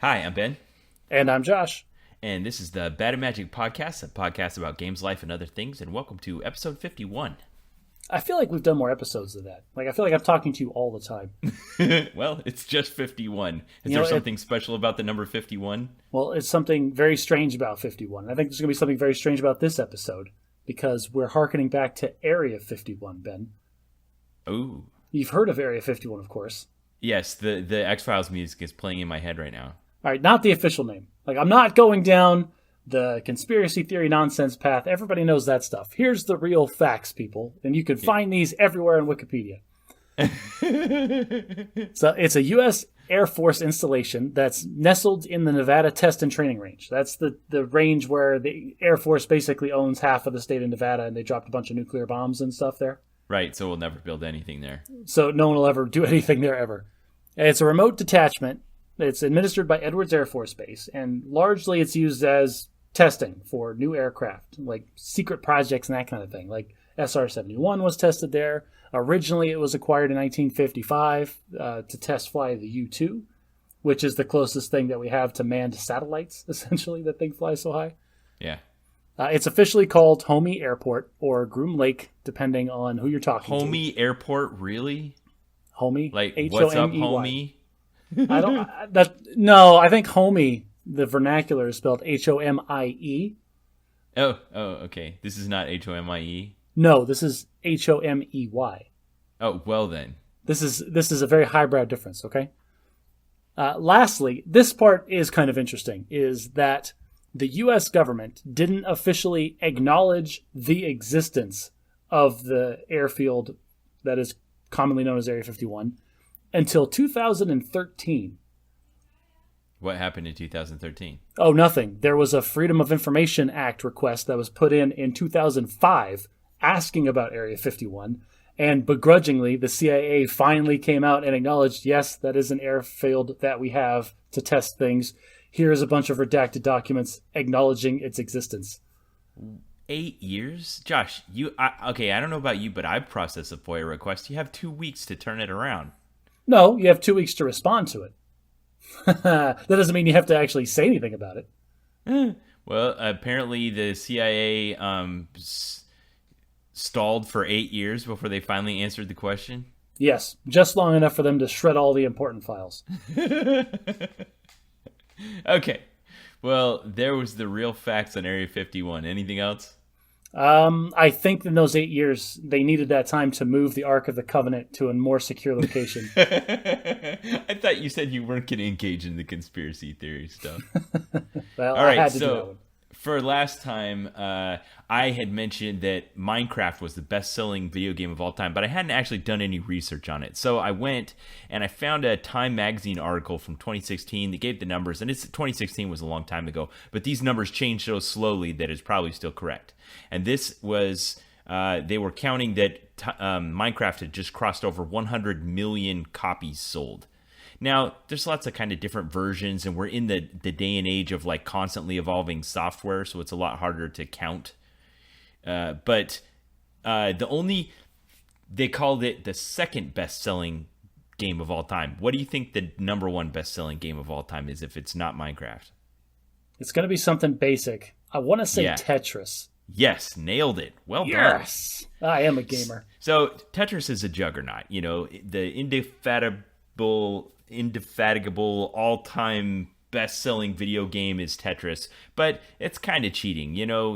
Hi, I'm Ben, And I'm Josh. and this is the Bad and Magic Podcast, a podcast about games, life, and other things, and welcome to episode 51. I feel like we've done more episodes of that. I feel like I'm talking to you all the time. Well, it's just 51. Is You there know, something special about the number 51? it's something very strange about 51. I think there's going to be something very strange about this episode because we're hearkening back to Area 51, Ben. Ooh. You've heard of Area 51, of course. Yes, the X-Files music is playing in my head right now. All right, not the official name. I'm not going down the conspiracy theory nonsense path. Everybody knows that stuff. Here's the real facts, people. And you can find these everywhere on Wikipedia. So it's a U.S. Air Force installation that's nestled in the Nevada Test and Training Range. That's the range where the Air Force basically owns half of the state of Nevada, and they dropped a bunch of nuclear bombs and stuff there. Right, so we'll never build anything there. So no one will ever do anything there ever. It's a remote detachment. It's administered by Edwards Air Force Base, and largely it's used as testing for new aircraft, like secret projects and that kind of thing. Like SR-71 was tested there. Originally, it was acquired in 1955 to test fly the U-2, which is the closest thing that we have to manned satellites, essentially, that thing flies so high. Yeah. It's officially called Homey Airport or Groom Lake, depending on who you're talking to. Homey Airport, really? Homey? Like, Homey. what's up, homie? I think Homey, the vernacular, is spelled Homie. Oh, okay. This is not Homie. No, this is Homey. Oh, well then. This is a very highbrow difference, okay? Lastly, this part is kind of interesting, is that the U.S. government didn't officially acknowledge the existence of the airfield that is commonly known as Area 51 until 2013. What happened in 2013? Oh, nothing. There was a Freedom of Information Act request that was put in 2005 asking about Area 51, and begrudgingly, the CIA finally came out and acknowledged, yes, that is an airfield that we have to test things. Here's a bunch of redacted documents acknowledging its existence. 8 years? Josh, I don't know about you, but I've processed a FOIA request. You have 2 weeks to turn it around. No, you have 2 weeks to respond to it. That doesn't mean you have to actually say anything about it. Well, apparently the CIA stalled for 8 years before they finally answered the question. Yes, just long enough for them to shred all the important files. Okay. Well, there was the real facts on Area 51. Anything else? I think in those 8 years, they needed that time to move the Ark of the Covenant to a more secure location. I thought you said you weren't going to engage in the conspiracy theory stuff. Well, All right, I had to do that one. For last time, I had mentioned that Minecraft was the best-selling video game of all time, but I hadn't actually done any research on it. So I went and I found a Time magazine article from 2016 that gave the numbers, and 2016 was a long time ago, but these numbers changed so slowly that it's probably still correct. And this was, they were counting that Minecraft had just crossed over 100 million copies sold. Now, there's lots of kind of different versions, and we're in the day and age of like constantly evolving software, so it's a lot harder to count. But they called it the second best-selling game of all time. What do you think the number one best-selling game of all time is if it's not Minecraft? It's going to be something basic. I want to say Yeah. Tetris. Yes, nailed it. Well done. Yes, I am a gamer. So Tetris is a juggernaut. You know, the indefatigable all-time best-selling video game is Tetris, but it's kind of cheating. You know,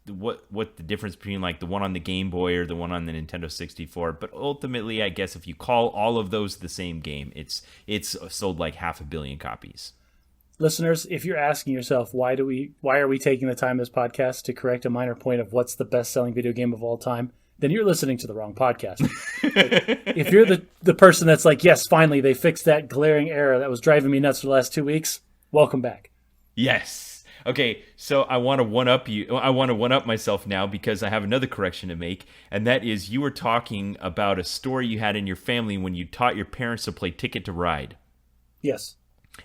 what the difference between like the one on the Game Boy or the one on the Nintendo 64, but ultimately I guess if you call all of those the same game, it's sold like 500 million copies. Listeners, if you're asking yourself why are we taking the time in this podcast to correct a minor point of what's the best-selling video game of all time, then you're listening to the wrong podcast. If you're the person that's like, yes, finally they fixed that glaring error that was driving me nuts for the last 2 weeks, welcome back. Yes. Okay, so I want to one-up you. I want to one-up myself now because I have another correction to make, and that is you were talking about a story you had in your family when you taught your parents to play Ticket to Ride. Yes.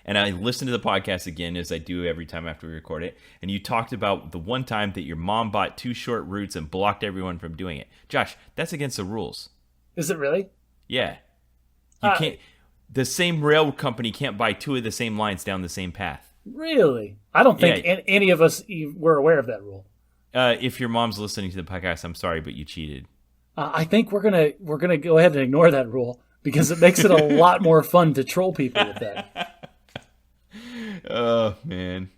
And I listened to the podcast again, as I do every time after we record it, and you talked about the one time that your mom bought 2 short routes and blocked everyone from doing it. Josh, that's against the rules. Is it really? Yeah. You can't. The same rail company can't buy two of the same lines down the same path. Really? I don't think any of us were aware of that rule. If your mom's listening to the podcast, I'm sorry, but you cheated. I think we're gonna go ahead and ignore that rule because it makes it a lot more fun to troll people with that. Oh, man.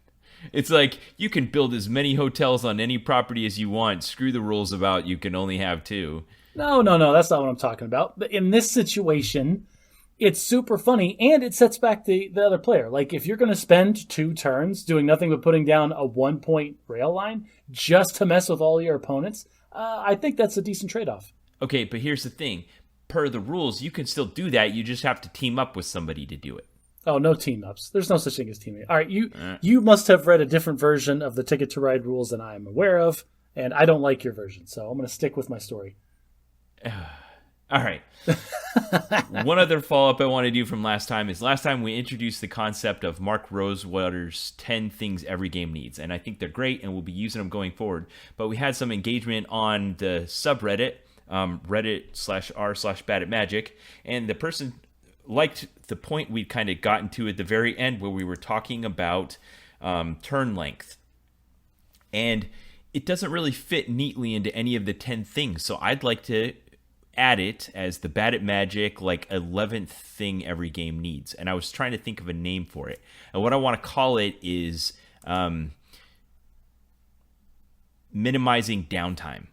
It's like, you can build as many hotels on any property as you want. Screw the rules about you can only have two. No, that's not what I'm talking about. But in this situation, it's super funny, and it sets back the other player. Like, if you're going to spend 2 turns doing nothing but putting down a 1-point rail line just to mess with all your opponents, I think that's a decent trade-off. Okay, but here's the thing. Per the rules, you can still do that. You just have to team up with somebody to do it. Oh, no team-ups. There's no such thing as teaming. All right, you must have read a different version of the Ticket to Ride rules than I am aware of, and I don't like your version, so I'm going to stick with my story. All right. One other follow-up I want to do from last time is last time we introduced the concept of Mark Rosewater's 10 things every game needs, and I think they're great, and we'll be using them going forward. But we had some engagement on the subreddit, reddit/r/badAtMagic, and the person liked the point we'd kind of gotten to at the very end where we were talking about turn length. And it doesn't really fit neatly into any of the 10 things, so I'd like to add it as the Bad at Magic, like 11th thing every game needs. And I was trying to think of a name for it. And what I want to call it is minimizing downtime.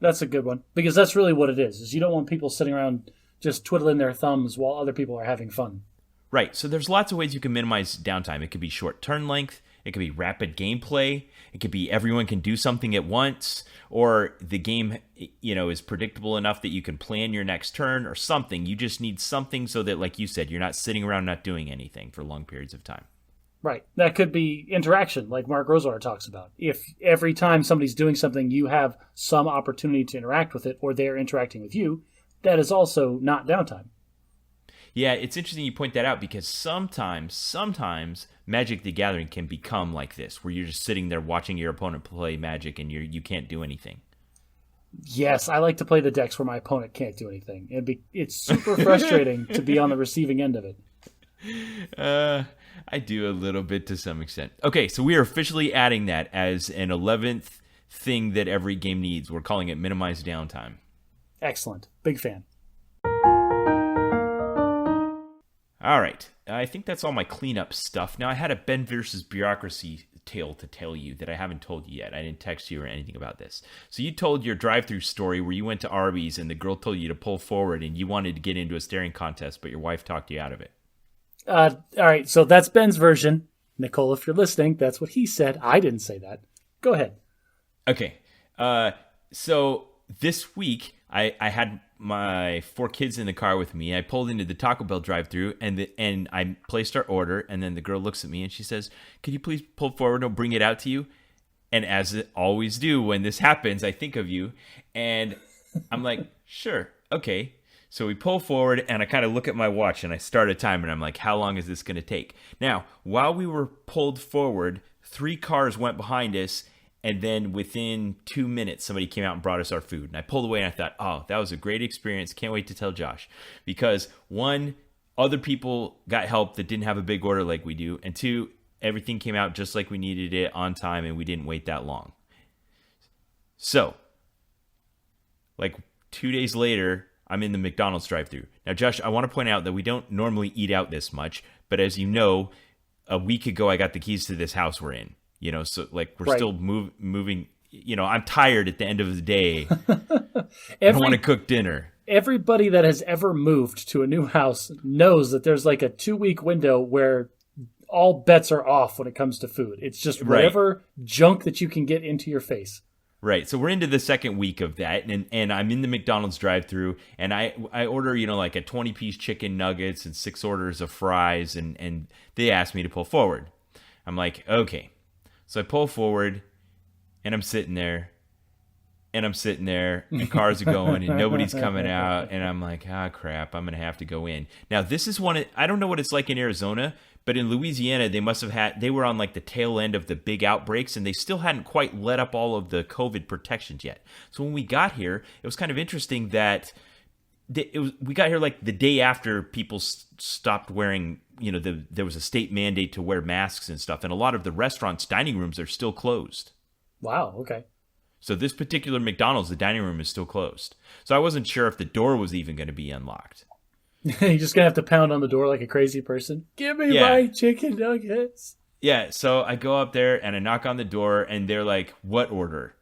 That's a good one, because that's really what it is you don't want people sitting around just twiddling their thumbs while other people are having fun. Right. So there's lots of ways you can minimize downtime. It could be short turn length. It could be rapid gameplay. It could be everyone can do something at once, or the game, is predictable enough that you can plan your next turn or something. You just need something so that, like you said, you're not sitting around not doing anything for long periods of time. Right. That could be interaction, like Mark Rosewater talks about. If every time somebody's doing something, you have some opportunity to interact with it, or they're interacting with you, that is also not downtime. Yeah, it's interesting you point that out, because sometimes Magic the Gathering can become like this, where you're just sitting there watching your opponent play Magic and you can't do anything. Yes, I like to play the decks where my opponent can't do anything. It's super frustrating to be on the receiving end of it. I do a little bit to some extent. Okay, so we are officially adding that as an 11th thing that every game needs. We're calling it minimize downtime. Excellent. Big fan. All right. I think that's all my cleanup stuff. Now, I had a Ben versus Bureaucracy tale to tell you that I haven't told you yet. I didn't text you or anything about this. So you told your drive-thru story where you went to Arby's and the girl told you to pull forward and you wanted to get into a staring contest, but your wife talked you out of it. All right. So that's Ben's version. Nicole, if you're listening, that's what he said. I didn't say that. Go ahead. Okay. So this week, I had my 4 kids in the car with me. I pulled into the Taco Bell drive-thru and I placed our order. And then the girl looks at me and she says, "Could you please pull forward? I'll bring it out to you." And as I always do when this happens, I think of you. And I'm like, sure, okay. So we pull forward and I kind of look at my watch and I start a timer and I'm like, how long is this going to take? Now, while we were pulled forward, 3 cars went behind us. And then within 2 minutes, somebody came out and brought us our food. And I pulled away and I thought, oh, that was a great experience. Can't wait to tell Josh. Because 1, other people got help that didn't have a big order like we do. And 2, everything came out just like we needed it on time and we didn't wait that long. So, like 2 days later, I'm in the McDonald's drive-thru. Now, Josh, I want to point out that we don't normally eat out this much. But as you know, a week ago, I got the keys to this house we're in. So like we're still moving. I'm tired at the end of the day. I want to cook dinner. Everybody that has ever moved to a new house knows that there's like a 2-week window where all bets are off when it comes to food. It's just whatever junk that you can get into your face. Right. So we're into the second week of that, and I'm in the McDonald's drive-thru, and I order, like a 20-piece chicken nuggets and 6 orders of fries, and they asked me to pull forward. I'm like, okay. So I pull forward, and I'm sitting there, and cars are going, and nobody's coming out, and I'm like, crap, I'm going to have to go in. Now, this is I don't know what it's like in Arizona, but in Louisiana, they were on like the tail end of the big outbreaks, and they still hadn't quite let up all of the COVID protections yet. So when we got here, it was kind of interesting that we got here like the day after people stopped wearing, there was a state mandate to wear masks and stuff, and a lot of the restaurants' dining rooms are still closed. Wow, okay. So this particular McDonald's, the dining room is still closed. So I wasn't sure if the door was even going to be unlocked. You're just going to have to pound on the door like a crazy person. Give me my chicken nuggets. Yeah, so I go up there and I knock on the door and they're like, what order?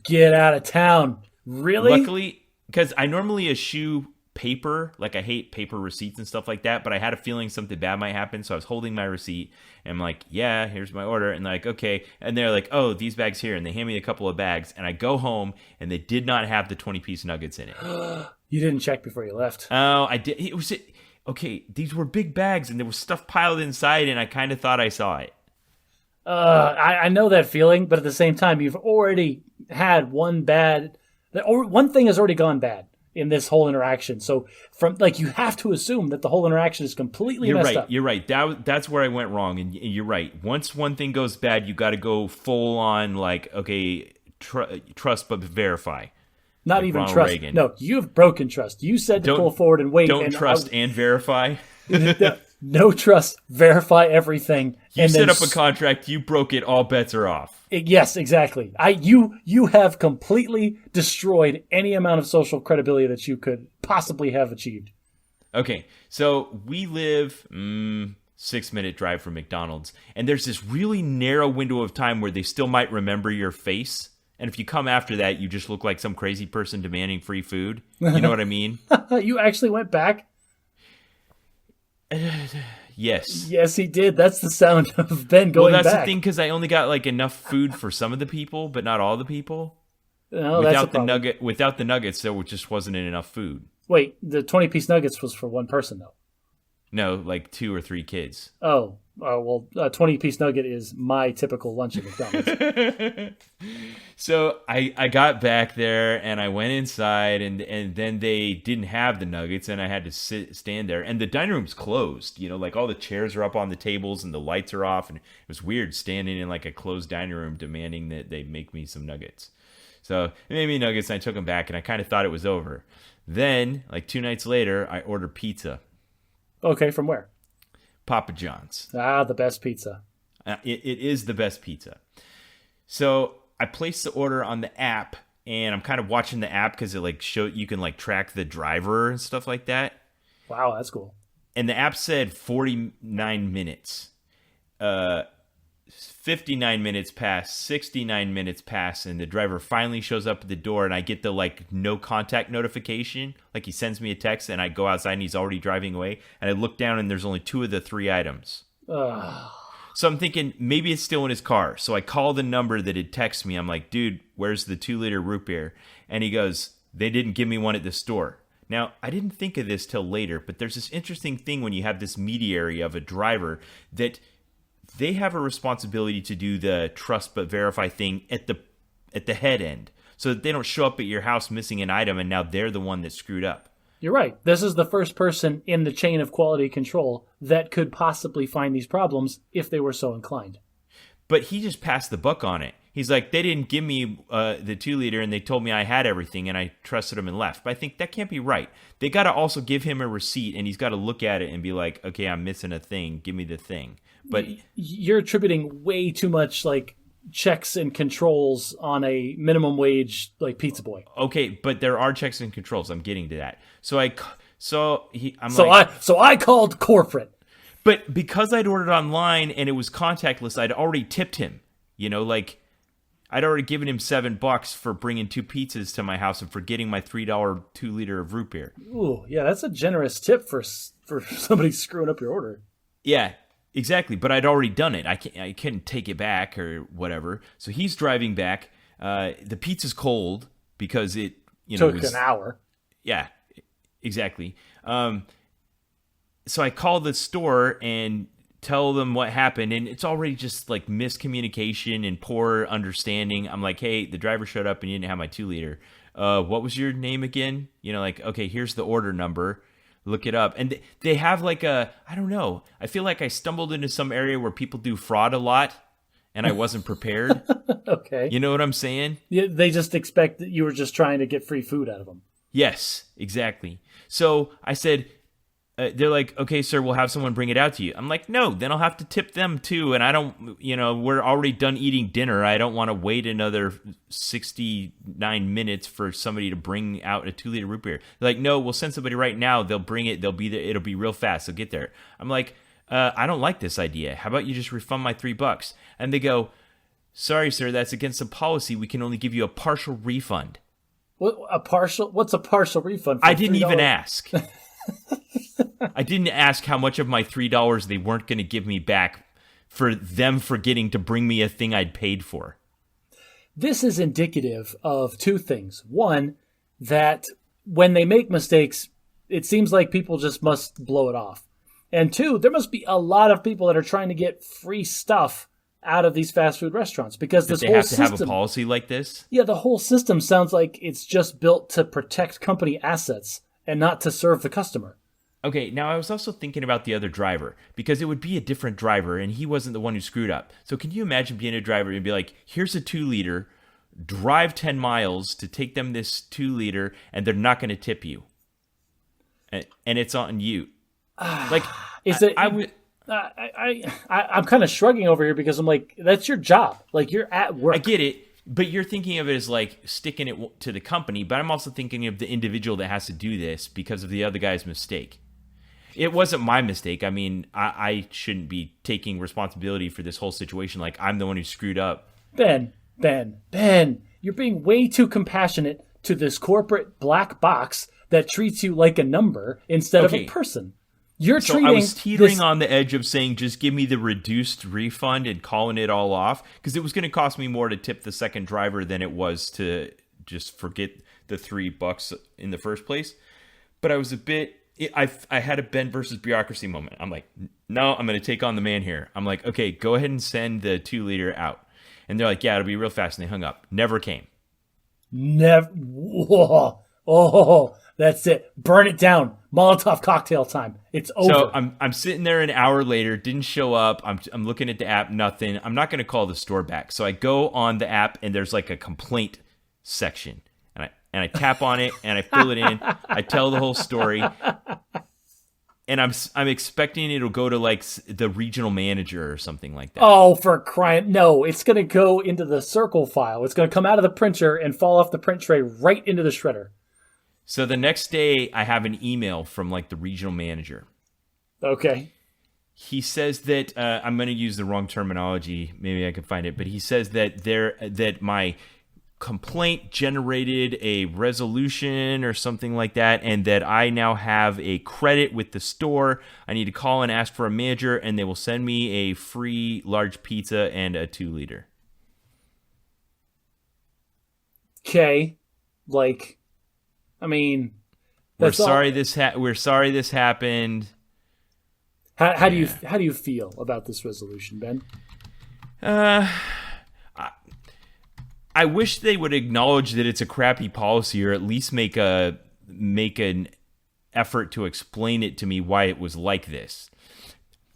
Get out of town. Really? Luckily, because I normally eschew paper, like I hate paper receipts and stuff like that, but I had a feeling something bad might happen, so I was holding my receipt and I'm like, yeah, here's my order, and like, okay, and they're like, oh, these bags here, and they hand me a couple of bags, and I go home and they did not have the 20-piece nuggets in it. You didn't check before you left. Oh, I did. It was okay. These were big bags and there was stuff piled inside, and I kind of thought I saw it. I know that feeling, but at the same time, you've already had one thing has already gone bad in this whole interaction. So you have to assume that the whole interaction is completely messed up. You're right. That's where I went wrong. And you're right. Once one thing goes bad, you got to go full on trust but verify. Not like even Ronald trust. Reagan. No, you've broken trust. You said to pull forward and wait. Don't trust and verify. No trust, verify everything. You set up a contract, you broke it, all bets are off. Yes, exactly. You have completely destroyed any amount of social credibility that you could possibly have achieved. Okay, so we live 6-minute drive from McDonald's, and there's this really narrow window of time where they still might remember your face. And if you come after that, you just look like some crazy person demanding free food. You know what I mean? You actually went back? Yes. Yes, he did. That's the sound of Ben going back. Well, that's the thing, because I only got like enough food for some of the people, but not all the people. No, without the nuggets, there just wasn't enough food. Wait, the 20-piece nuggets was for one person, though. No, like 2 or 3 kids. Oh, well, a 20-piece nugget is my typical lunch at McDonald's. So I got back there and I went inside, and then they didn't have the nuggets, and I had to stand there. And the dining room's closed. Like all the chairs are up on the tables and the lights are off. And it was weird standing in like a closed dining room demanding that they make me some nuggets. So they made me nuggets, and I took them back, and I kind of thought it was over. Then, like 2 nights later, I ordered pizza. Okay, from where? Papa John's. Ah, the best pizza. It is the best pizza. So I placed the order on the app, and I'm kind of watching the app because it you can track the driver and stuff like that. Wow, that's cool. And the app said 49 minutes. 59 minutes pass, 69 minutes pass, and the driver finally shows up at the door, and I get the no contact notification. He sends me a text, and I go outside and he's already driving away, and I look down and there's only 2 of the 3 items. So I'm thinking maybe it's still in his car. So I call the number that had texted me. I'm like, dude, where's the 2-liter root beer? And he goes, they didn't give me one at the store. Now, I didn't think of this till later, but there's this interesting thing when you have this mediary of a driver that they have a responsibility to do the trust but verify thing at the head end, so that they don't show up at your house missing an item and now they're the one that screwed up. You're right. This is the first person in the chain of quality control that could possibly find these problems if they were so inclined. But he just passed the buck on it. He's like, they didn't give me the 2-liter, and they told me I had everything, and I trusted him and left. But I think that can't be right. They got to also give him a receipt, and he's got to look at it and be like, okay, I'm missing a thing. Give me the thing. But you're attributing way too much checks and controls on a minimum wage pizza boy. Okay, but there are checks and controls. I'm getting to that. So I called corporate. But because I'd ordered online and it was contactless, I'd already tipped him. I'd already given him $7 for bringing 2 pizzas to my house and for getting my $3 2-liter of root beer. Ooh, yeah, that's a generous tip for somebody screwing up your order. Yeah, exactly. But I'd already done it. I couldn't take it back or whatever. So he's driving back. The pizza's cold because it took an hour. Yeah, exactly. So I call the store and tell them what happened, and it's already just miscommunication and poor understanding. I'm like, hey, the driver showed up and you didn't have my 2-liter. What was your name again? Okay, here's the order number. Look it up. And they have I don't know. I feel like I stumbled into some area where people do fraud a lot, and I wasn't prepared. Okay. You know what I'm saying? Yeah, they just expect that you were just trying to get free food out of them. Yes, exactly. So I said, they're like, okay, sir, we'll have someone bring it out to you. I'm like, no, then I'll have to tip them too. And I don't, we're already done eating dinner. I don't want to wait another 69 minutes for somebody to bring out a 2-liter root beer. They're like, no, we'll send somebody right now. They'll bring it. They'll be there. It'll be real fast. They'll get there. I'm like, I don't like this idea. How about you just refund my $3? And they go, sorry, sir, that's against the policy. We can only give you a partial refund. What's a partial refund? I didn't even ask. I didn't ask how much of my $3 they weren't going to give me back for them forgetting to bring me a thing I'd paid for. This is indicative of two things. One, that when they make mistakes, it seems like people just must blow it off. And two, there must be a lot of people that are trying to get free stuff out of these fast food restaurants because this whole system... They have to have a policy like this? Yeah, the whole system sounds like it's just built to protect company assets and not to serve the customer. Okay, now I was also thinking about the other driver, because it would be a different driver, and he wasn't the one who screwed up. So can you imagine being a driver and be like, here's a 2-liter, drive 10 miles to take them this 2-liter, and they're not going to tip you. And it's on you. Like, I'm kind of shrugging over here because I'm like, that's your job. Like, you're at work. I get it. But you're thinking of it as like sticking it to the company, but I'm also thinking of the individual that has to do this because of the other guy's mistake. It wasn't my mistake. I mean, I shouldn't be taking responsibility for this whole situation like I'm the one who screwed up. Ben, you're being way too compassionate to this corporate black box that treats you like a number instead of a person. You're treating I was teetering on the edge of saying, just give me the reduced refund and calling it all off, because it was going to cost me more to tip the second driver than it was to just forget the $3 in the first place. But I was a bit... I had a Ben versus Bureaucracy moment. I'm like, no, I'm going to take on the man here. I'm like, okay, go ahead and send the 2-liter out. And they're like, yeah, it'll be real fast. And they hung up. Never came. Never. Whoa. Oh, that's it. Burn it down. Molotov cocktail time. It's over. So I'm sitting there an hour later, didn't show up. I'm looking at the app, nothing. I'm not going to call the store back. So I go on the app and there's like a complaint section. And I tap on it and I fill it in. I tell the whole story. And I'm expecting it'll go to like the regional manager or something like that. Oh, for crying. No, it's going to go into the circle file. It's going to come out of the printer and fall off the print tray right into the shredder. So the next day I have an email from like the regional manager. Okay. He says that I'm going to use the wrong terminology. Maybe I can find it. But he says that my complaint generated a resolution or something like that, and that I now have a credit with the store. I need to call and ask for a manager, and they will send me a free large pizza and a 2-liter. Okay, like, I mean, we're sorry this happened. How do you feel about this resolution, Ben? I wish they would acknowledge that it's a crappy policy, or at least make an effort to explain it to me why it was like this.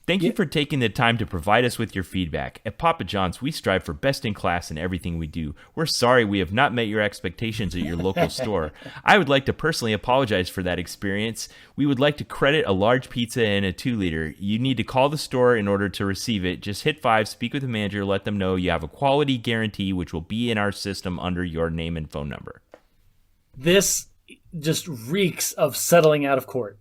Thank you for taking the time to provide us with your feedback. At Papa John's, we strive for best in class in everything we do. We're sorry we have not met your expectations at your local store. I would like to personally apologize for that experience. We would like to credit a large pizza and a 2-liter. You need to call the store in order to receive it. Just hit 5, speak with the manager, let them know you have a quality guarantee, which will be in our system under your name and phone number. This just reeks of settling out of court.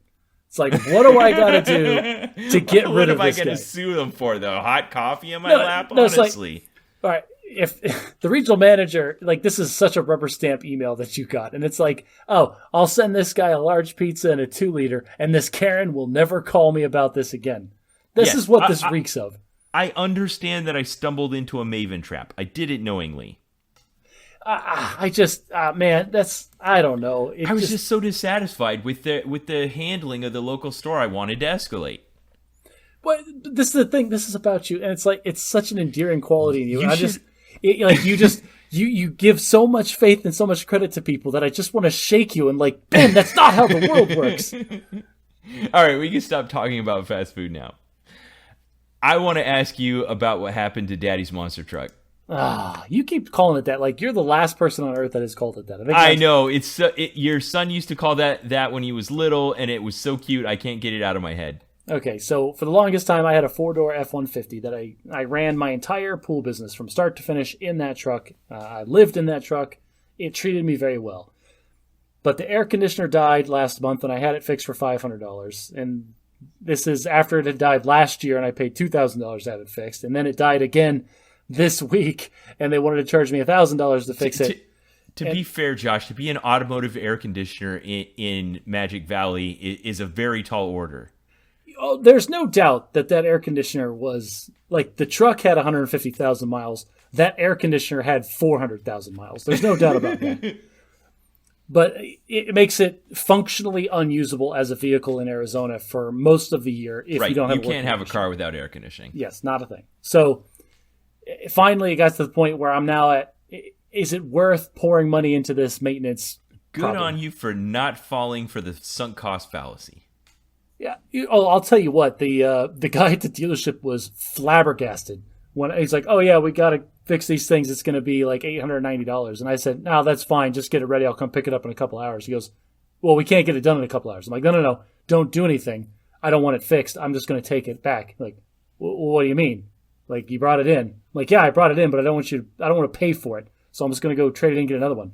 It's like, what do I got to do to get rid of this guy? What am I going to sue them for, though? Hot coffee in my lap? Honestly. Like, all right, if the regional manager, like, this is such a rubber stamp email that you got. And it's like, oh, I'll send this guy a large pizza and a 2-liter, and this Karen will never call me about this again. This is what this reeks of. I understand that I stumbled into a Maven trap. I did it knowingly. I just, man, I don't know. I was just so dissatisfied with the handling of the local store. I wanted to escalate. But this is the thing. This is about you, and it's like it's such an endearing quality in you. You give so much faith and so much credit to people that I just want to shake you and like, Ben, that's not how the world works. All right, we can stop talking about fast food now. I want to ask you about what happened to Daddy's monster truck. You keep calling it that. Like, you're the last person on earth that has called it that. I know. Your son used to call that when he was little, and it was so cute. I can't get it out of my head. Okay, so for the longest time, I had a 4-door F-150 that I ran my entire pool business from start to finish in that truck. I lived in that truck. It treated me very well. But the air conditioner died last month, and I had it fixed for $500. And this is after it had died last year, and I paid $2,000 to have it fixed. And then it died again this week, and they wanted to charge me $1,000 to fix it. To be fair, Josh, to be an automotive air conditioner in Magic Valley is a very tall order. Oh, there's no doubt that air conditioner was, like, the truck had 150,000 miles. That air conditioner had 400,000 miles. There's no doubt about that. But it makes it functionally unusable as a vehicle in Arizona for most of the year if you don't have. You can't have a car without air conditioning. Yes, not a thing. So finally, it got to the point where I'm now at. Is it worth pouring money into this maintenance? Good on you for not falling for the sunk cost fallacy. Yeah. I'll tell you what. The guy at the dealership was flabbergasted when he's like, "Oh yeah, we got to fix these things. It's going to be like $890." And I said, "No, that's fine. Just get it ready. I'll come pick it up in a couple hours." He goes, "Well, we can't get it done in a couple hours." I'm like, No. Don't do anything. I don't want it fixed. I'm just going to take it back. Like, what do you mean? Like, you brought it in? I'm like, yeah, I brought it in, but I don't want to pay for it. So I'm just going to go trade it in and get another one.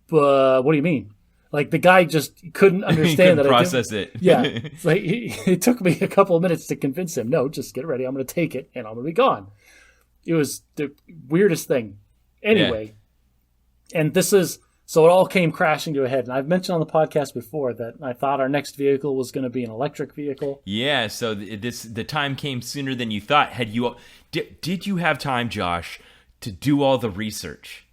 But what do you mean? Like, the guy just couldn't understand that. Process it. Yeah. It's like, it took me a couple of minutes to convince him. No, just get it ready. I'm going to take it and I'm going to be gone. It was the weirdest thing. Anyway, and so it all came crashing to a head. And I've mentioned on the podcast before that I thought our next vehicle was going to be an electric vehicle. Yeah, so the time came sooner than you thought. Did you have time, Josh, to do all the research?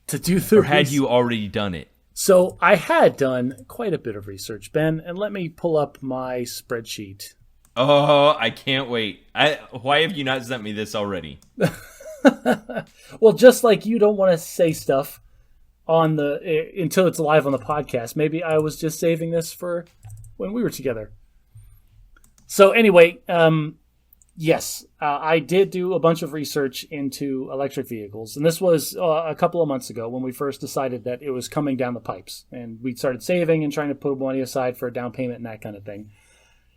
Or had you already done it? So I had done quite a bit of research, Ben, and let me pull up my spreadsheet. Oh, I can't wait. Why have you not sent me this already? Well, just like you don't want to say stuff until it's live on the podcast, maybe I was just saving this for when we were together. So anyway, yes, I did do a bunch of research into electric vehicles, and this was a couple of months ago when we first decided that it was coming down the pipes, and we started saving and trying to put money aside for a down payment and that kind of thing.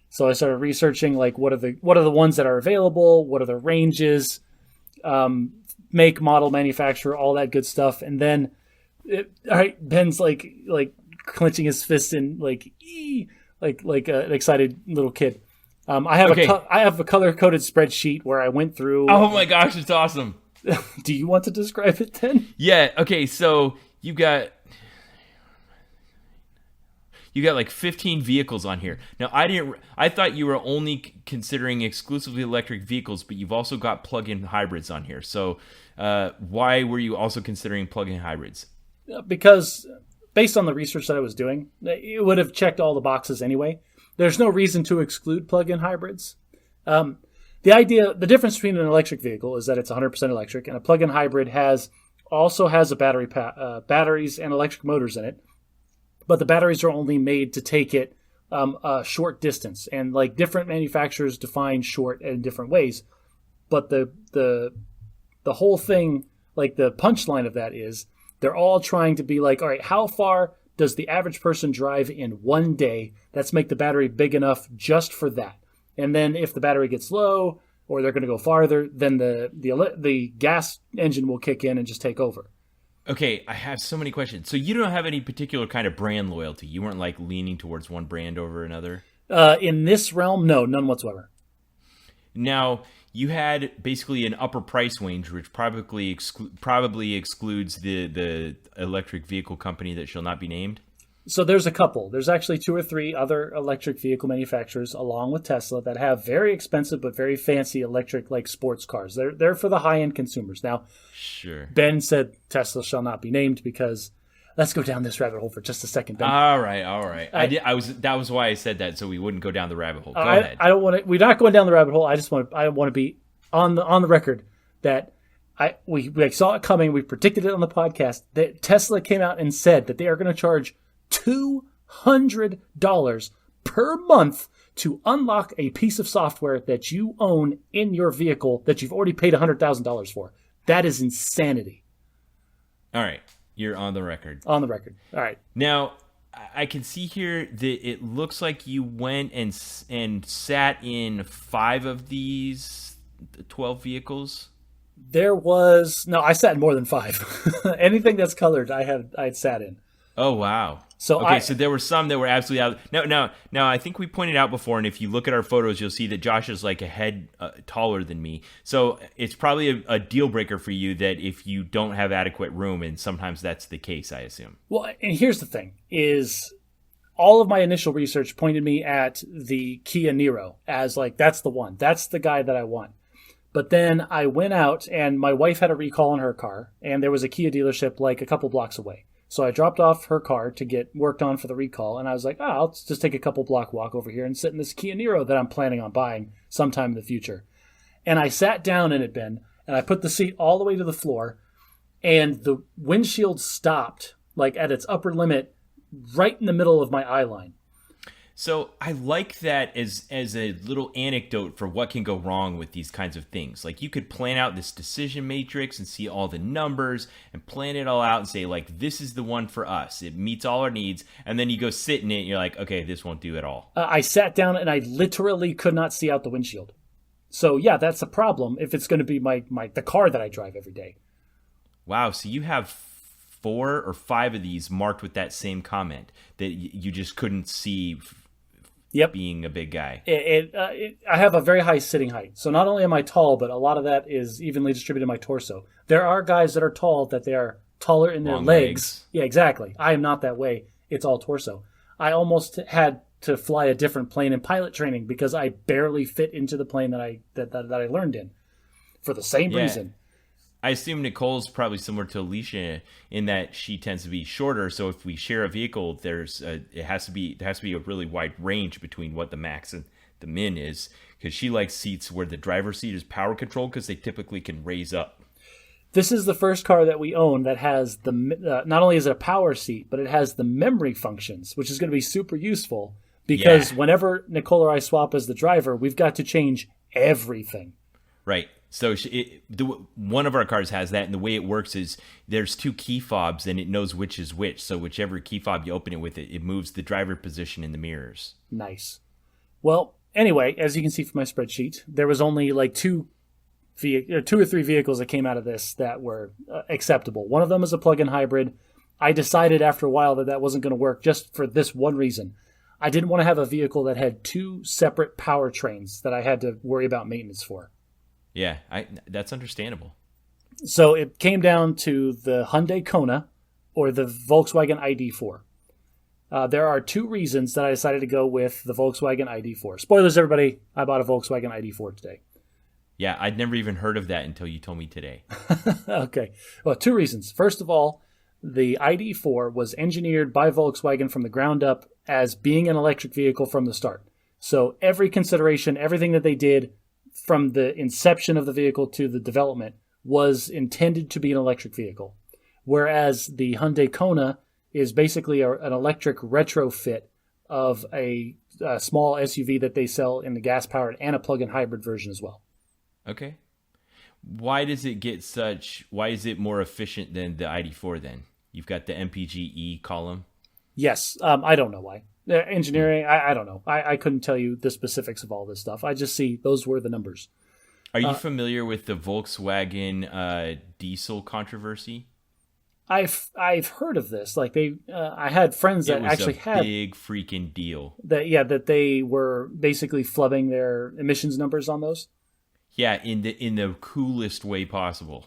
So I started researching, like, what are the ones that are available, what are the ranges, make, model, manufacturer, all that good stuff, and then all right, Ben's like clenching his fist in like an excited little kid. I have a color-coded spreadsheet where I went through. Oh my gosh, it's awesome. Do you want to describe it then? Yeah. Okay. So you got like 15 vehicles on here. Now I thought you were only considering exclusively electric vehicles, but you've also got plug-in hybrids on here. So why were you also considering plug-in hybrids? Because based on the research that I was doing, it would have checked all the boxes anyway. There's no reason to exclude plug-in hybrids. The difference between an electric vehicle is that it's 100% electric, and a plug-in hybrid also has a batteries and electric motors in it. But the batteries are only made to take it a short distance, and like different manufacturers define short in different ways. But the whole thing, like the punchline of that is, they're all trying to be like, all right, how far does the average person drive in one day? Let's make the battery big enough just for that. And then if the battery gets low or they're going to go farther, then the gas engine will kick in and just take over. Okay, I have so many questions. So you don't have any particular kind of brand loyalty? You weren't like leaning towards one brand over another? In this realm, no, none whatsoever. Now, you had basically an upper price range, which probably excludes the electric vehicle company that shall not be named. So there's a couple. There's actually 2 or 3 other electric vehicle manufacturers, along with Tesla, that have very expensive but very fancy electric, like, sports cars. They're for the high-end consumers. Now, sure. Ben said Tesla shall not be named because let's go down this rabbit hole for just a second, Ben. All right. That was why I said that, so we wouldn't go down the rabbit hole. Go ahead. I don't want to. We're not going down the rabbit hole. I want to be on the record that we saw it coming. We predicted it on the podcast that Tesla came out and said that they are going to charge $200 per month to unlock a piece of software that you own in your vehicle that you've already paid $100,000 for. That is insanity. All right. You're on the record. On the record. All right. Now, I can see here that it looks like you went and sat in 5 of these 12 vehicles. I sat in more than 5. Anything that's colored, I'd sat in. Oh, wow. So so there were some that were absolutely out. Now, I think we pointed out before, and if you look at our photos, you'll see that Josh is like a head taller than me. So it's probably a deal breaker for you that if you don't have adequate room, and sometimes that's the case, I assume. Well, and here's the thing, is all of my initial research pointed me at the Kia Niro as like, that's the one. That's the guy that I want. But then I went out, and my wife had a recall on her car, and there was a Kia dealership like a couple blocks away. So I dropped off her car to get worked on for the recall, and I was like, I'll just take a couple block walk over here and sit in this Kia Niro that I'm planning on buying sometime in the future. And I sat down in it, Ben, and I put the seat all the way to the floor, and the windshield stopped, like at its upper limit, right in the middle of my eye line. So I like that as a little anecdote for what can go wrong with these kinds of things. Like, you could plan out this decision matrix and see all the numbers and plan it all out and say, like, this is the one for us. It meets all our needs. And then you go sit in it and you're like, okay, this won't do at all. I sat down and I literally could not see out the windshield. So yeah, that's a problem if it's going to be the car that I drive every day. Wow. So you have 4 or 5 of these marked with that same comment that you just couldn't see. Yep. Being a big guy. I have a very high sitting height. So not only am I tall, but a lot of that is evenly distributed in my torso. There are guys that are tall that they are taller in their legs. Yeah, exactly. I am not that way. It's all torso. I almost had to fly a different plane in pilot training because I barely fit into the plane that I learned in for the same reason. I assume Nicole's probably similar to Alicia in that she tends to be shorter. So if we share a vehicle, there has to be a really wide range between what the max and the min is, because she likes seats where the driver's seat is power controlled because they typically can raise up. This is the first car that we own that has not only is it a power seat, but it has the memory functions, which is going to be super useful because whenever Nicole or I swap as the driver, we've got to change everything. Right. So one of our cars has that, and the way it works is there's 2 key fobs, and it knows which is which. So whichever key fob you open it with, it moves the driver position in the mirrors. Nice. Well, anyway, as you can see from my spreadsheet, there was only like 2 or 3 vehicles that came out of this that were acceptable. One of them is a plug-in hybrid. I decided after a while that wasn't going to work just for this one reason. I didn't want to have a vehicle that had 2 separate powertrains that I had to worry about maintenance for. Yeah, that's understandable. So it came down to the Hyundai Kona or the Volkswagen ID.4. There are 2 reasons that I decided to go with the Volkswagen ID.4. Spoilers, everybody, I bought a Volkswagen ID.4 today. Yeah, I'd never even heard of that until you told me today. Okay. Well, 2 reasons. First of all, the ID.4 was engineered by Volkswagen from the ground up as being an electric vehicle from the start. So every consideration, everything that they did from the inception of the vehicle to the development was intended to be an electric vehicle. Whereas the Hyundai Kona is basically an electric retrofit of a small SUV that they sell in the gas-powered and a plug-in hybrid version as well. Okay. Why is it more efficient than the ID.4 then? You've got the MPGe column. Yes. I don't know why. Engineering, I don't know. I couldn't tell you the specifics of all this stuff. I just see those were the numbers. Are you familiar with the Volkswagen diesel controversy? I've heard of this. Like I had friends that actually had a big freaking deal. That they were basically flubbing their emissions numbers on those. Yeah, in the coolest way possible.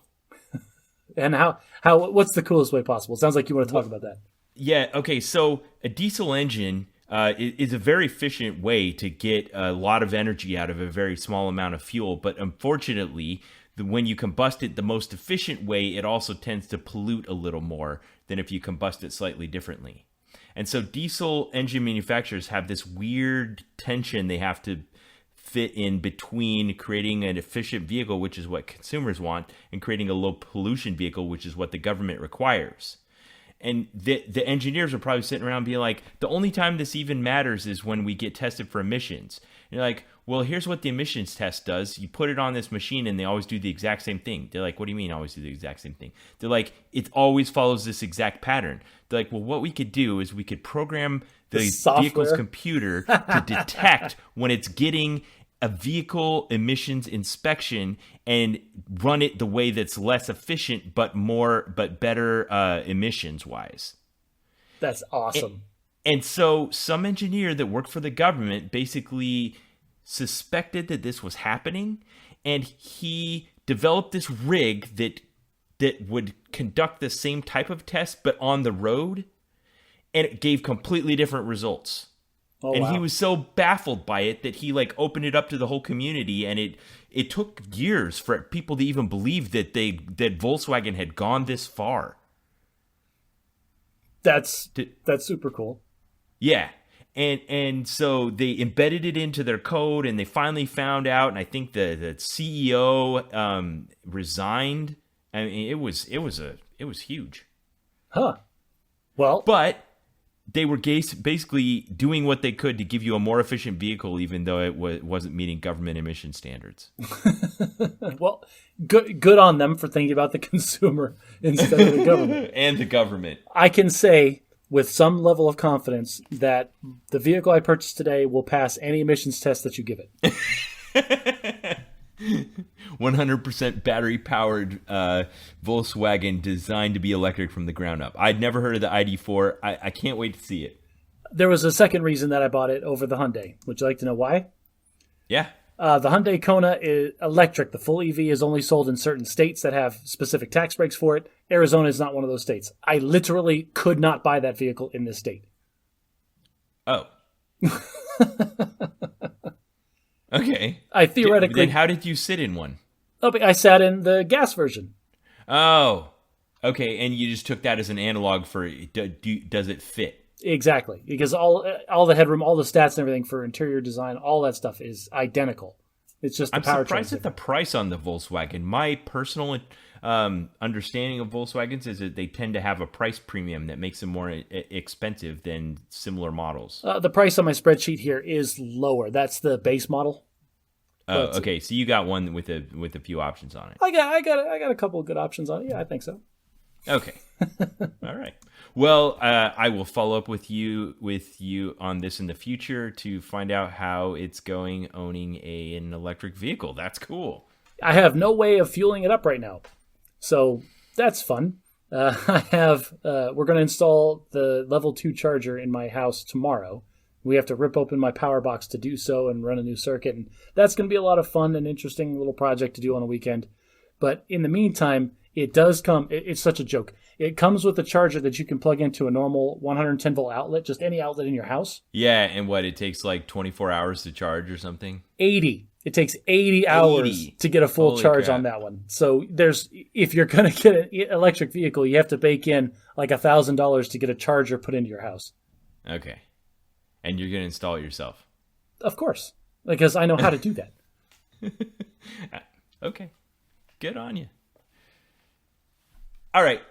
And how what's the coolest way possible? It sounds like you want to talk about that. Yeah, okay, so a diesel engine is a very efficient way to get a lot of energy out of a very small amount of fuel, but unfortunately, when you combust it the most efficient way, it also tends to pollute a little more than if you combust it slightly differently. And so diesel engine manufacturers have this weird tension they have to fit in between creating an efficient vehicle, which is what consumers want, and creating a low pollution vehicle, which is what the government requires. And the engineers are probably sitting around being like, the only time this even matters is when we get tested for emissions. You're like, well, here's what the emissions test does. You put it on this machine and they always do the exact same thing. They're like, what do you mean always do the exact same thing? They're like, it always follows this exact pattern. They're like, well, what we could do is we could program the vehicle's computer to detect when it's getting a vehicle emissions inspection and run it the way that's less efficient but better emissions wise. That's awesome. And so some engineer that worked for the government basically suspected that this was happening, and he developed this rig that would conduct the same type of test but on the road, and it gave completely different results. Oh, and wow. He was so baffled by it that he opened it up to the whole community, and it took years for people to even believe that Volkswagen had gone this far. That's super cool. Yeah. And so they embedded it into their code, and they finally found out, and I think the CEO resigned. I mean, it was huge. Huh. Well, but they were basically doing what they could to give you a more efficient vehicle, even though it wasn't meeting government emission standards. Well, good on them for thinking about the consumer instead of the government. And the government. I can say with some level of confidence that the vehicle I purchased today will pass any emissions test that you give it. 100% battery-powered Volkswagen designed to be electric from the ground up. I'd never heard of the ID4. I can't wait to see it. There was a second reason that I bought it over the Hyundai. Would you like to know why? Yeah. The Hyundai Kona is electric. The full EV is only sold in certain states that have specific tax breaks for it. Arizona is not one of those states. I literally could not buy that vehicle in this state. Oh. Okay. I theoretically... Then how did you sit in one? Oh, I sat in the gas version. Oh. Okay, and you just took that as an analog for does it fit? Exactly, because all the headroom, all the stats and everything for interior design, all that stuff is identical. It's just the powertrain. I'm surprised at the price on the Volkswagen. My personal understanding of Volkswagens is that they tend to have a price premium that makes them more expensive than similar models. The price on my spreadsheet here is lower. That's the base model. Oh, okay. So you got one with a few options on it. I got a couple of good options on it. Yeah, I think so. Okay. All right. Well, I will follow up with you on this in the future to find out how it's going owning an electric vehicle. That's cool. I have no way of fueling it up right now, so that's fun. We're going to install the level 2 charger in my house tomorrow. We have to rip open my power box to do so and run a new circuit, and that's going to be a lot of fun and interesting little project to do on a weekend. But in the meantime, it does come. It's such a joke. It comes with a charger that you can plug into a normal 110-volt outlet, just any outlet in your house. Yeah, and it takes 24 hours to charge or something? 80. It takes 80 hours to get a full charge on that one. So if you're going to get an electric vehicle, you have to bake in $1,000 to get a charger put into your house. Okay. And you're going to install it yourself? Of course, because I know how to do that. Okay. Good on you. All right.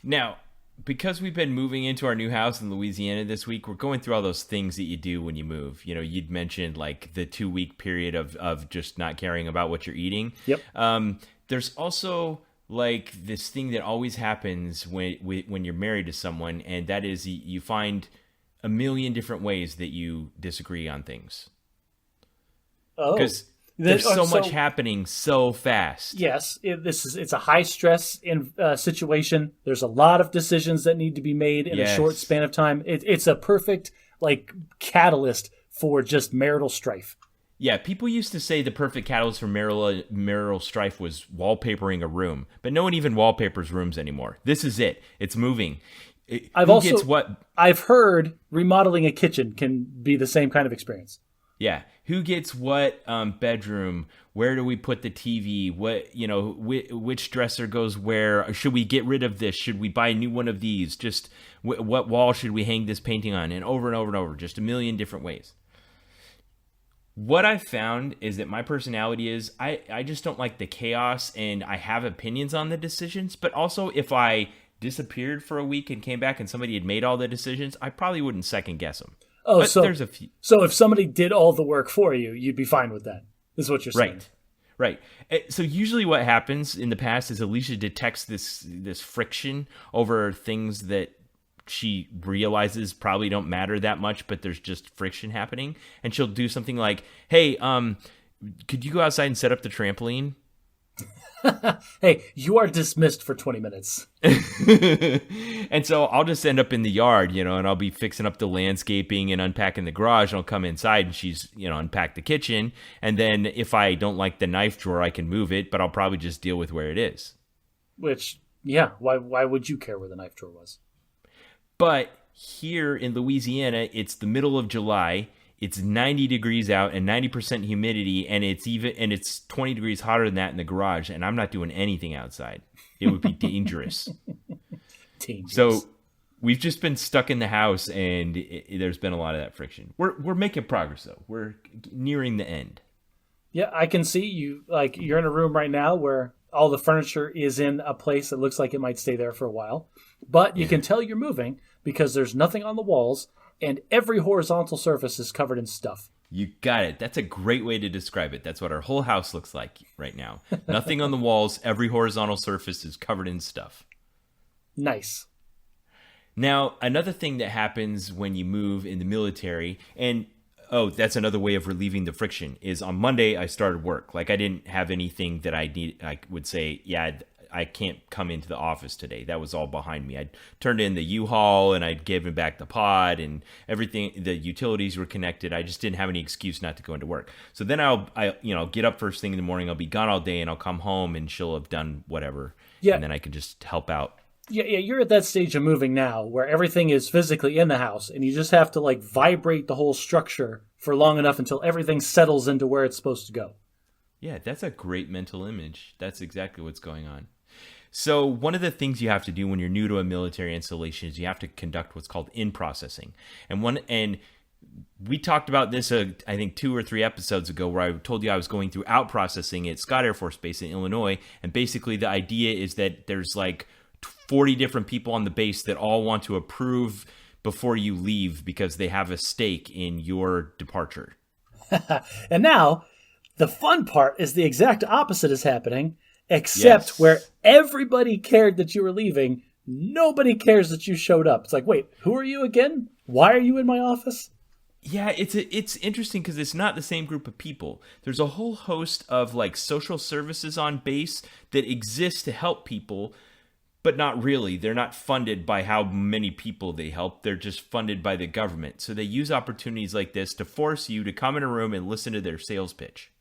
Now, because we've been moving into our new house in Louisiana this week, we're going through all those things that you do when you move. You know, you'd mentioned the 2-week period of just not caring about what you're eating. Yep. There's also this thing that always happens when you're married to someone, and that is you find a million different ways that you disagree on things. Oh. Because there's so much happening so fast. Yes, it's a high stress situation. There's a lot of decisions that need to be made in a short span of time. It's a perfect catalyst for just marital strife. Yeah, people used to say the perfect catalyst for marital strife was wallpapering a room, but no one even wallpapers rooms anymore. This is it. It's moving. I've heard remodeling a kitchen can be the same kind of experience. Yeah. Who gets what bedroom? Where do we put the TV? Which dresser goes where? Should we get rid of this? Should we buy a new one of these? Just what wall should we hang this painting on? And over and over and over, just a million different ways. What I've found is that my personality is I just don't like the chaos, and I have opinions on the decisions. But also, if I disappeared for a week and came back and somebody had made all the decisions, I probably wouldn't second guess them. Oh, But there's a few. so if somebody did all the work for you, you'd be fine with that, is what you're saying. Right. So usually what happens in the past is Alicia detects this friction over things that she realizes probably don't matter that much, but there's just friction happening. And she'll do something like, hey, could you go outside and set up the trampoline? Hey, you are dismissed for 20 minutes. And so I'll just end up in the yard, and I'll be fixing up the landscaping and unpacking the garage. And I'll come inside and she's, unpack the kitchen. And then if I don't like the knife drawer, I can move it, but I'll probably just deal with where it is. Which, yeah, why would you care where the knife drawer was? But here in Louisiana, it's the middle of July. It's 90 degrees out and 90% humidity, and it's 20 degrees hotter than that in the garage, and I'm not doing anything outside. It would be dangerous. So we've just been stuck in the house, and there's been a lot of that friction. We're making progress though. We're nearing the end. Yeah, I can see you. Like, you're in a room right now where all the furniture is in a place that looks like it might stay there for a while, but you can tell you're moving because there's nothing on the walls. And every horizontal surface is covered in stuff. You got it. That's a great way to describe it. That's what our whole house looks like right now. Nothing on the walls. Every horizontal surface is covered in stuff. Nice. Now, another thing that happens when you move in the military, and that's another way of relieving the friction, is on Monday I started work. Like, I didn't have anything that I would say, I can't come into the office today. That was all behind me. I turned in the U-Haul and I'd given back the pod and everything. The utilities were connected. I just didn't have any excuse not to go into work. So then I'll get up first thing in the morning. I'll be gone all day and I'll come home and she'll have done whatever. Yeah. And then I can just help out. Yeah. You're at that stage of moving now where everything is physically in the house and you just have to like vibrate the whole structure for long enough until everything settles into where it's supposed to go. Yeah, that's a great mental image. That's exactly what's going on. So one of the things you have to do when you're new to a military installation is you have to conduct what's called in-processing. And we talked about this, I think 2 or 3 episodes ago, where I told you I was going through out-processing at Scott Air Force Base in Illinois. And basically the idea is that there's like 40 different people on the base that all want to approve before you leave because they have a stake in your departure. And now the fun part is the exact opposite is happening. Except where everybody cared that you were leaving, nobody cares that you showed up. It's like, wait, who are you again? Why are you in my office? Yeah, it's interesting because it's not the same group of people. There's a whole host of like social services on base that exist to help people, but not really. They're not funded by how many people they help. They're just funded by the government. So they use opportunities like this to force you to come in a room and listen to their sales pitch.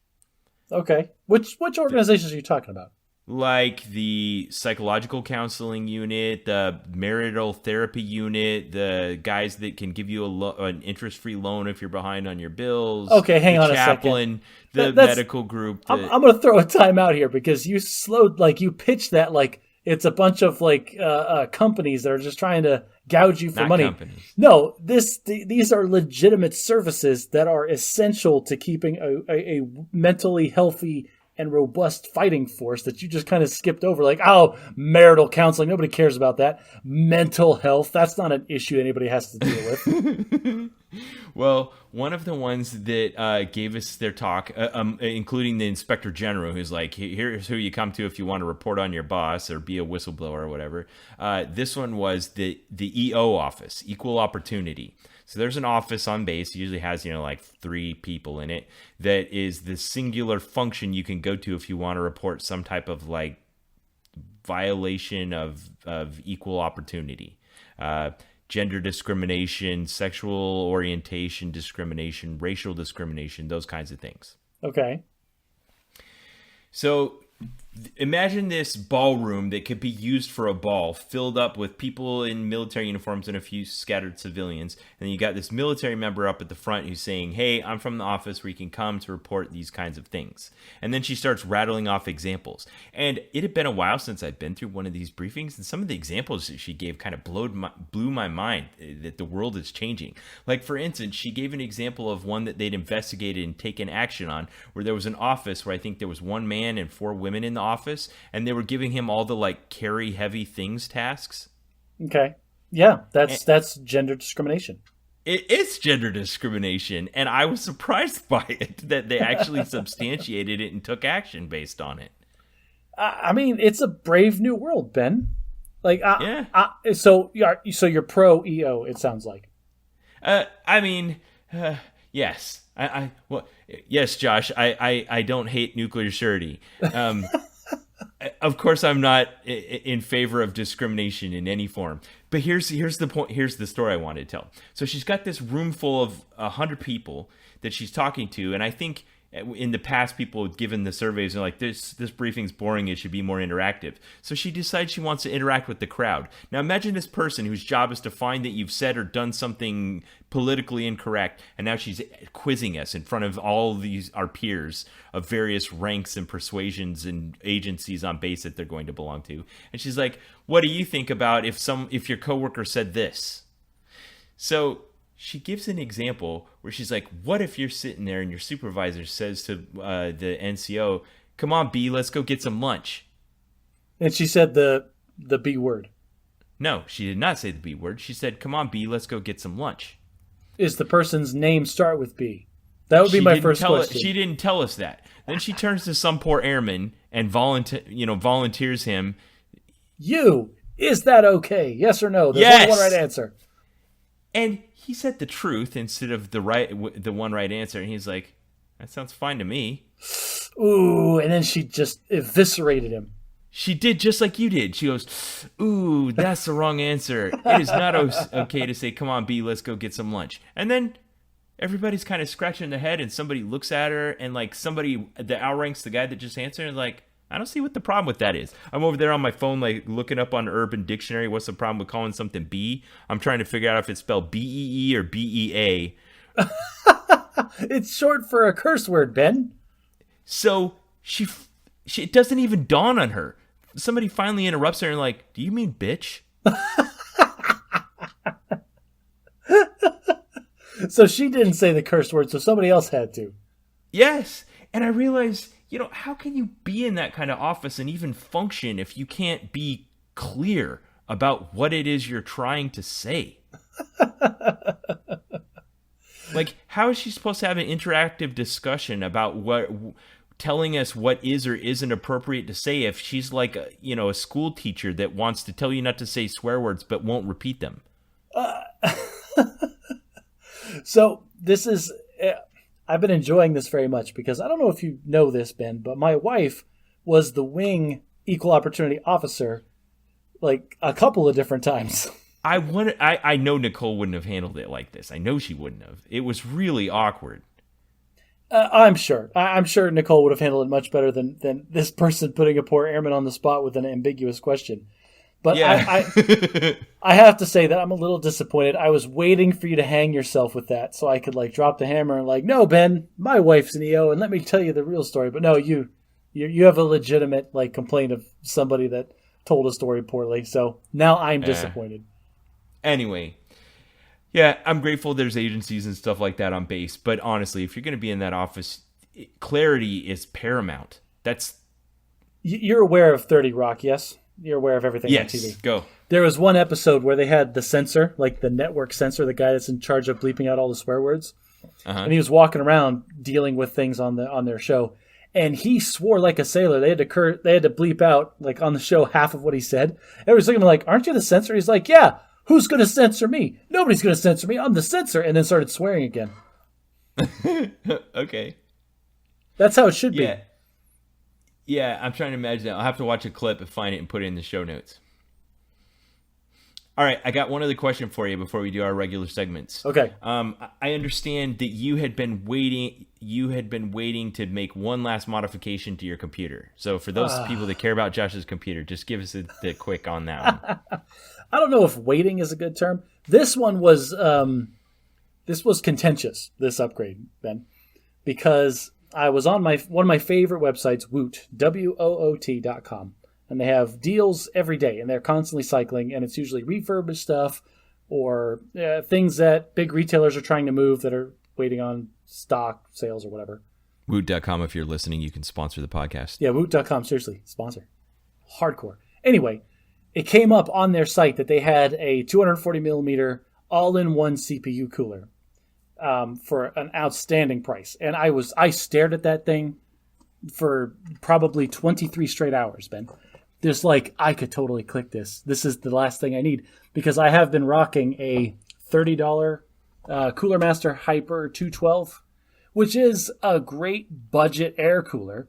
Okay. Which organizations are you talking about? Like the psychological counseling unit, the marital therapy unit, the guys that can give you an interest-free loan if you're behind on your bills. Okay, hang on chaplain, a second. The medical group. I'm going to throw a time out here because you pitched that like it's a bunch of like companies that are just trying to gouge you for Not money. Companies. No, these are legitimate services that are essential to keeping a mentally healthy and robust fighting force that you just kind of skipped over. Like, marital counseling. Nobody cares about that. Mental health. That's not an issue anybody has to deal with. Well, one of the ones that gave us their talk, including the inspector general, who's like, here's who you come to if you want to report on your boss or be a whistleblower or whatever. This one was the EO office, Equal Opportunity. So there's an office on base, usually has, like 3 people in it, that is the singular function you can go to if you want to report some type of like violation of equal opportunity. Gender discrimination, sexual orientation discrimination, racial discrimination, those kinds of things. Okay. So imagine this ballroom that could be used for a ball, filled up with people in military uniforms and a few scattered civilians. And then you got this military member up at the front who's saying, hey, I'm from the office where you can come to report these kinds of things. And then she starts rattling off examples. And it had been a while since I'd been through one of these briefings, and some of the examples that she gave kind of blew my mind that the world is changing. Like, for instance, she gave an example of one that they'd investigated and taken action on, where there was an office where I think there was 1 man and 4 women in the office, and they were giving him all the like carry heavy things tasks. Okay. Yeah, that's gender discrimination. It's gender discrimination, and I was surprised by it that they actually substantiated it and took action based on it. I mean, it's a brave new world, Ben. Like, Yeah. So you're pro EO. It sounds like. Yes. Well, yes, Josh. I don't hate nuclear surety. Of course, I'm not in favor of discrimination in any form. But here's the point. Here's the story I wanted to tell. So she's got this room full of 100 people that she's talking to, and I think in the past, people have given the surveys and like, this briefing's boring. It should be more interactive. So she decides she wants to interact with the crowd. Now imagine this person whose job is to find that you've said or done something politically incorrect, and now she's quizzing us in front of all these our peers of various ranks and persuasions and agencies on base that they're going to belong to. And she's like, "What do you think about if your coworker said this?" So she gives an example where she's like, what if you're sitting there and your supervisor says to the NCO, "Come on, B, let's go get some lunch." And she said the B word. No, she did not say the B word. She said, "Come on, B, let's go get some lunch." Is the person's name start with B? That would be my first question. She didn't tell us that. Then she turns to some poor airman and volunteers him. Is that okay? Yes or no? There's Yes. only one right answer. And he said the truth instead of the one right answer. And he's like, "That sounds fine to me." Ooh, and then she just eviscerated him. She did just like you did. She goes, "Ooh, that's the wrong answer. It is not okay to say, 'Come on, B, let's go get some lunch.'" And then everybody's kind of scratching their head, and somebody looks at her, and like somebody that outranks the guy that just answered, and like, I don't see what the problem with that is. I'm over there on my phone, like looking up on Urban Dictionary. What's the problem with calling something B? I'm trying to figure out if it's spelled B-E-E or B-E-A. It's short for a curse word, Ben. So she it doesn't even dawn on her. Somebody finally interrupts her and like, "Do you mean bitch?" So she didn't say the curse word, so somebody else had to. Yes. And I realized, how can you be in that kind of office and even function if you can't be clear about what it is you're trying to say? Like, how is she supposed to have an interactive discussion about telling us what is or isn't appropriate to say if she's like a school teacher that wants to tell you not to say swear words but won't repeat them? So this is, I've been enjoying this very much because I don't know if you know this, Ben, but my wife was the wing equal opportunity officer like a couple of different times. I know Nicole wouldn't have handled it like this. I know she wouldn't have. It was really awkward. I'm sure. I'm sure Nicole would have handled it much better than this person putting a poor airman on the spot with an ambiguous question. But yeah. I have to say that I'm a little disappointed. I was waiting for you to hang yourself with that so I could like drop the hammer and like, "No, Ben, my wife's an EO, and let me tell you the real story." But no, you have a legitimate like complaint of somebody that told a story poorly. So now I'm disappointed. Anyway, yeah, I'm grateful there's agencies and stuff like that on base. But honestly, if you're going to be in that office, clarity is paramount. You're aware of 30 Rock, yes? You're aware of everything on TV. Yes, go. There was one episode where they had the censor, like the network censor, the guy that's in charge of bleeping out all the swear words. Uh-huh. And he was walking around dealing with things on their show. And he swore like a sailor. They had to bleep out, like on the show, half of what he said. Everybody's looking like, "Aren't you the censor?" He's like, "Yeah, who's going to censor me? Nobody's going to censor me. I'm the censor." And then started swearing again. Okay. That's how it should be. Yeah, I'm trying to imagine that. I'll have to watch a clip and find it and put it in the show notes. All right, I got one other question for you before we do our regular segments. Okay. I understand that you had been waiting to make one last modification to your computer. So for those people that care about Josh's computer, just give us the quick on that one. I don't know if waiting is a good term. This one was contentious, this upgrade, Ben, because I was on one of my favorite websites, Woot, WOOT.com, and they have deals every day, and they're constantly cycling, and it's usually refurbished stuff or things that big retailers are trying to move that are waiting on stock sales or whatever. Woot.com, if you're listening, you can sponsor the podcast. Yeah, Woot.com, seriously, sponsor. Hardcore. Anyway, it came up on their site that they had a 240 millimeter all-in-one CPU cooler for an outstanding price. And I stared at that thing for probably 23 straight hours, Ben. Just like, I could totally click this. This is the last thing I need. Because I have been rocking a $30 Cooler Master Hyper 212, which is a great budget air cooler.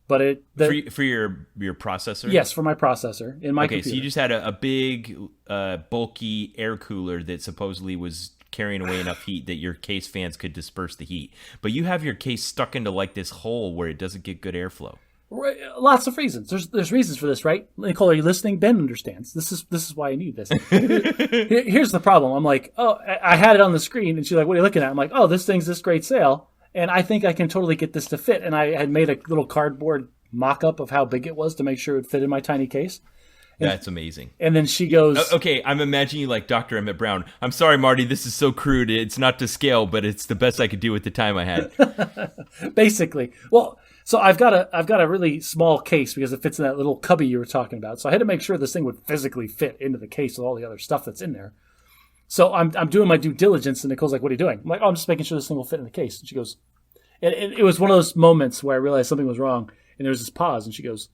But for your processor? Yes, for my processor in my computer. Okay, so you just had a big, bulky air cooler that supposedly was carrying away enough heat that your case fans could disperse the heat. But you have your case stuck into like this hole where it doesn't get good airflow. Right, lots of reasons. There's reasons for this, right? Nicole, are you listening? Ben understands. This is why I need this. Here's the problem. I'm like, oh, I had it on the screen, and she's like, what are you looking at? I'm like, oh, this thing's this great sale, and I think I can totally get this to fit. And I had made a little cardboard mock-up of how big it was to make sure it fit in my tiny case. That's amazing. And then she goes... Okay, I'm imagining you like Dr. Emmett Brown. I'm sorry, Marty, this is so crude. It's not to scale, but it's the best I could do with the time I had. Basically. Well... So I've got a really small case because it fits in that little cubby you were talking about. So I had to make sure this thing would physically fit into the case with all the other stuff that's in there. So I'm doing my due diligence, and Nicole's like, "What are you doing?" I'm like, "Oh, I'm just making sure this thing will fit in the case." And she goes, and it was one of those moments where I realized something was wrong, and there was this pause, and she goes,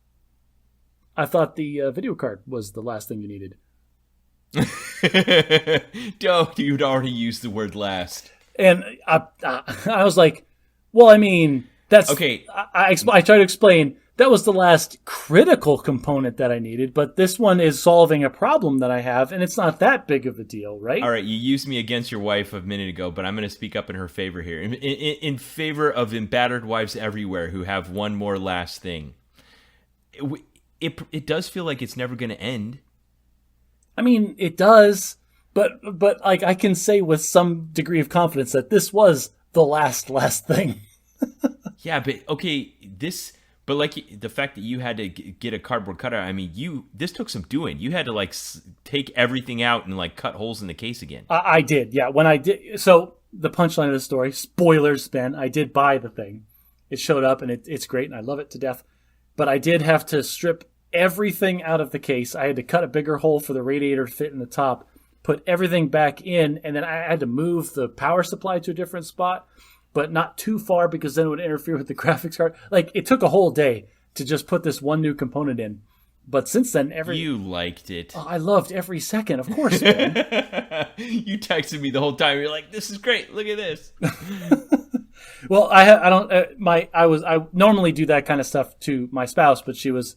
"I thought the video card was the last thing you needed." Don't, you'd already used the word last. And I was like, "Well, I mean." That's okay. I try to explain that was the last critical component that I needed, but this one is solving a problem that I have, and it's not that big of a deal, right? All right, you used me against your wife a minute ago, but I'm going to speak up in her favor here. In favor of embattered wives everywhere who have one more last thing. It does feel like it's never going to end. I mean, it does, but like I can say with some degree of confidence that this was the last thing. Yeah, but okay, but like the fact that you had to get a cardboard cutout, I mean, this took some doing. You had to like take everything out and like cut holes in the case again. I did, yeah. When I did, so the punchline of the story, spoilers, Ben, I did buy the thing. It showed up and it's great and I love it to death. But I did have to strip everything out of the case. I had to cut a bigger hole for the radiator to fit in the top, put everything back in, and then I had to move the power supply to a different spot. But not too far because then it would interfere with the graphics card. Like, it took a whole day to just put this one new component in. But since then, You liked it. Oh, I loved every second, of course, man. You texted me the whole time. You're like, this is great. Look at this. Well, I normally do that kind of stuff to my spouse, but she was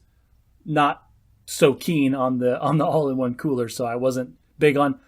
not so keen on the all-in-one cooler, so I wasn't big on,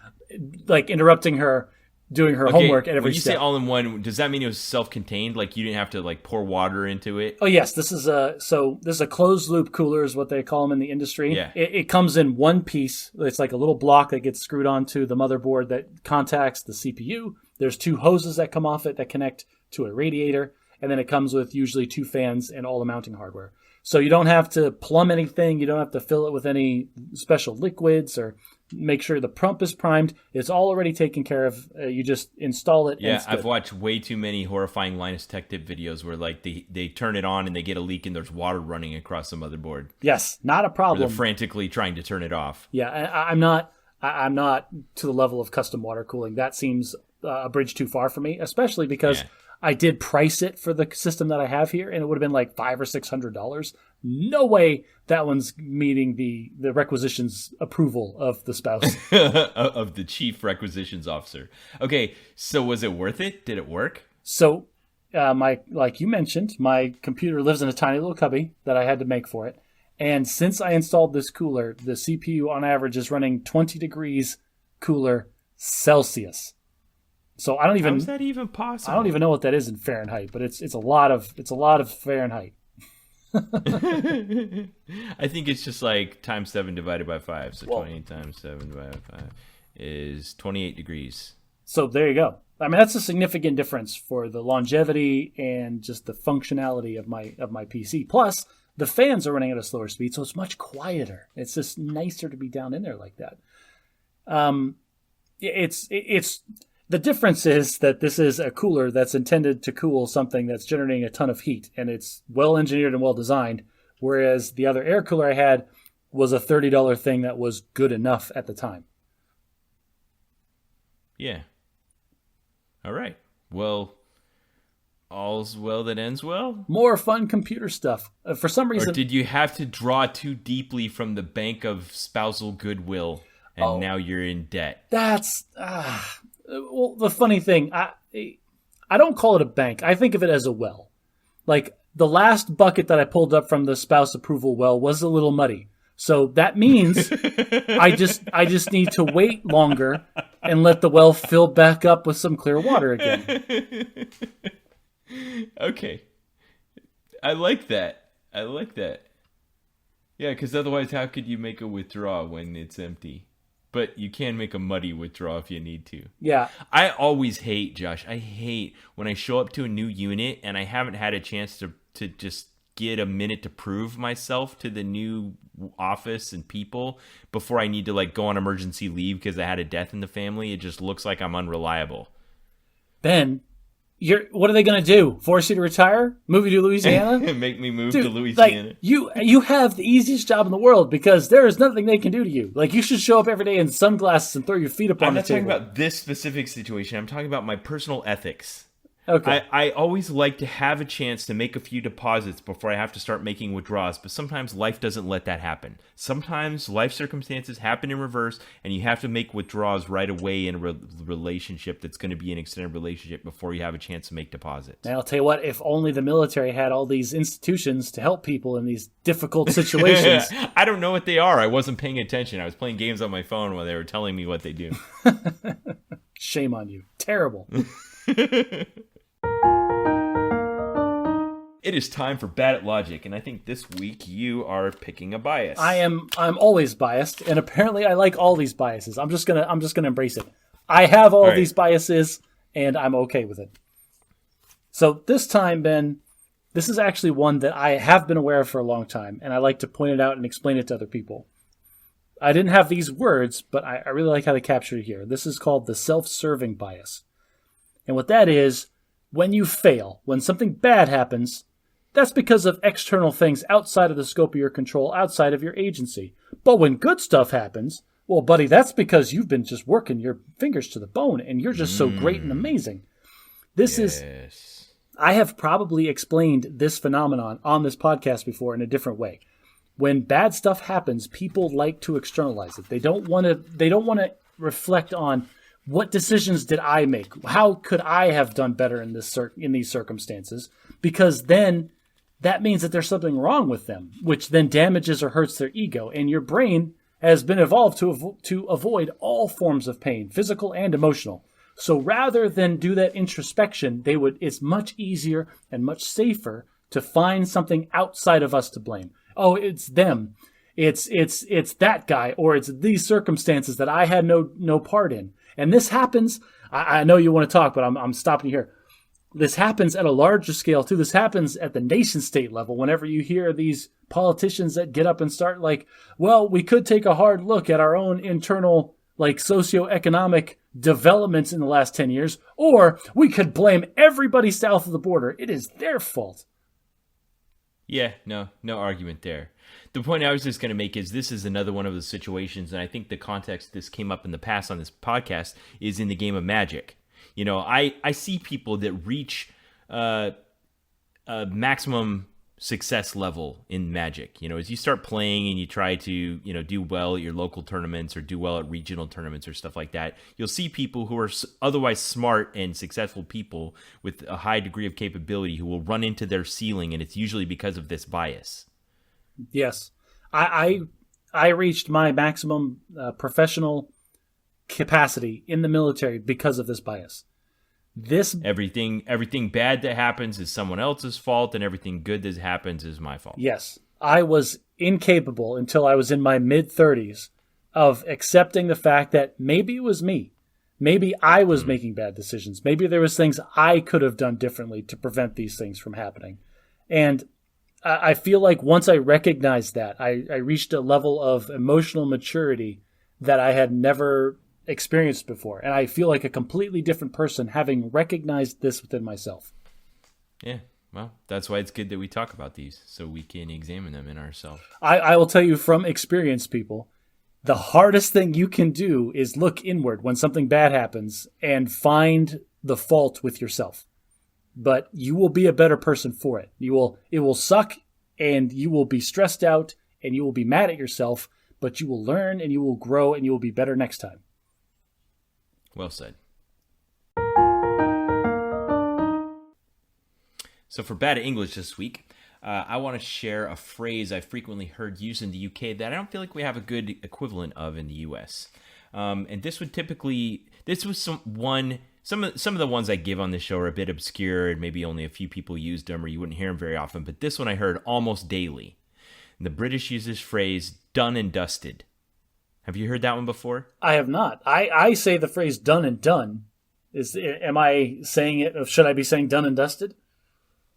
like, interrupting her doing her homework at every step. When you say all-in-one, does that mean it was self-contained? Like you didn't have to like pour water into it? Oh yes, this is a closed-loop cooler is what they call them in the industry. Yeah. It comes in one piece. It's like a little block that gets screwed onto the motherboard that contacts the CPU. There's two hoses that come off it that connect to a radiator, and then it comes with usually two fans and all the mounting hardware. So you don't have to plumb anything. You don't have to fill it with any special liquids or make sure the pump is primed. It's all already taken care of. You just install it. Yeah, I've watched way too many horrifying Linus Tech Tip videos where like they turn it on and they get a leak and there's water running across the motherboard. Yes, not a problem. Or they're frantically trying to turn it off. Yeah, I'm not to the level of custom water cooling. That seems a bridge too far for me, especially because I did price it for the system that I have here, and it would have been like $500 or $600. No way that one's meeting the requisitions approval of the spouse. Of the chief requisitions officer. Okay, so was it worth it? Did it work? So, like you mentioned, my computer lives in a tiny little cubby that I had to make for it. And since I installed this cooler, the CPU on average is running 20 degrees cooler Celsius. So I don't even. How is that even possible? I don't even know what that is in Fahrenheit, but it's a lot of Fahrenheit. I think it's just like times 7 divided by 5. So 20 times 7 divided by 5 is 28 degrees. So there you go. I mean, that's a significant difference for the longevity and just the functionality of my PC. Plus, the fans are running at a slower speed, so it's much quieter. It's just nicer to be down in there like that. It's the difference is that this is a cooler that's intended to cool something that's generating a ton of heat, and it's well engineered and well designed, whereas the other air cooler I had was a $30 thing that was good enough at the time. Yeah. All right. Well, all's well that ends well. More fun computer stuff. For some reason... Or did you have to draw too deeply from the bank of spousal goodwill, and now you're in debt? That's... well, the funny thing, I don't call it a bank. I think of it as a well. Like, the last bucket that I pulled up from the spouse approval well was a little muddy. So that means I just need to wait longer and let the well fill back up with some clear water again. Okay. I like that. Yeah, because otherwise how could you make a withdrawal when it's empty? But you can make a muddy withdrawal if you need to. Yeah. I always hate, Josh, I hate when I show up to a new unit and I haven't had a chance to just get a minute to prove myself to the new office and people before I need to like go on emergency leave because I had a death in the family. It just looks like I'm unreliable. Ben, what are they going to do? Force you to retire? Move you to Louisiana? Make me move Dude, to Louisiana. Like, you have the easiest job in the world because there is nothing they can do to you. Like, you should show up every day in sunglasses and throw your feet up on the table. I'm not talking about this specific situation. I'm talking about my personal ethics. Okay. I always like to have a chance to make a few deposits before I have to start making withdrawals, but sometimes life doesn't let that happen. Sometimes life circumstances happen in reverse, and you have to make withdrawals right away in a relationship that's going to be an extended relationship before you have a chance to make deposits. And I'll tell you what, if only the military had all these institutions to help people in these difficult situations. I don't know what they are. I wasn't paying attention. I was playing games on my phone while they were telling me what they do. Shame on you. Terrible. It is time for Bad at Logic, and I think this week you are picking a bias. I'm always biased, and apparently I like all these biases. I'm just gonna embrace it. I have all these biases, and I'm okay with it. So this time, Ben, this is actually one that I have been aware of for a long time, and I like to point it out and explain it to other people. I didn't have these words, but I really like how they captured it here. This is called the self-serving bias. And what that is, when you fail, when something bad happens, that's because of external things outside of the scope of your control, outside of your agency. But when good stuff happens, well, buddy, that's because you've been just working your fingers to the bone, and you're just so great and amazing. I have probably explained this phenomenon on this podcast before in a different way. When bad stuff happens, people like to externalize it. They don't want to reflect on what decisions did I make? How could I have done better in these circumstances? Because then that means that there's something wrong with them, which then damages or hurts their ego. And your brain has been evolved to avoid all forms of pain, physical and emotional. So rather than do that introspection, it's much easier and much safer to find something outside of us to blame. Oh, it's them. It's that guy, or it's these circumstances that I had no part in. And this happens. I know you want to talk, but I'm stopping you here. This happens at a larger scale too. This happens at the nation state level. Whenever you hear these politicians that get up and start like, well, we could take a hard look at our own internal like socioeconomic developments in the last 10 years, or we could blame everybody south of the border. It is their fault. Yeah, no argument there. The point I was just going to make is this is another one of the situations, and I think the context this came up in the past on this podcast is in the game of Magic. You know, I see people that reach a maximum success level in Magic. You know, as you start playing and you try to, you know, do well at your local tournaments or do well at regional tournaments or stuff like that, you'll see people who are otherwise smart and successful people with a high degree of capability who will run into their ceiling, and it's usually because of this bias. Yes. I reached my maximum professional capacity in the military because of this bias. Everything bad that happens is someone else's fault, and everything good that happens is my fault. Yes. I was incapable until I was in my mid-30s of accepting the fact that maybe it was me. Maybe I was making bad decisions. Maybe there was things I could have done differently to prevent these things from happening. And I feel like once I recognized that, I reached a level of emotional maturity that I had never experienced before. And I feel like a completely different person having recognized this within myself. Yeah, well, that's why it's good that we talk about these so we can examine them in ourselves. I will tell you from experience, people, The hardest thing you can do is look inward when something bad happens and find the fault with yourself. But you will be a better person for it. It will suck, and you will be stressed out, and you will be mad at yourself, but you will learn and you will grow and you will be better next time. Well said. So for Bad English this week, I want to share a phrase I frequently heard used in the UK that I don't feel like we have a good equivalent of in the US. And this was some of the ones I give on this show are a bit obscure and maybe only a few people used them or you wouldn't hear them very often. But this one I heard almost daily. And the British use this phrase, done and dusted. Have you heard that one before? I have not. I say the phrase done and done. Am I saying it? Should I be saying done and dusted?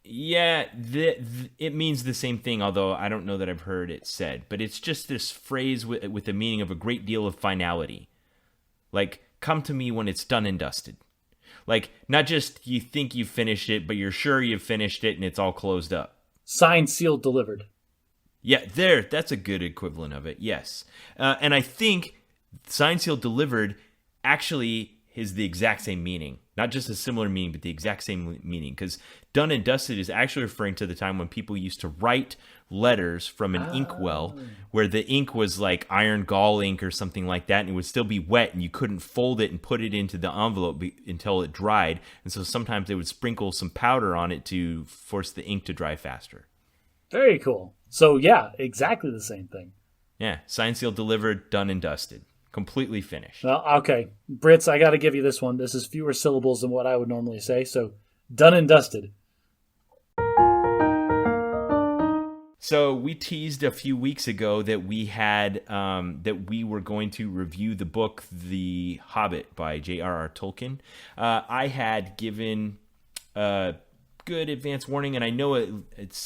Yeah, it means the same thing, although I don't know that I've heard it said. But it's just this phrase with the meaning of a great deal of finality. Like, come to me when it's done and dusted. Like, not just you think you've finished it, but you're sure you've finished it and it's all closed up. Signed, sealed, delivered. Yeah, that's a good equivalent of it, yes. And I think signed, sealed, delivered actually is the exact same meaning. Not just a similar meaning, but the exact same meaning. Because done and dusted is actually referring to the time when people used to write letters from an inkwell where the ink was like iron gall ink or something like that, and it would still be wet, and you couldn't fold it and put it into the envelope until it dried. And so sometimes they would sprinkle some powder on it to force the ink to dry faster. Very cool. So yeah, exactly the same thing. Yeah, signed, sealed, delivered, done and dusted. Completely finished. Well, okay. Brits, I got to give you this one. This is fewer syllables than what I would normally say. So, done and dusted. So we teased a few weeks ago that we had that we were going to review the book The Hobbit by J.R.R. Tolkien. I had given good advance warning, and I know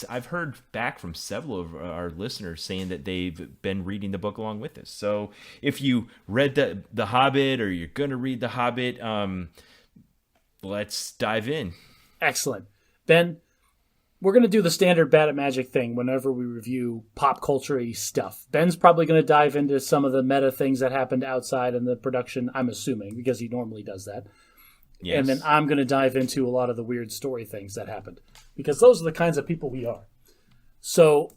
I've heard back from several of our listeners saying that they've been reading the book along with us. So if you read the Hobbit or you're going to read the Hobbit, let's dive in. Excellent. Ben, we're going to do the standard Bad at Magic thing whenever we review pop culture-y stuff. Ben's probably going to dive into some of the meta things that happened outside in the production, I'm assuming, because he normally does that. Yes. And then I'm going to dive into a lot of the weird story things that happened, because those are the kinds of people we are. So,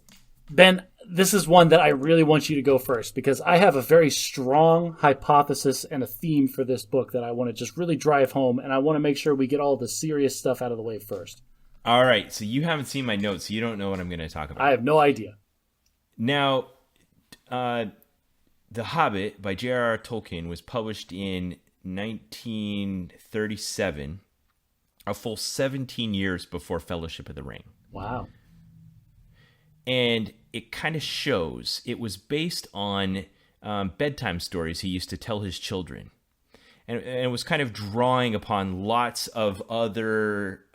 Ben, this is one that I really want you to go first, because I have a very strong hypothesis and a theme for this book that I want to just really drive home, and I want to make sure we get all the serious stuff out of the way first. All right, so you haven't seen my notes, so you don't know what I'm going to talk about. I have no idea. Now, The Hobbit by J.R.R. Tolkien was published in 1937, a full 17 years before Fellowship of the Ring. Wow. And it kind of shows it was based on bedtime stories he used to tell his children. And it was kind of drawing upon lots of other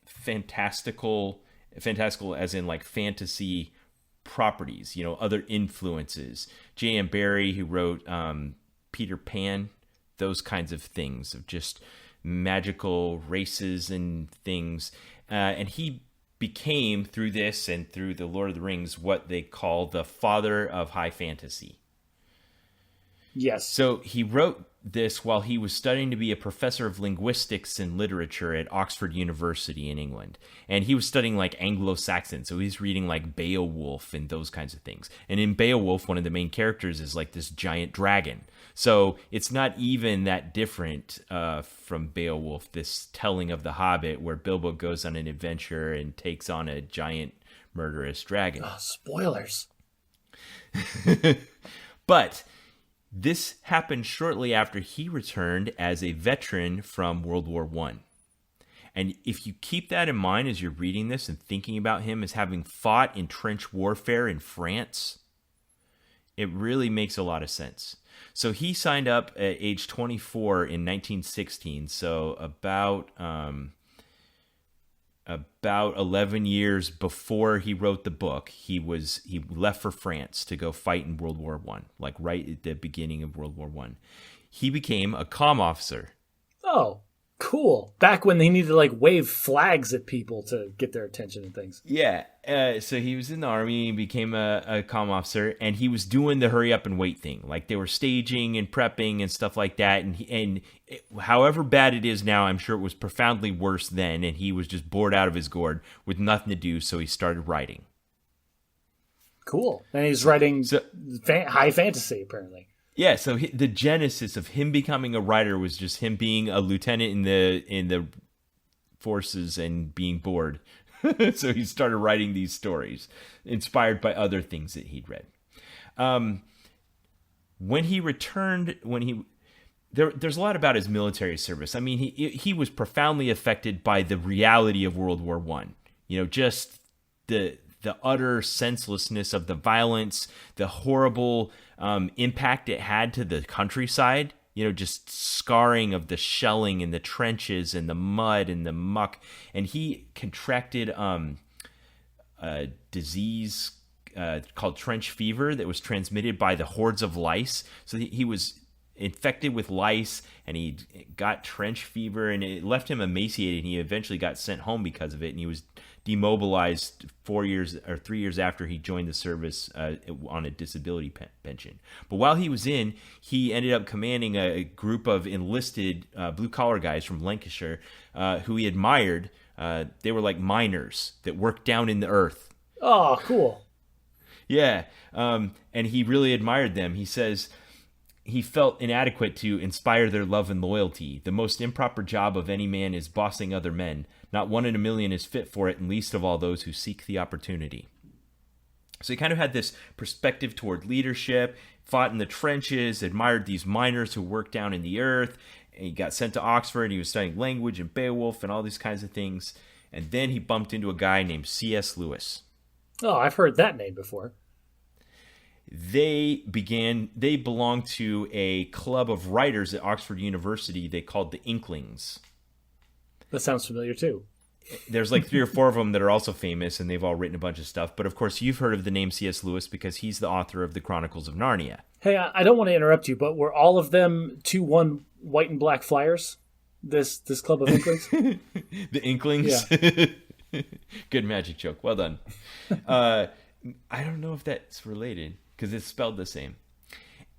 fantastical as in like fantasy properties, other influences. J.M. Barrie, who wrote Peter Pan, those kinds of things of just magical races and things. And he became, through this and through the Lord of the Rings, what they call the father of high fantasy. Yes. So he wrote this while he was studying to be a professor of linguistics and literature at Oxford University in England. And he was studying like Anglo-Saxon, so he's reading like Beowulf and those kinds of things. And in Beowulf, one of the main characters is like this giant dragon. So it's not even that different from Beowulf, this telling of the Hobbit, where Bilbo goes on an adventure and takes on a giant murderous dragon. Oh, spoilers. But this happened shortly after he returned as a veteran from World War I. And if you keep that in mind as you're reading this and thinking about him as having fought in trench warfare in France, it really makes a lot of sense. So he signed up at age 24 in 1916, so about 11 years before he wrote the book. He left for France to go fight in World War I, like right at the beginning of World War I. He became a comm officer. Oh, Cool. Back when they needed to like wave flags at people to get their attention and things. Yeah. So he was in the army, became a comm officer, and he was doing the hurry up and wait thing. Like they were staging and prepping and stuff like that. And however bad it is now, I'm sure it was profoundly worse then. And he was just bored out of his gourd with nothing to do. So he started writing. Cool. And he's writing high fantasy, apparently. Yeah, so the genesis of him becoming a writer was just him being a lieutenant in the forces and being bored. So he started writing these stories, inspired by other things that he'd read. When he returned, there's a lot about his military service. I mean, he was profoundly affected by the reality of World War I. You know, just the utter senselessness of the violence, the horrible impact it had to the countryside, you know, just scarring of the shelling and the trenches and the mud and the muck. And he contracted a disease called trench fever that was transmitted by the hordes of lice. So he was infected with lice and he got trench fever and it left him emaciated. And he eventually got sent home because of it. And he was demobilized 3 years after he joined the service on a disability pension. But while he was in, he ended up commanding a group of enlisted blue-collar guys from Lancashire who he admired. They were like miners that worked down in the earth. Oh, cool. Yeah, and he really admired them. He says he felt inadequate to inspire their love and loyalty. The most improper job of any man is bossing other men. Not one in a million is fit for it, and least of all those who seek the opportunity. So he kind of had this perspective toward leadership, fought in the trenches, admired these miners who worked down in the earth. And he got sent to Oxford, and he was studying language and Beowulf and all these kinds of things. And then he bumped into a guy named C.S. Lewis. Oh, I've heard that name before. They belonged to a club of writers at Oxford University they called the Inklings. That sounds familiar too. There's like 3 or 4 of them that are also famous, and they've all written a bunch of stuff. But of course, you've heard of the name C.S. Lewis because he's the author of the Chronicles of Narnia. Hey, I don't want to interrupt you, but were all of them 2-1 white and black flyers? This club of Inklings? The Inklings? Yeah. Good magic joke. Well done. I don't know if that's related because it's spelled the same.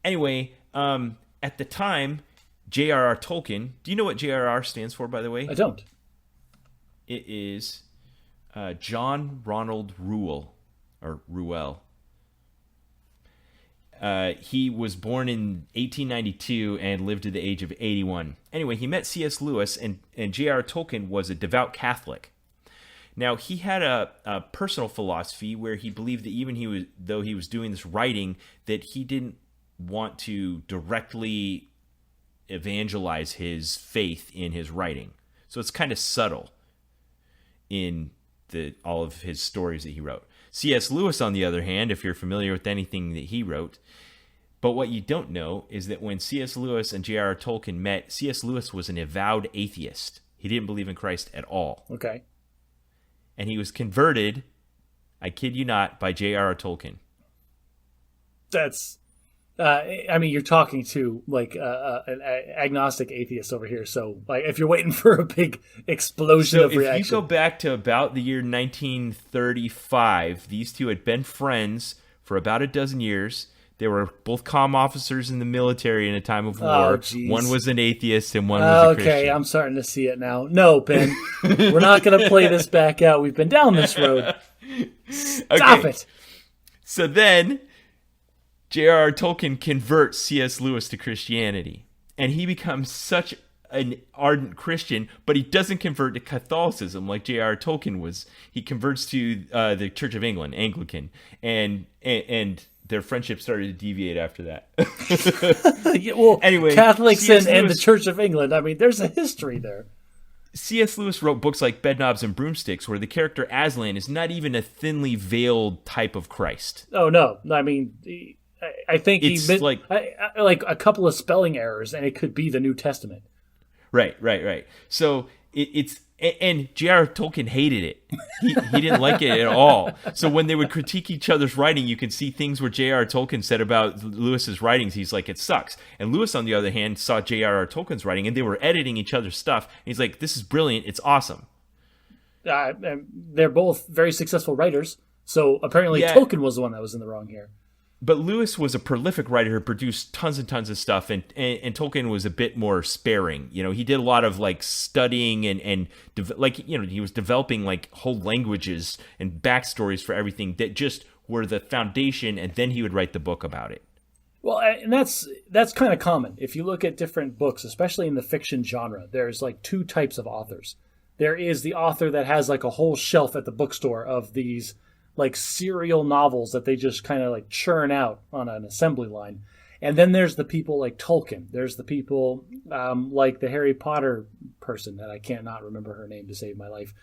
Anyway, at the time, J.R.R. Tolkien, do you know what J.R.R. stands for, by the way? I don't. It is John Ronald Reuel, or Reuel. He was born in 1892 and lived to the age of 81. Anyway, he met C.S. Lewis, and J.R.R. Tolkien was a devout Catholic. Now, he had a personal philosophy where he believed that though he was doing this writing, that he didn't want to directly evangelize his faith in his writing. So it's kind of subtle in all of his stories that he wrote. C.S. Lewis, on the other hand, if you're familiar with anything that he wrote, but what you don't know is that when C.S. Lewis and J.R.R. Tolkien met, C.S. Lewis was an avowed atheist. He didn't believe in Christ at all. Okay. And he was converted, I kid you not, by J.R.R. Tolkien. That's, I mean, you're talking to like an agnostic atheist over here. So, like, if you're waiting for a big explosion of reaction, if you go back to about the year 1935, these two had been friends for about a dozen years. They were both comm officers in the military in a time of war. Geez. One was an atheist and one was a Christian. Okay, I'm starting to see it now. No, Ben, we're not going to play this back out. We've been down this road. Stop it. So then, J.R.R. Tolkien converts C.S. Lewis to Christianity. And he becomes such an ardent Christian, but he doesn't convert to Catholicism like J.R.R. Tolkien was. He converts to the Church of England, Anglican. And their friendship started to deviate after that. Yeah, well, anyway, Catholics and the Church of England, I mean, there's a history there. C.S. Lewis wrote books like Bedknobs and Broomsticks, where the character Aslan is not even a thinly veiled type of Christ. Oh, no. I mean, I think it's he like a couple of spelling errors, and it could be the New Testament. Right. So it's And J.R.R. Tolkien hated it. He didn't like it at all. So when they would critique each other's writing, you can see things where J.R.R. Tolkien said about Lewis's writings. He's like, it sucks. And Lewis, on the other hand, saw J.R.R. Tolkien's writing, and they were editing each other's stuff. And he's like, this is brilliant. It's awesome. They're both very successful writers. So apparently Tolkien was the one that was in the wrong here. But Lewis was a prolific writer who produced tons and tons of stuff, and Tolkien was a bit more sparing. You know, he did a lot of like studying and he was developing like whole languages and backstories for everything that just were the foundation, and then he would write the book about it. Well, and that's kind of common. If you look at different books, especially in the fiction genre, there's like two types of authors. There is the author that has like a whole shelf at the bookstore of these like serial novels that they just kind of like churn out on an assembly line. And then there's the people like Tolkien. There's the people like the Harry Potter person that I can't not remember her name to save my life.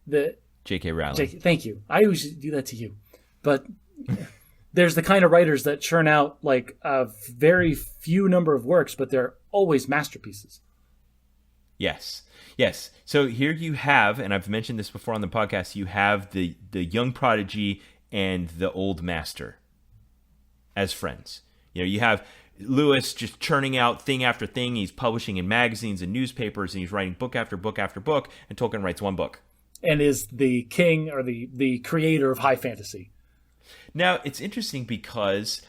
The J.K. Rowling. Thank you. I usually do that to you. But there's the kind of writers that churn out like a very few number of works, but they're always masterpieces. Yes. Yes. So here you have, and I've mentioned this before on the podcast, you have the young prodigy and the old master as friends. You know, you have Lewis just churning out thing after thing. He's publishing in magazines and newspapers, and he's writing book after book after book, and Tolkien writes one book. And is the king or the creator of high fantasy. Now, it's interesting because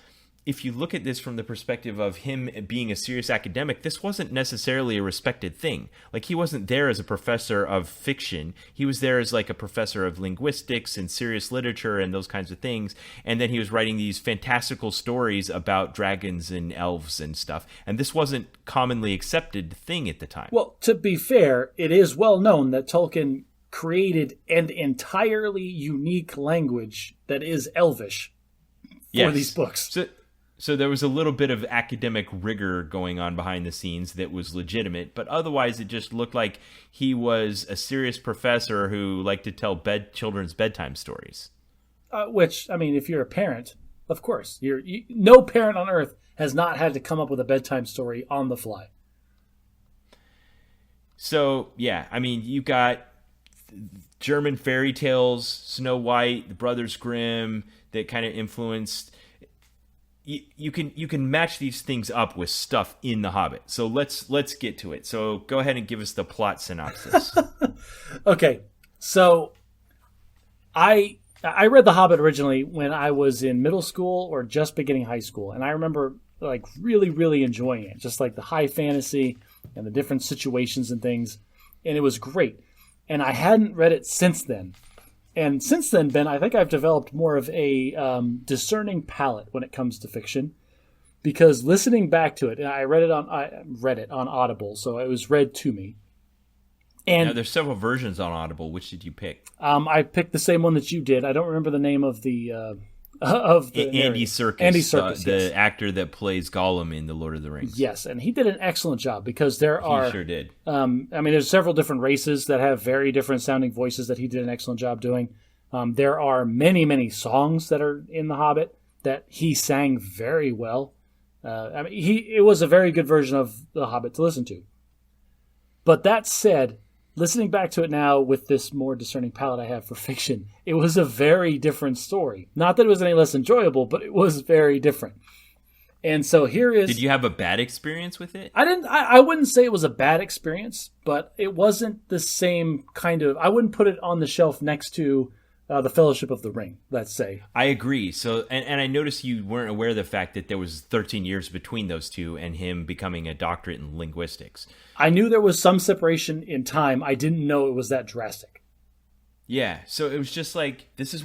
if you look at this from the perspective of him being a serious academic, this wasn't necessarily a respected thing. Like, he wasn't there as a professor of fiction. He was there as like a professor of linguistics and serious literature and those kinds of things. And then he was writing these fantastical stories about dragons and elves and stuff. And this wasn't commonly accepted thing at the time. Well, to be fair, it is well known that Tolkien created an entirely unique language that is Elvish for these books. So there was a little bit of academic rigor going on behind the scenes that was legitimate, but otherwise it just looked like he was a serious professor who liked to tell children's bedtime stories. Which, I mean, if you're a parent, of course, no parent on earth has not had to come up with a bedtime story on the fly. So, yeah, I mean, you got German fairy tales, Snow White, the Brothers Grimm, that kind of influenced. You can match these things up with stuff in The Hobbit. So let's get to it. So go ahead and give us the plot synopsis. Okay, so I read The Hobbit originally when I was in middle school or just beginning high school, and I remember like really, really enjoying it, just like the high fantasy and the different situations and things, and it was great. And I hadn't read it since then. And since then, Ben, I think I've developed more of a discerning palate when it comes to fiction, because listening back to it, and I read it on Audible, so it was read to me. And now, there's several versions on Audible. Which did you pick? I picked the same one that you did. I don't remember the name of the Andy Serkis. Andy Serkis, the actor that plays Gollum in The Lord of the Rings. Yes, and he did an excellent job because he sure did. I mean, there's several different races that have very different sounding voices that he did an excellent job doing. There are many, many songs that are in The Hobbit that he sang very well. I mean, it was a very good version of The Hobbit to listen to. But that said, listening back to it now with this more discerning palate I have for fiction, it was a very different story. Not that it was any less enjoyable, but it was very different. And so here is... Did you have a bad experience with it? I wouldn't say it was a bad experience, but it wasn't the same kind of... I wouldn't put it on the shelf next to the Fellowship of the Ring, let's say. I agree. So, and I noticed you weren't aware of the fact that there was 13 years between those two and him becoming a doctorate in linguistics. I knew there was some separation in time. I didn't know it was that drastic. Yeah, so it was just like, this is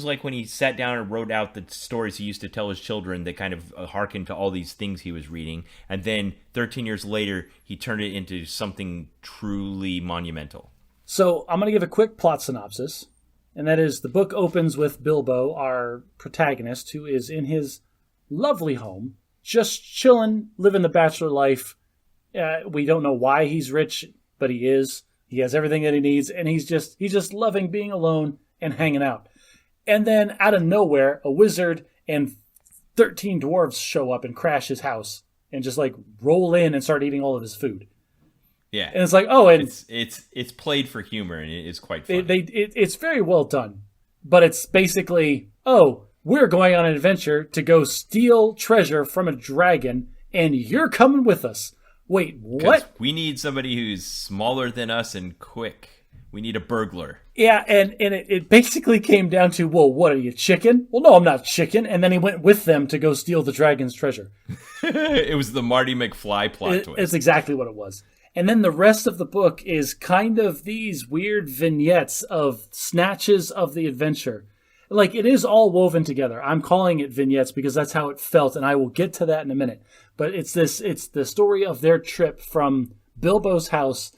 like when he sat down and wrote out the stories he used to tell his children that kind of harkened to all these things he was reading. And then 13 years later, he turned it into something truly monumental. So I'm going to give a quick plot synopsis. And that is, the book opens with Bilbo, our protagonist, who is in his lovely home, just chilling, living the bachelor life. We don't know why he's rich, but he is. He has everything that he needs, and he's just loving being alone and hanging out. And then, out of nowhere, a wizard and 13 dwarves show up and crash his house and just like roll in and start eating all of his food. Yeah. And it's like, oh, and it's played for humor, and it is quite funny. It's very well done. But it's basically, oh, we're going on an adventure to go steal treasure from a dragon, and you're coming with us. Wait, what? We need somebody who's smaller than us and quick. We need a burglar. Yeah, and it basically came down to, well, what are you, chicken? Well, no, I'm not chicken. And then he went with them to go steal the dragon's treasure. It was the Marty McFly plot twist. It's exactly what it was. And then the rest of the book is kind of these weird vignettes of snatches of the adventure. Like, it is all woven together. I'm calling it vignettes because that's how it felt, and I will get to that in a minute. But it's the story of their trip from Bilbo's house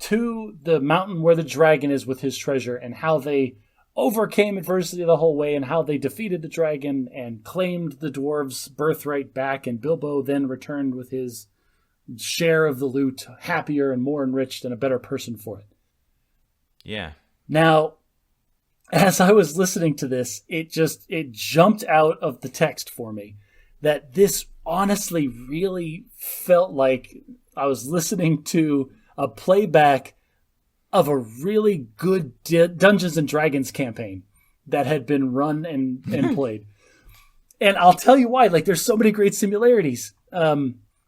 to the mountain where the dragon is with his treasure, and how they overcame adversity the whole way, and how they defeated the dragon and claimed the dwarves' birthright back, and Bilbo then returned with his share of the loot, happier and more enriched and a better person for it. Yeah. Now, as I was listening to this, it jumped out of the text for me that this honestly really felt like I was listening to a playback of a really good Dungeons and Dragons campaign that had been run and played. And I'll tell you why. Like, there's so many great similarities.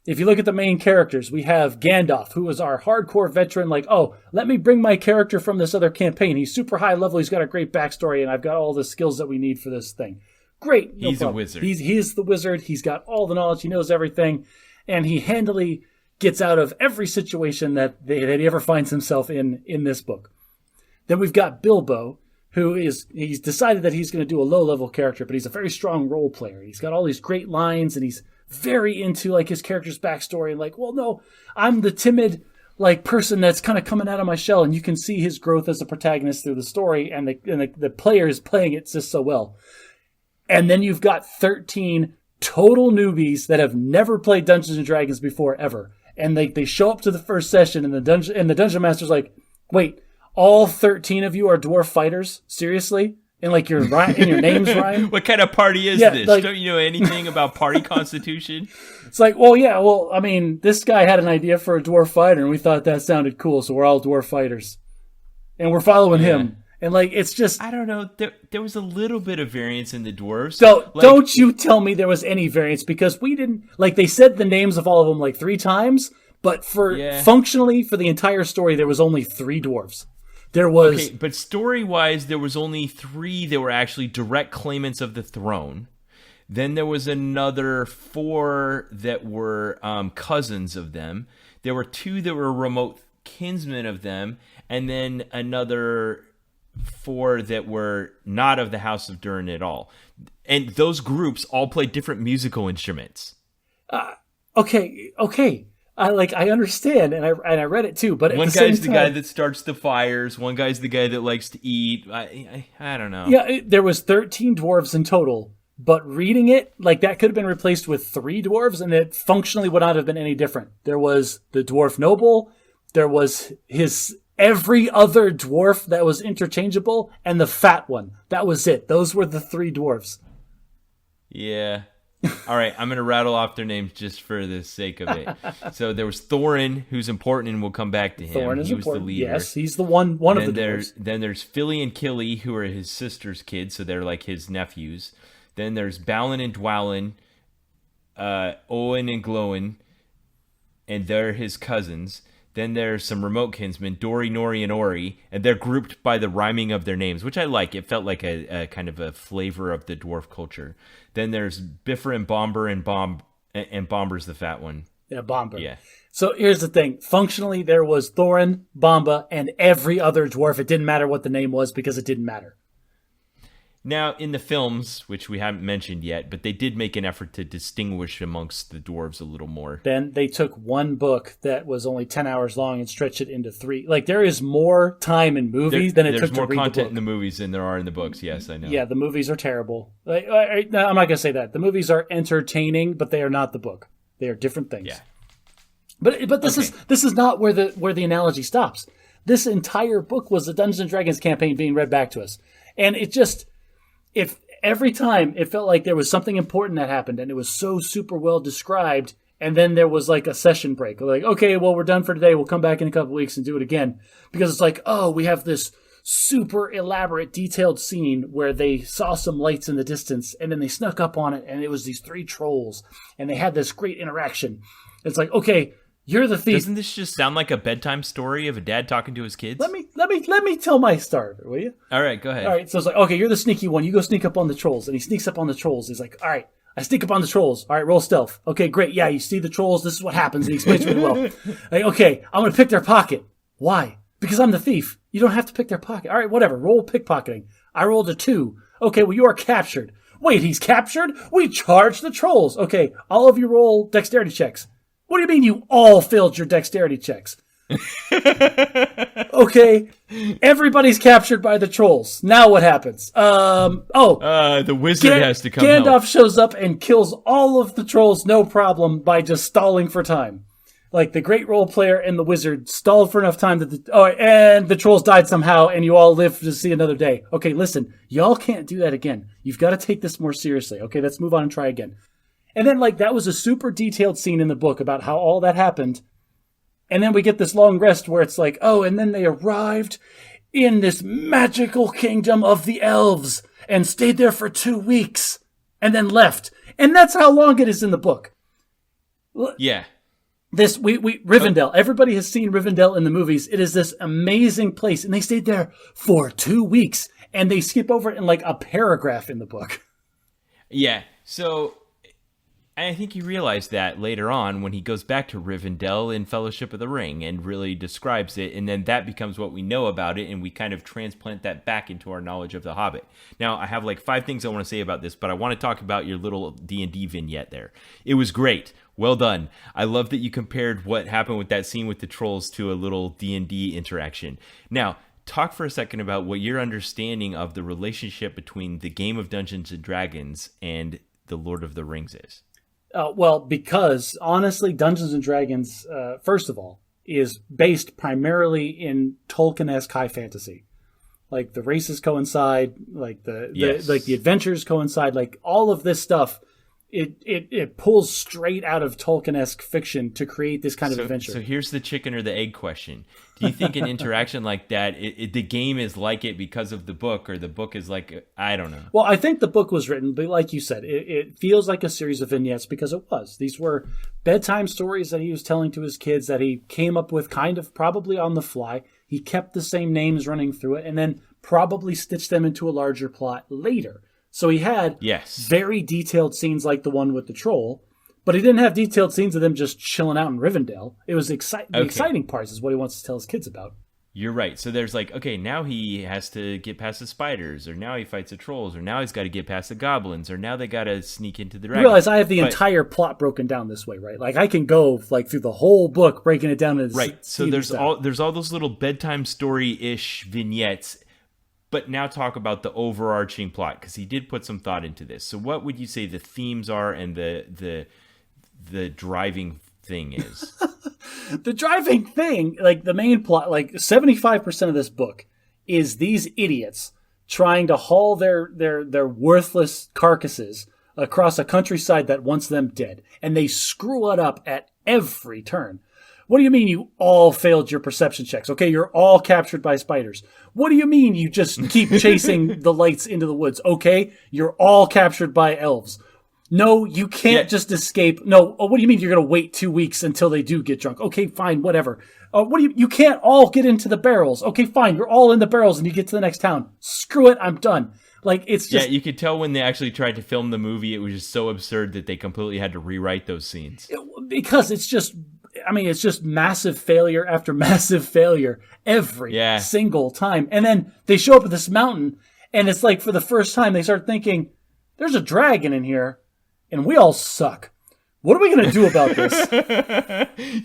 If you look at the main characters, we have Gandalf, who is our hardcore veteran. Like, oh, let me bring my character from this other campaign. He's super high level. He's got a great backstory, and I've got all the skills that we need for this thing. Great. No He's problem. a wizard. He's the wizard. He's got all the knowledge. He knows everything. And he handily gets out of every situation that he ever finds himself in this book. Then we've got Bilbo, he's decided that he's going to do a low-level character, but he's a very strong role player. He's got all these great lines, and he's very into like his character's backstory, and like, well, no, I'm the timid like person that's kind of coming out of my shell, and you can see his growth as a protagonist through the story, and the player is playing it just so well. And then you've got 13 total newbies that have never played Dungeons and Dragons before ever. And they show up to the first session, and the dungeon master's like, "Wait, all 13 of you are dwarf fighters? Seriously? And like your names rhyme? What kind of party is this? Like, don't you know anything about party constitution?" It's like, well, yeah, well, I mean, this guy had an idea for a dwarf fighter, and we thought that sounded cool, so we're all dwarf fighters, and we're following him. And like, it's just, I don't know. There was a little bit of variance in the dwarves. So don't you tell me there was any variance, because we didn't, like, they said the names of all of them like 3 times, but functionally for the entire story, there was only 3 dwarves. There was, okay, but story-wise, there was only 3 that were actually direct claimants of the throne. Then there was another 4 that were cousins of them. There were 2 that were remote kinsmen of them, and then another 4 that were not of the House of Durin at all. And those groups all played different musical instruments. Okay. I understand, and I read it too. But one guy's the guy that starts the fires. One guy's the guy that likes to eat. I don't know. Yeah, there was 13 dwarves in total. But reading it, like, that could have been replaced with 3 dwarves, and it functionally would not have been any different. There was the dwarf noble. There was every other dwarf that was interchangeable, and the fat one. That was it. Those were the 3 dwarves. Yeah. All right, I'm going to rattle off their names just for the sake of it. So there was Thorin, who's important, and we'll come back to him. Thorin is important. The leader. Yes, he's the one of the dwarves. Then there's Philly and Killy, who are his sister's kids, so they're like his nephews. Then there's Balin and Dwalin, Owen and Glowin, and they're his cousins. Then there's some remote kinsmen, Dori, Nori, and Ori, and they're grouped by the rhyming of their names, which I like. It felt like a kind of a flavor of the dwarf culture. Then there's Biffer and Bomber, and Bomber's the fat one. Yeah, Bomber. Yeah. So here's the thing. Functionally, there was Thorin, Bomba, and every other dwarf. It didn't matter what the name was, because it didn't matter. Now, in the films, which we haven't mentioned yet, but they did make an effort to distinguish amongst the dwarves a little more. Then they took one book that was only 10 hours long and stretched it into 3. Like, there is more time in movies than it took to read the book. There's more content in the movies than there are in the books. Yes, I know. Yeah, the movies are terrible. I'm not going to say that. The movies are entertaining, but they are not the book. They are different things. Yeah. But this is not where the analogy stops. This entire book was the Dungeons and Dragons campaign being read back to us. And it just, if every time it felt like there was something important that happened, and it was so super well described, And then there was like a session break. Like, okay, well, we're done for today. We'll come back in a couple weeks and do it again. Because it's like, oh, we have this super elaborate, detailed scene where they saw some lights in the distance and then they snuck up on it and it was these 3 trolls and they had this great interaction. It's like, okay, you're the thief. Doesn't this just sound like a bedtime story of a dad talking to his kids? Let me tell my starter, will you? All right, go ahead. All right, so it's like, okay, you're the sneaky one. You go sneak up on the trolls. And he sneaks up on the trolls. He's like, all right, I sneak up on the trolls. All right, roll stealth. Okay, great. Yeah, you see the trolls. This is what happens. And he explains really well. Like, okay, I'm going to pick their pocket. Why? Because I'm the thief. You don't have to pick their pocket. All right, whatever. Roll pickpocketing. I rolled a 2. Okay, well, you are captured. Wait, he's captured? We charge the trolls. Okay, all of you roll dexterity checks. What do you mean you all failed your dexterity checks? Okay, everybody's captured by the trolls. Now what happens? The wizard has to come Gandalf help. shows up and kills all of the trolls, no problem, by just stalling for time. Like, the great role player and the wizard stalled for enough time that and the trolls died somehow, and you all live to see another day. Okay, listen, y'all can't do that again. You've got to take this more seriously. Okay, let's move on and try again. And then, like, that was a super detailed scene in the book about how all that happened. And then we get this long rest where it's like, oh, and then they arrived in this magical kingdom of the elves and stayed there for 2 weeks and then left. And that's how long it is in the book. Yeah. Rivendell. Everybody has seen Rivendell in the movies. It is this amazing place. And they stayed there for 2 weeks. And they skip over it in like a paragraph in the book. Yeah. So I think he realized that later on when he goes back to Rivendell in Fellowship of the Ring and really describes it, and then that becomes what we know about it, and we kind of transplant that back into our knowledge of The Hobbit. Now, I have like 5 things I want to say about this, but I want to talk about your little D&D vignette there. It was great. Well done. I love that you compared what happened with that scene with the trolls to a little D&D interaction. Now, talk for a second about what your understanding of the relationship between the game of Dungeons & Dragons and The Lord of the Rings is. Well, because honestly, Dungeons and Dragons, first of all, is based primarily in Tolkien-esque high fantasy. Like the races coincide, like the adventures coincide, like all of this stuff. It pulls straight out of Tolkien-esque fiction to create this kind of adventure. So here's the chicken or the egg question. Do you think an interaction like that, the game is like it because of the book, or the book is like, I don't know. Well, I think the book was written, but like you said, it feels like a series of vignettes because it was. These were bedtime stories that he was telling to his kids that he came up with kind of probably on the fly. He kept the same names running through it and then probably stitched them into a larger plot later. So he had very detailed scenes like the one with the troll, but he didn't have detailed scenes of them just chilling out in Rivendell. It was the exciting parts is what he wants to tell his kids about. You're right. So there's like, okay, now he has to get past the spiders, or now he fights the trolls, or now he's got to get past the goblins, or now they got to sneak into the dragon. You realize I have the entire plot broken down this way, right? Like I can go like through the whole book breaking it down into right. So there's all those little bedtime story-ish vignettes. But now talk about the overarching plot, because he did put some thought into this. So what would you say the themes are and the driving thing is? The driving thing, like the main plot, like 75% of this book is these idiots trying to haul their worthless carcasses across a countryside that wants them dead. And they screw it up at every turn. What do you mean you all failed your perception checks? Okay, you're all captured by spiders. What do you mean you just keep chasing the lights into the woods? Okay, you're all captured by elves. No, you can't just escape. No, what do you mean you're going to wait 2 weeks until they do get drunk? Okay, fine, whatever. You can't all get into the barrels. Okay, fine, you're all in the barrels and you get to the next town. Screw it, I'm done. Like, it's just... Yeah, you could tell when they actually tried to film the movie, it was just so absurd that they completely had to rewrite those scenes. Because it's just massive failure after massive failure every single time. And then they show up at this mountain, and it's like for the first time they start thinking, there's a dragon in here, and we all suck. What are we going to do about this?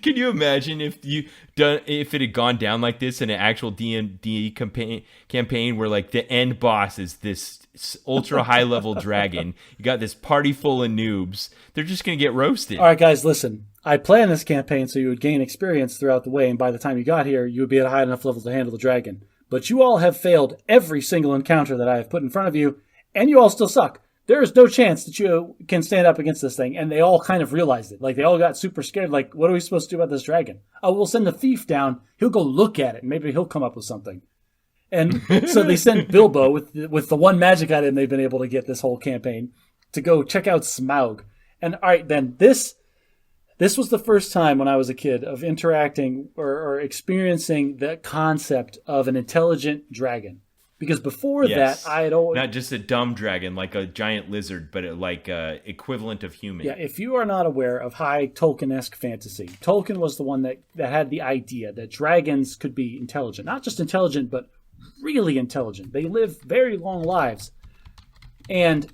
Can you imagine if it had gone down like this in an actual D&D campaign where like the end boss is this ultra high level dragon? You got this party full of noobs. They're just going to get roasted. All right, guys, listen. I planned this campaign so you would gain experience throughout the way, and by the time you got here, you would be at a high enough level to handle the dragon. But you all have failed every single encounter that I have put in front of you, and you all still suck. there is no chance that you can stand up against this thing. And they all kind of realized it. Like, they all got super scared. Like, what are we supposed to do about this dragon? Oh, we'll send the thief down. He'll go look at it. And maybe he'll come up with something. And so they send Bilbo with the one magic item they've been able to get this whole campaign to go check out Smaug. And all right, then this was the first time when I was a kid of interacting or experiencing the concept of an intelligent dragon. Because before that, I had always... Not just a dumb dragon, like a giant lizard, but like equivalent of human. Yeah, if you are not aware of high Tolkien-esque fantasy, Tolkien was the one that had the idea that dragons could be intelligent. Not just intelligent, but really intelligent. They live very long lives. And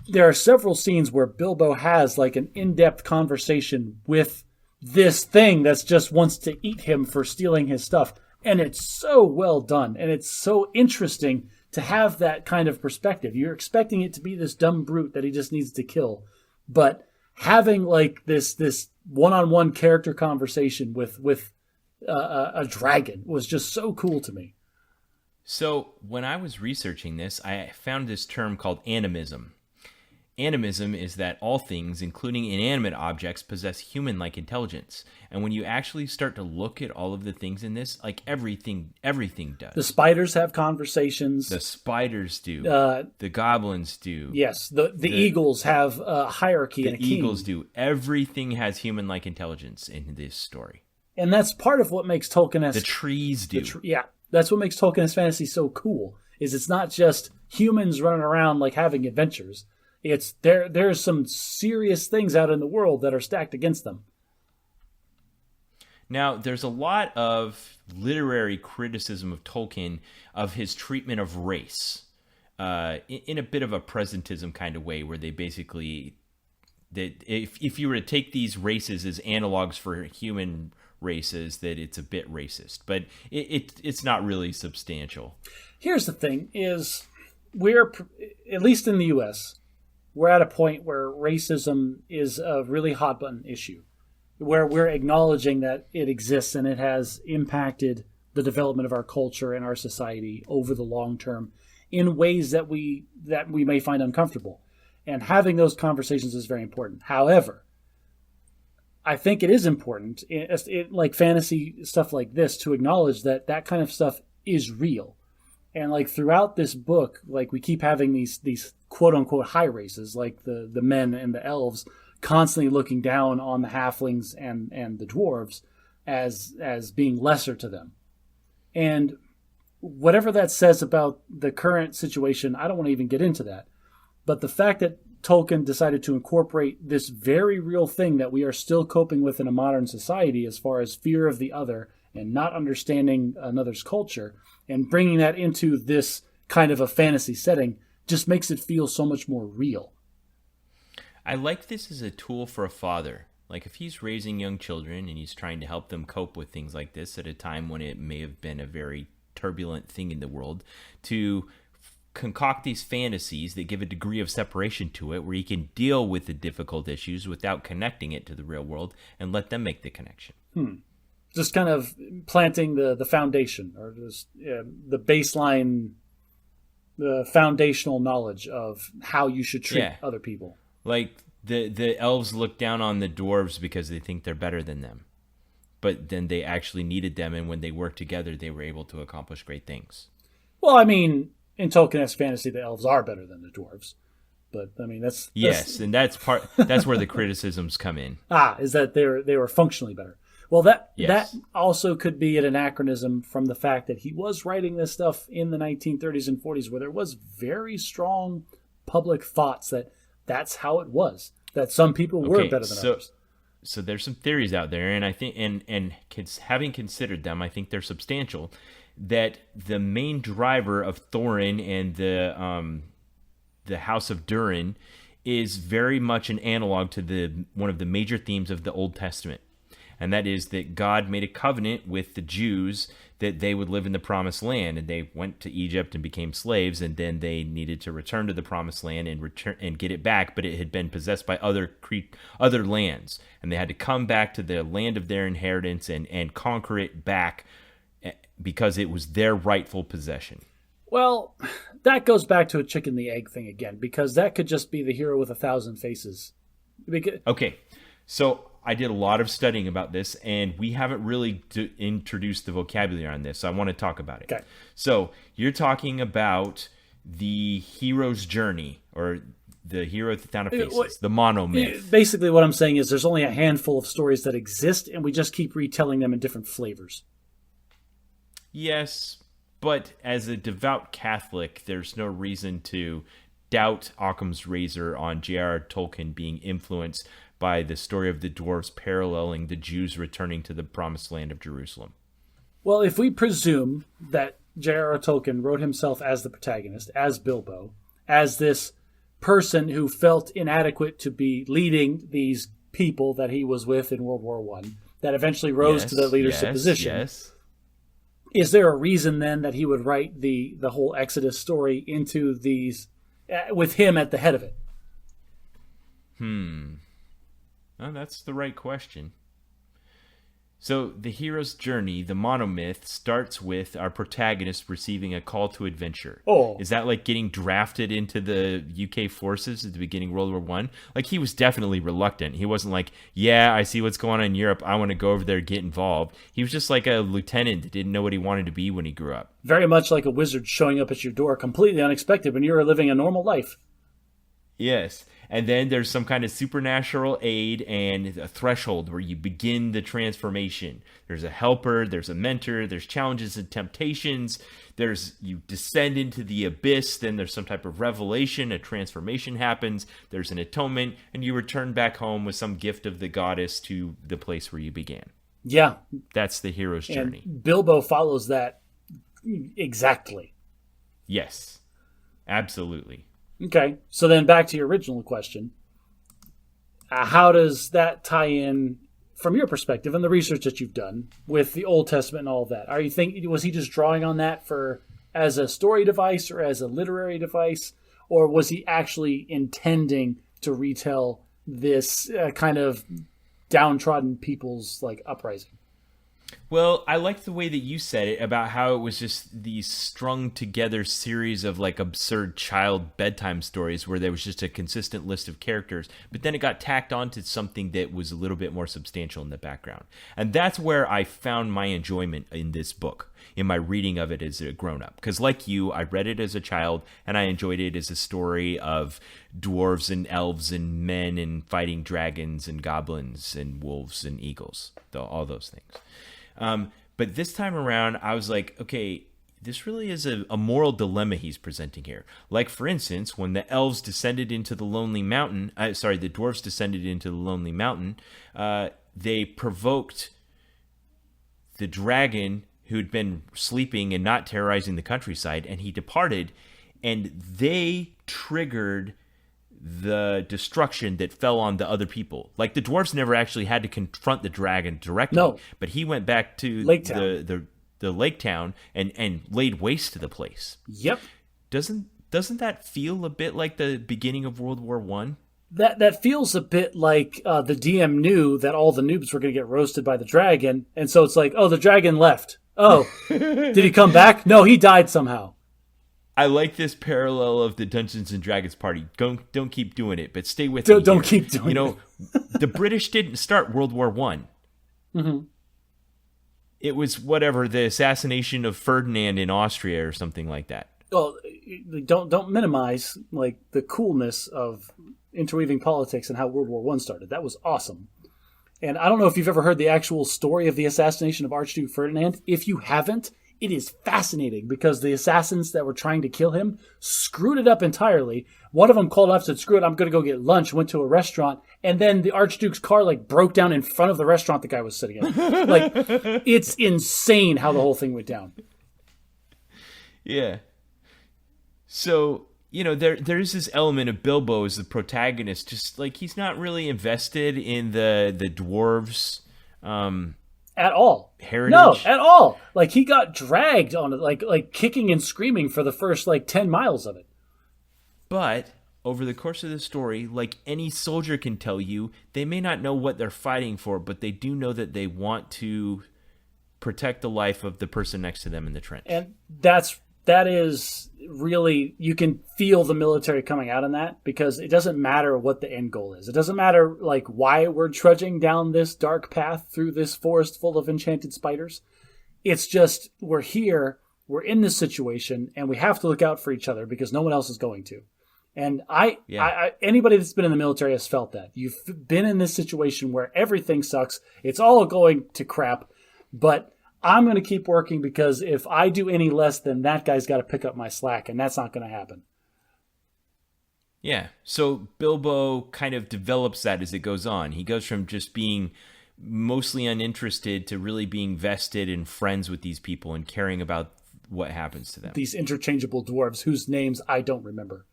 there are several scenes where Bilbo has like an in-depth conversation with this thing that's just wants to eat him for stealing his stuff. And it's so well done. And it's so interesting to have that kind of perspective. You're expecting it to be this dumb brute that he just needs to kill. But having like this one-on-one character conversation with a dragon was just so cool to me. So when I was researching this, I found this term called animism. Animism is that all things, including inanimate objects, possess human-like intelligence. And when you actually start to look at all of the things in this, like everything does. The spiders have conversations. The spiders do. The goblins do. Yes, the eagles have a hierarchy and a king. The eagles do. Everything has human-like intelligence in this story. And that's part of what makes Tolkien... The trees do. That's what makes Tolkien's fantasy so cool, is it's not just humans running around like having adventures. It's there's some serious things out in the world that are stacked against them. Now, there's a lot of literary criticism of Tolkien, of his treatment of race, in a bit of a presentism kind of way, where they basically, that if you were to take these races as analogs for human races, that it's a bit racist, but it's not really substantial. Here's the thing, is we're, at least in the U.S., we're at a point where racism is a really hot button issue, where we're acknowledging that it exists and it has impacted the development of our culture and our society over the long term in ways that we may find uncomfortable. And having those conversations is very important. However, I think it is important, like fantasy stuff like this, to acknowledge that kind of stuff is real. And like throughout this book, like we keep having these quote unquote high races, like the men and the elves, constantly looking down on the halflings and the dwarves as being lesser to them. And whatever that says about the current situation, I don't want to even get into that. But the fact that Tolkien decided to incorporate this very real thing that we are still coping with in a modern society, as far as fear of the other and not understanding another's culture, and bringing that into this kind of a fantasy setting, just makes it feel so much more real. I like this as a tool for a father. Like if he's raising young children and he's trying to help them cope with things like this at a time when it may have been a very turbulent thing in the world, to concoct these fantasies that give a degree of separation to it, where he can deal with the difficult issues without connecting it to the real world, and let them make the connection. Just kind of planting the foundation, or just the baseline, the foundational knowledge of how you should treat other people. Like the elves look down on the dwarves because they think they're better than them. But then they actually needed them, and when they worked together, they were able to accomplish great things. Well, I mean, in Tolkien-esque fantasy, the elves are better than the dwarves. But, I mean, that's... Yes, and that's where the criticisms come in. Is that they were functionally better. Well, that also could be an anachronism from the fact that he was writing this stuff in the 1930s and 40s, where there was very strong public thoughts that that's how it was, that some people were better than others. So there's some theories out there, and I think, and having considered them, I think they're substantial, that the main driver of Thorin and the House of Durin is very much an analog to one of the major themes of the Old Testament. And that is that God made a covenant with the Jews that they would live in the Promised Land, and they went to Egypt and became slaves, and then they needed to return to the Promised Land and get it back, but it had been possessed by other lands, and they had to come back to the land of their inheritance and conquer it back because it was their rightful possession. Well, that goes back to a chicken and the egg thing again, because that could just be the hero with 1,000 faces. Okay, so I did a lot of studying about this, and we haven't really introduced the vocabulary on this, so I want to talk about it. Okay. So you're talking about the hero's journey, or the hero with 1,000 faces, the monomyth. Basically, what I'm saying is there's only a handful of stories that exist, and we just keep retelling them in different flavors. Yes, but as a devout Catholic, there's no reason to doubt Occam's razor on J.R.R. Tolkien being influenced by the story of the dwarves paralleling the Jews returning to the promised land of Jerusalem. Well, if we presume that J.R.R. Tolkien wrote himself as the protagonist, as Bilbo, as this person who felt inadequate to be leading these people that he was with in World War I, that eventually rose to the leadership position. Yes. Is there a reason then that he would write the whole Exodus story into these, with him at the head of it? Well, that's the right question. So the hero's journey, the monomyth, starts with our protagonist receiving a call to adventure. Oh. Is that like getting drafted into the UK forces at the beginning of World War One? Like, he was definitely reluctant. He wasn't like, yeah, I see what's going on in Europe, I want to go over there and get involved. He was just like a lieutenant that didn't know what he wanted to be when he grew up. Very much like a wizard showing up at your door completely unexpected when you were living a normal life. Yes. And then there's some kind of supernatural aid and a threshold where you begin the transformation. There's a helper, there's a mentor, there's challenges and temptations. You descend into the abyss, then there's some type of revelation, a transformation happens, there's an atonement, and you return back home with some gift of the goddess to the place where you began. Yeah. That's the hero's journey. And Bilbo follows that exactly. Yes. Absolutely. Okay, so then back to your original question. How does that tie in, from your perspective and the research that you've done, with the Old Testament and all of that? Was he just drawing on that as a story device or as a literary device, or was he actually intending to retell this kind of downtrodden people's uprising? Well, I liked the way that you said it about how it was just these strung together series of absurd child bedtime stories where there was just a consistent list of characters, but then it got tacked onto something that was a little bit more substantial in the background. And that's where I found my enjoyment in this book, in my reading of it as a grown-up. Because like you, I read it as a child, and I enjoyed it as a story of dwarves and elves and men and fighting dragons and goblins and wolves and eagles, all those things. But this time around, I was like, okay, this really is a moral dilemma he's presenting here. Like, for instance, when the elves descended into the Lonely Mountain, the dwarves descended into the Lonely Mountain, they provoked the dragon who'd been sleeping and not terrorizing the countryside, and he departed, and they triggered the destruction that fell on the other people. Like, the dwarves never actually had to confront the dragon directly. No. But he went back to the lake town and laid waste to the place. Yep. Doesn't that feel a bit like the beginning of World War One? That feels a bit like the DM knew that all the noobs were going to get roasted by the dragon, and so it's like, oh, the dragon left. Oh, did he come back? No, he died somehow. I like this parallel of the Dungeons and Dragons party. Don't keep doing it, but stay with me. Don't keep doing it. The British didn't start World War One. Mm-hmm. It was the assassination of Ferdinand in Austria or something like that. Well, don't minimize the coolness of interweaving politics and how World War One started. That was awesome. And I don't know if you've ever heard the actual story of the assassination of Archduke Ferdinand. If you haven't, it is fascinating because the assassins that were trying to kill him screwed it up entirely. One of them called up, said, screw it, I'm going to go get lunch, went to a restaurant, and then the Archduke's car broke down in front of the restaurant the guy was sitting in. It's insane how the whole thing went down. Yeah. So, there is this element of Bilbo as the protagonist, just he's not really invested in the dwarves' at all. Heritage. No, at all. He got dragged on it, kicking and screaming for the first 10 miles of it. But over the course of the story, like any soldier can tell you, they may not know what they're fighting for, but they do know that they want to protect the life of the person next to them in the trench. And that's that is really, you can feel the military coming out in that, because it doesn't matter what the end goal is. It doesn't matter like why we're trudging down this dark path through this forest full of enchanted spiders. It's just, we're here, we're in this situation, and we have to look out for each other because no one else is going to. And anybody that's been in the military has felt that. You've been in this situation where everything sucks. It's all going to crap, but I'm going to keep working because if I do any less, then that guy's got to pick up my slack, and that's not going to happen. Yeah. So Bilbo kind of develops that as it goes on. He goes from just being mostly uninterested to really being vested and friends with these people and caring about what happens to them. These interchangeable dwarves whose names I don't remember.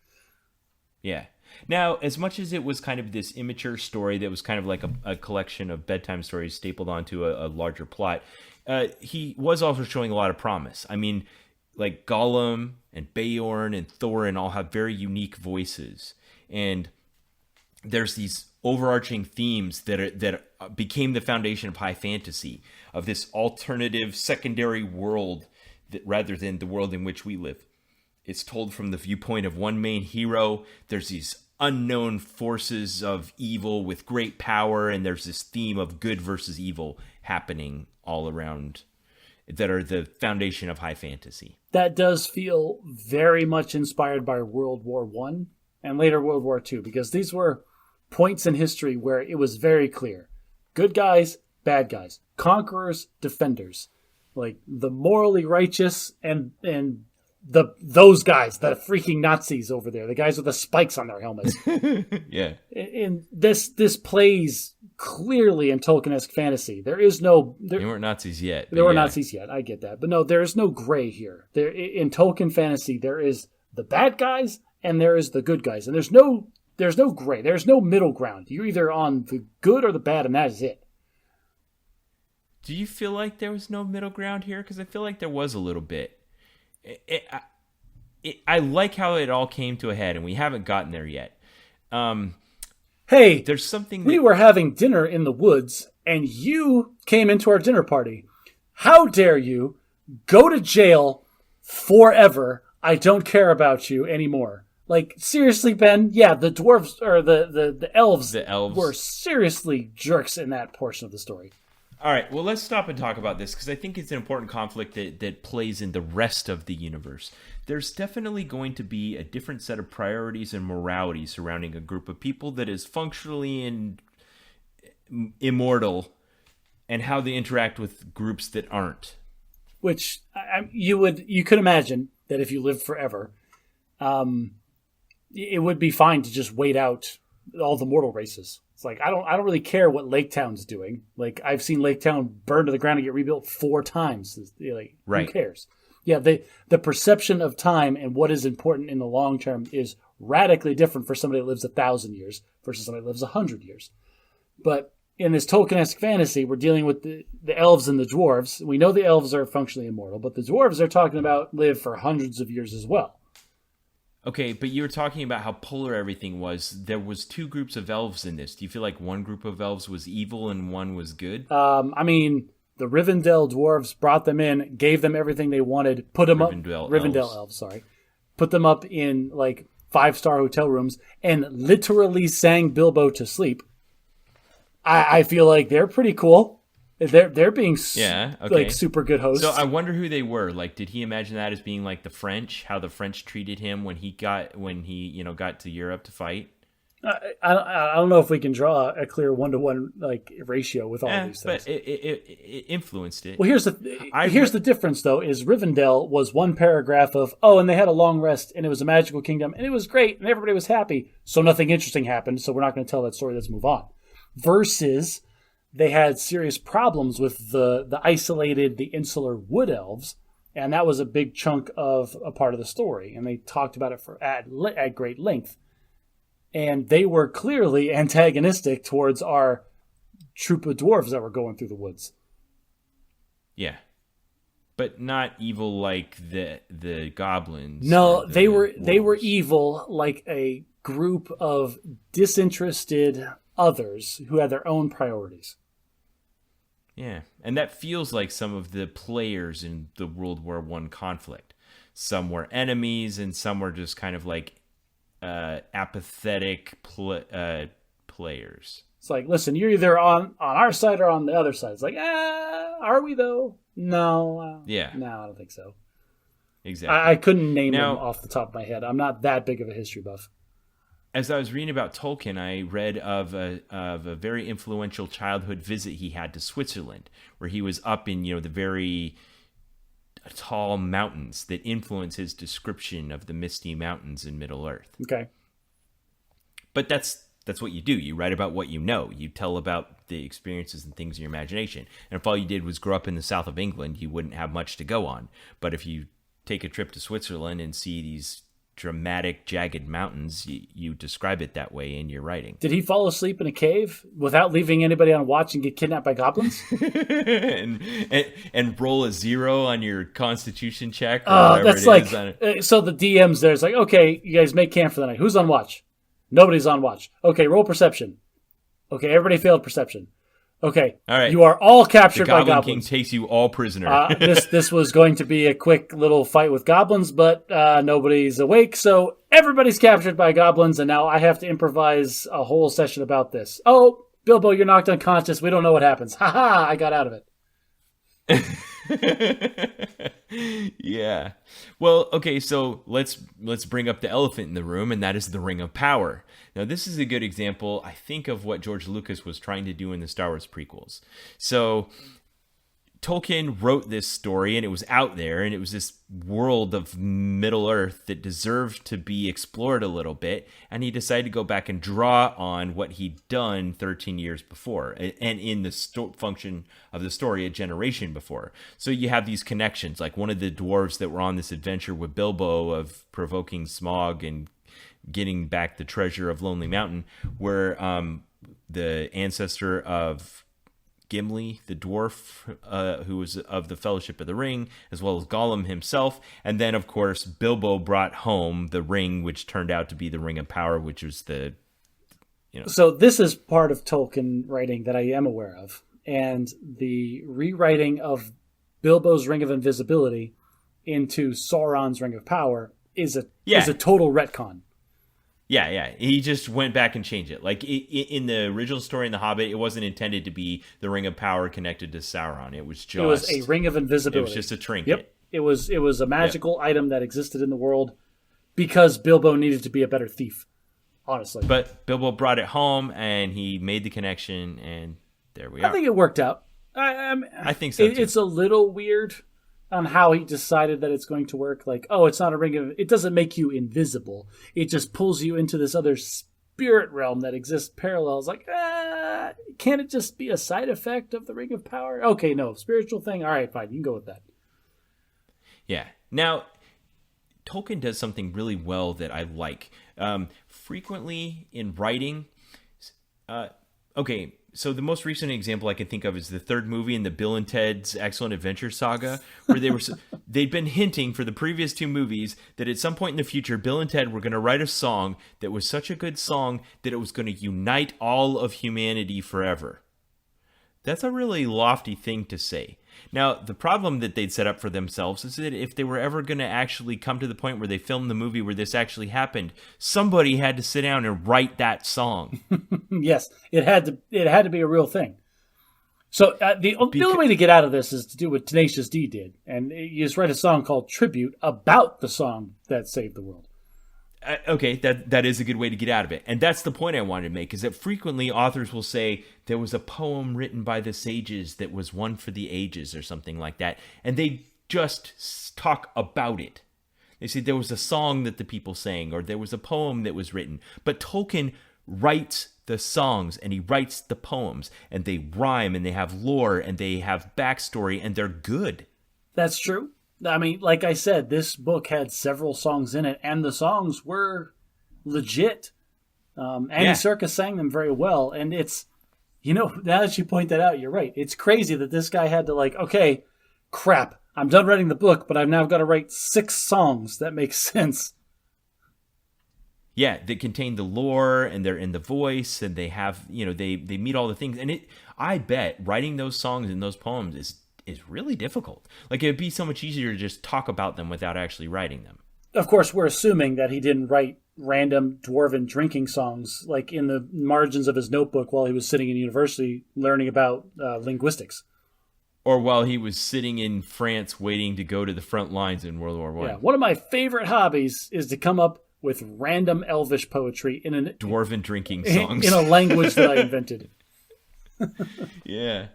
Yeah. Now, as much as it was kind of this immature story that was kind of like a collection of bedtime stories stapled onto a larger plot, he was also showing a lot of promise. I mean, like Gollum and Beorn and Thorin all have very unique voices. And there's these overarching themes that became the foundation of high fantasy, of this alternative secondary world that, rather than the world in which we live. It's told from the viewpoint of one main hero. There's these unknown forces of evil with great power, and there's this theme of good versus evil happening all around that are the foundation of high fantasy. That does feel very much inspired by World War I and later World War II, because these were points in history where it was very clear. Good guys, bad guys. Conquerors, defenders. Like the morally righteous and those guys, the freaking Nazis over there, the guys with the spikes on their helmets. Yeah. And this plays clearly in Tolkien-esque fantasy. There is no... They weren't Nazis yet. There were Nazis yet, I get that. But no, there is no gray here. There, in Tolkien fantasy, there is the bad guys and there is the good guys. And there's no gray. There's no middle ground. You're either on the good or the bad, and that is it. Do you feel like there was no middle ground here? Because I feel like there was a little bit. I like how it all came to a head, and we haven't gotten there yet. Hey, there's something we were having dinner in the woods, and you came into our dinner party. How dare you go to jail forever? I don't care about you anymore. Like, seriously, Ben? Yeah, the dwarves, or the elves were seriously jerks in that portion of the story. All right, well, let's stop and talk about this, because I think it's an important conflict that plays in the rest of the universe. There's definitely going to be a different set of priorities and morality surrounding a group of people that is functionally immortal, and how they interact with groups that aren't. Which you could imagine that if you lived forever, it would be fine to just wait out all the mortal races. It's like, I don't really care what Lake Town's doing. Like, I've seen Lake Town burn to the ground and get rebuilt 4 times. Like, right. Who cares? Yeah, the perception of time and what is important in the long term is radically different for somebody that lives 1,000 years versus somebody that lives 100 years. But in this Tolkien-esque fantasy, we're dealing with the elves and the dwarves. We know the elves are functionally immortal, but the dwarves are talking about live for hundreds of years as well. Okay, but you were talking about how polar everything was. There was 2 groups of elves in this. Do you feel like one group of elves was evil and one was good? I mean, the Rivendell dwarves brought them in, gave them everything they wanted, put them Rivendell elves, sorry. Put them up in, like, 5-star hotel rooms and literally sang Bilbo to sleep. I feel like they're pretty cool. They're being like super good hosts. So I wonder who they were. Like, did he imagine that as being like the French? How the French treated him when he got to Europe to fight? I don't know if we can draw a clear 1-to-1 like ratio with all these things. But it influenced it. Well, here's the difference though: is Rivendell was one paragraph of and they had a long rest and it was a magical kingdom and it was great and everybody was happy. So nothing interesting happened. So we're not going to tell that story. Let's move on. Versus, they had serious problems with the isolated, the insular wood elves, and that was a big chunk of a part of the story. And they talked about it at great length. And they were clearly antagonistic towards our troop of dwarves that were going through the woods. Yeah, but not evil like the goblins. No, they were evil like a group of disinterested others who had their own priorities. Yeah, and that feels like some of the players in the World War I conflict. Some were enemies, and some were just kind of like apathetic players. It's like, listen, you're either on our side or on the other side. It's like, are we though? No. Yeah. No, I don't think so. Exactly. I couldn't name them off the top of my head. I'm not that big of a history buff. As I was reading about Tolkien, I read of a very influential childhood visit he had to Switzerland, where he was up in, the very tall mountains that influence his description of the misty mountains in Middle-earth. Okay. But that's what you do. You write about what you know. You tell about the experiences and things in your imagination. And if all you did was grow up in the south of England, you wouldn't have much to go on. But if you take a trip to Switzerland and see these dramatic, jagged mountains, you describe it that way in your writing. Did he fall asleep in a cave without leaving anybody on watch and get kidnapped by goblins? and roll a 0 on your Constitution check? Or that's like, so the DM's there's like, okay, you guys make camp for the night. Who's on watch? Nobody's on watch. Okay, roll perception. Okay, everybody failed perception. Okay, all right. You are all captured by goblins. The Goblin King takes you all prisoner. This was going to be a quick little fight with goblins, but nobody's awake, so everybody's captured by goblins, and now I have to improvise a whole session about this. Oh, Bilbo, you're knocked unconscious. We don't know what happens. Ha ha! I got out of it. Yeah. Well, okay, so let's bring up the elephant in the room, and that is the Ring of Power. Now, this is a good example, I think, of what George Lucas was trying to do in the Star Wars prequels. So Tolkien wrote this story, and it was out there, and it was this world of Middle-earth that deserved to be explored a little bit, and he decided to go back and draw on what he'd done 13 years before, and in the function of the story, a generation before. So you have these connections, like one of the dwarves that were on this adventure with Bilbo of provoking Smaug and getting back the treasure of Lonely Mountain, were the ancestor of Gimli, the dwarf, who was of the Fellowship of the Ring, as well as Gollum himself. And then, of course, Bilbo brought home the ring, which turned out to be the Ring of Power, which was the, So this is part of Tolkien writing that I am aware of. And the rewriting of Bilbo's Ring of Invisibility into Sauron's Ring of Power is a total retcon. Yeah. He just went back and changed it. Like in the original story in The Hobbit, it wasn't intended to be the Ring of Power connected to Sauron. It was a Ring of Invisibility. It was just a trinket. Yep. It was a magical item that existed in the world because Bilbo needed to be a better thief, honestly. But Bilbo brought it home and he made the connection, and there we are. I think it worked out. I think so too. It's a little weird on how he decided that it's going to work. Like, it's not a ring of... It doesn't make you invisible. It just pulls you into this other spirit realm that exists parallel. It's like, can't it just be a side effect of the Ring of Power? Okay, no. Spiritual thing? All right, fine. You can go with that. Yeah. Now, Tolkien does something really well that I like. Frequently in writing... So the most recent example I can think of is the third movie in the Bill and Ted's Excellent Adventure saga, where they'd been hinting for the previous two movies that at some point in the future, Bill and Ted were going to write a song that was such a good song that it was going to unite all of humanity forever. That's a really lofty thing to say. Now, the problem that they'd set up for themselves is that if they were ever going to actually come to the point where they filmed the movie where this actually happened, somebody had to sit down and write that song. Yes, it had to be a real thing. So the only way to get out of this is to do what Tenacious D did, and you just write a song called Tribute about the song that saved the world. Okay, that is a good way to get out of it. And that's the point I wanted to make, is that frequently authors will say there was a poem written by the sages that was one for the ages or something like that. And they just talk about it. They say there was a song that the people sang, or there was a poem that was written. But Tolkien writes the songs and he writes the poems, and they rhyme and they have lore and they have backstory and they're good. That's true. I mean, like I said, this book had several songs in it, and the songs were legit. Andy Serkis sang them very well, and it's, now that you point that out, you're right. It's crazy that this guy had to okay, crap, I'm done writing the book, but I've now got to write 6 songs that make sense. Yeah, they contain the lore, and they're in the voice, and they have, they meet all the things. And I bet writing those songs and those poems is really difficult. Like, it'd be so much easier to just talk about them without actually writing them. Of course, we're assuming that he didn't write random dwarven drinking songs like in the margins of his notebook while he was sitting in university learning about linguistics. Or while he was sitting in France waiting to go to the front lines in World War I. Yeah, one of my favorite hobbies is to come up with random elvish poetry in an dwarven drinking songs in a language that I invented. Yeah.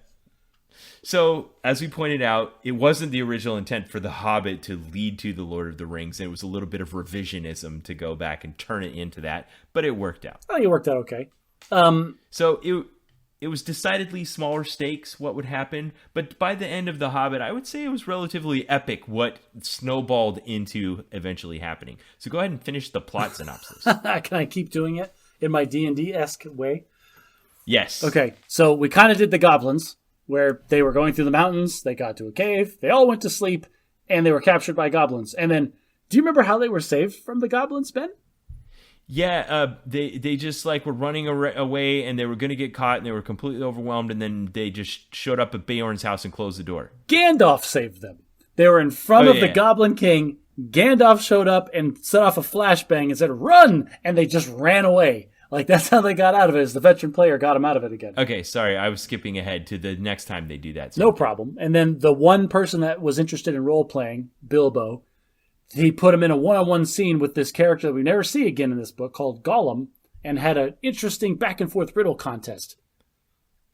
So, as we pointed out, it wasn't the original intent for The Hobbit to lead to The Lord of the Rings, and it was a little bit of revisionism to go back and turn it into that, but it worked out. I think it worked out okay. So, it was decidedly smaller stakes what would happen, but by the end of The Hobbit, I would say it was relatively epic what snowballed into eventually happening. So go ahead and finish the plot synopsis. Can I keep doing it in my D&D-esque way? Yes. Okay, so we kind of did the goblins, where they were going through the mountains, they got to a cave, they all went to sleep, and they were captured by goblins. And then, do you remember how they were saved from the goblins, Ben? Yeah, they just like were running away, and they were going to get caught, and they were completely overwhelmed, and then they just showed up at Beorn's house and closed the door. Gandalf saved them. They were in front of the Goblin King. Gandalf showed up and set off a flashbang and said, "Run!" And they just ran away. Like, that's how they got out of it, is the veteran player got them out of it again. Okay, sorry, I was skipping ahead to the next time they do that. No problem. And then the one person that was interested in role-playing, Bilbo, he put him in a one-on-one scene with this character that we never see again in this book called Gollum, and had an interesting back-and-forth riddle contest.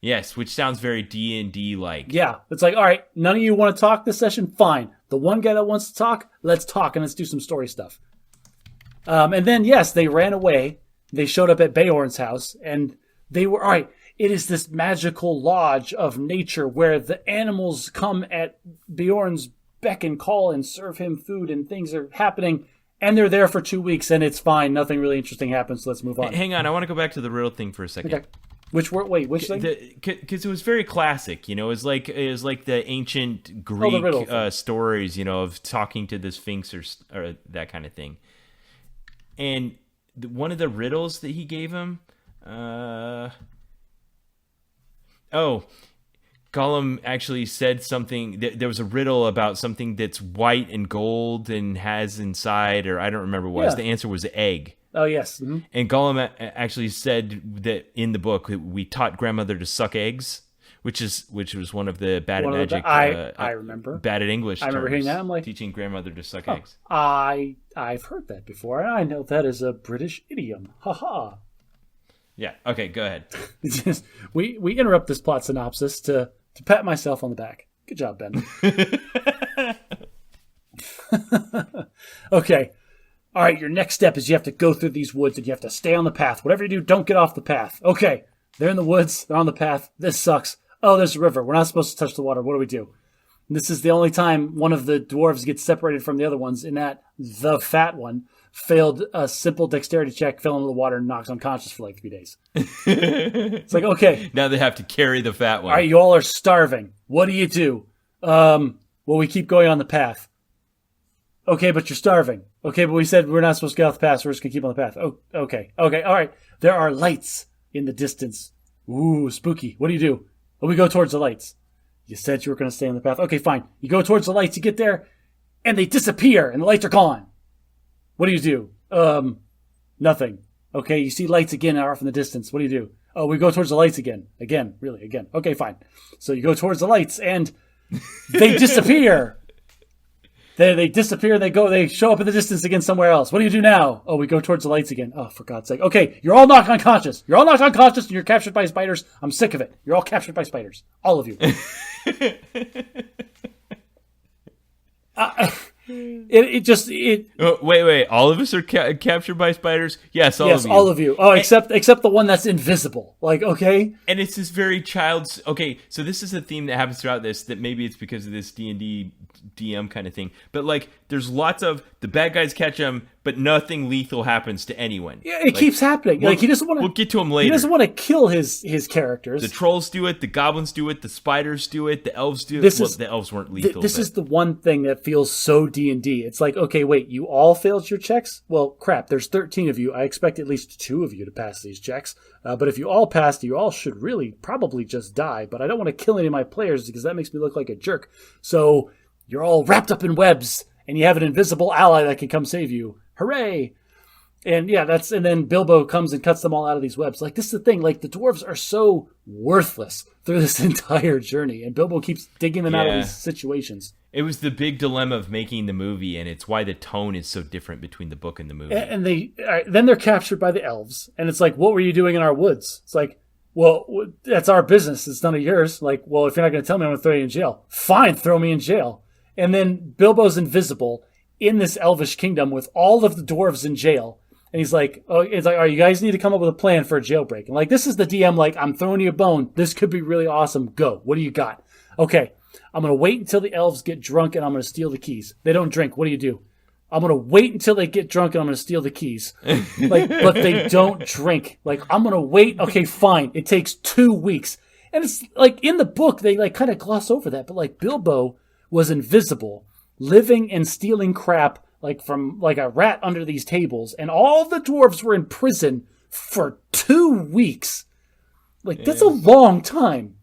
Yes, which sounds very D&D-like. Yeah, it's like, all right, none of you want to talk this session? Fine. The one guy that wants to talk, let's talk, and let's do some story stuff. And then, yes, they ran away. They showed up at Beorn's house, and they were, all right, it is this magical lodge of nature where the animals come at Beorn's beck and call and serve him food, and things are happening, and they're there for 2 weeks, and it's fine. Nothing really interesting happens, so let's move on. Hang on, I want to go back to the riddle thing for a second. Okay. Which thing? Because it was very classic, it was like the ancient Greek stories, of talking to the Sphinx or that kind of thing. And one of the riddles that he gave him, Gollum actually said something. There was a riddle about something that's white and gold and has inside, or I don't remember what. The answer was egg. Oh, yes. Mm-hmm. And Gollum actually said that in the book, we taught grandmother to suck eggs, which was one of the bad at magic. I remember. Bad at English. I remember hearing that. I'm like, teaching grandmother to suck eggs. I've heard that before, and I know that is a British idiom. Ha ha. Yeah. Okay. Go ahead. we interrupt this plot synopsis to pat myself on the back. Good job, Ben. Okay. All right, your next step is you have to go through these woods and you have to stay on the path. Whatever you do, don't get off the path. Okay, they're in the woods. They're on the path. This sucks. Oh, there's a river. We're not supposed to touch the water. What do we do? And this is the only time one of the dwarves gets separated from the other ones, in that the fat one failed a simple dexterity check, fell into the water, and knocked unconscious for like 3 days. It's like, okay. Now they have to carry the fat one. All right, you all are starving. What do? Well, we keep going on the path. Okay, but you're starving. Okay, but we said we're not supposed to get off the path, so we're just going to keep on the path. Oh, okay, all right. There are lights in the distance. Ooh, spooky. What do? Oh, we go towards the lights. You said you were going to stay on the path. Okay, fine. You go towards the lights, you get there, and they disappear, and the lights are gone. What do? Nothing. Okay, you see lights again off in the distance. What do? Oh, we go towards the lights again. Again. Okay, fine. So you go towards the lights, and they disappear. They disappear, they show up in the distance again somewhere else. What do you do now? Oh, we go towards the lights again. Oh, for God's sake. Okay, you're all knocked unconscious. And you're captured by spiders. I'm sick of it. You're all captured by spiders. All of you. Wait. All of us are captured by spiders? Yes, all of you. Yes, all of you. Oh, except the one that's invisible. Like, okay. And it's this very child's... Okay, so this is a theme that happens throughout this, that maybe it's because of this D&D DM kind of thing. But, like, there's lots of... The bad guys catch them, but nothing lethal happens to anyone. Yeah, it keeps happening. He doesn't want to. We'll get to him later. He doesn't want to kill his characters. The trolls do it. The goblins do it. The spiders do it. The elves do it. The elves weren't lethal. This is the one thing that feels so D&D. It's like, okay, wait, you all failed your checks? Well, crap, there's 13 of you. I expect at least 2 of you to pass these checks. But if you all passed, you all should really probably just die. But I don't want to kill any of my players because that makes me look like a jerk. So you're all wrapped up in webs, and you have an invisible ally that can come save you. Hooray! And yeah, and then Bilbo comes and cuts them all out of these webs. Like, this is the thing. Like, the dwarves are so worthless through this entire journey, and Bilbo keeps digging them out of these situations. It was the big dilemma of making the movie, and it's why the tone is so different between the book and the movie. And then they're captured by the elves, and it's like, what were you doing in our woods? It's like, well, that's our business. It's none of yours. Like, well, if you're not going to tell me, I'm going to throw you in jail. Fine, throw me in jail. And then Bilbo's invisible in this elvish kingdom with all of the dwarves in jail. And he's like, oh, it's like, all right, you guys need to come up with a plan for a jailbreak. And like, this is the DM, like, I'm throwing you a bone. This could be really awesome. Go. What do you got? Okay, I'm going to wait until the elves get drunk and I'm going to steal the keys. They don't drink. What do? I'm going to wait until they get drunk and I'm going to steal the keys. Like, but they don't drink. Like, I'm going to wait. Okay, fine. It takes 2 weeks. And it's like, in the book, they like kind of gloss over that. But like, Bilbo was invisible, living and stealing crap like from like a rat under these tables, and all the dwarves were in prison for 2 weeks. Like, that's a long time.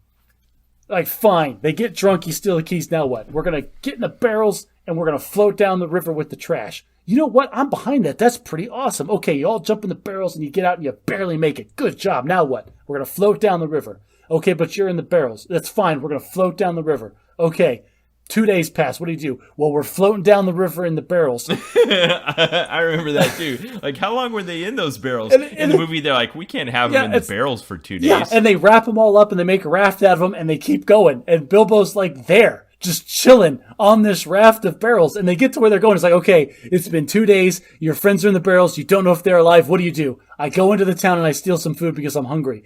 Like, fine, they get drunk, you steal the keys, now what? We're going to get in the barrels and we're going to float down the river with the trash. You know what? I'm behind that. That's pretty awesome. Okay, you all jump in the barrels and you get out and you barely make it. Good job. Now what? We're going to float down the river. Okay, but you're in the barrels. That's fine. We're going to float down the river. Okay. 2 days pass. What do? Well, we're floating down the river in the barrels. I remember that too. Like, how long were they in those barrels? In the movie, they're like, we can't have them in the barrels for 2 days. Yeah, and they wrap them all up and they make a raft out of them and they keep going. And Bilbo's like there, just chilling on this raft of barrels. And they get to where they're going. It's like, okay, it's been 2 days. Your friends are in the barrels. You don't know if they're alive. What do? I go into the town and I steal some food because I'm hungry.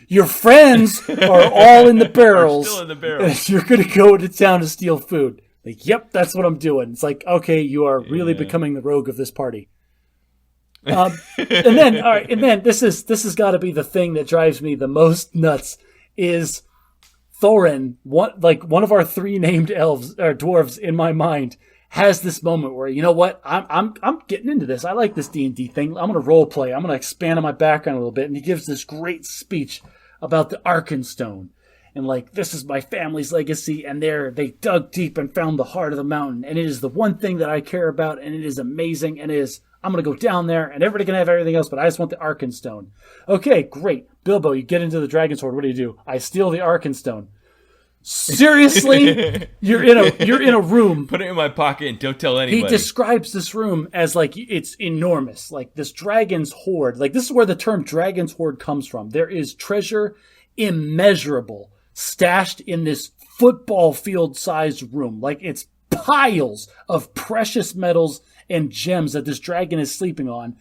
Your friends are all in the barrels. Still in the barrels. And you're going to go to town to steal food. Like, yep, that's what I'm doing. It's like, okay, you are really becoming the rogue of this party. And then this has got to be the thing that drives me the most nuts is Thorin, one of our 3 named elves or dwarves in my mind, has this moment where, you know what, I'm getting into this. I like this D&D thing. I'm going to role play. I'm going to expand on my background a little bit. And he gives this great speech about the Arkenstone. And like, this is my family's legacy, and they dug deep and found the heart of the mountain, and it is the one thing that I care about, and it is amazing, and I'm going to go down there, and everybody can have everything else, but I just want the Arkenstone. Okay, great. Bilbo, you get into the Dragon's Hoard. What do? I steal the Arkenstone. Seriously? You're in a room. Put it in my pocket and don't tell anybody. He describes this room as like, it's enormous. Like, this Dragon's Hoard. Like, this is where the term Dragon's Hoard comes from. There is treasure immeasurable stashed in this football field sized room. Like, it's piles of precious metals and gems that this dragon is sleeping on.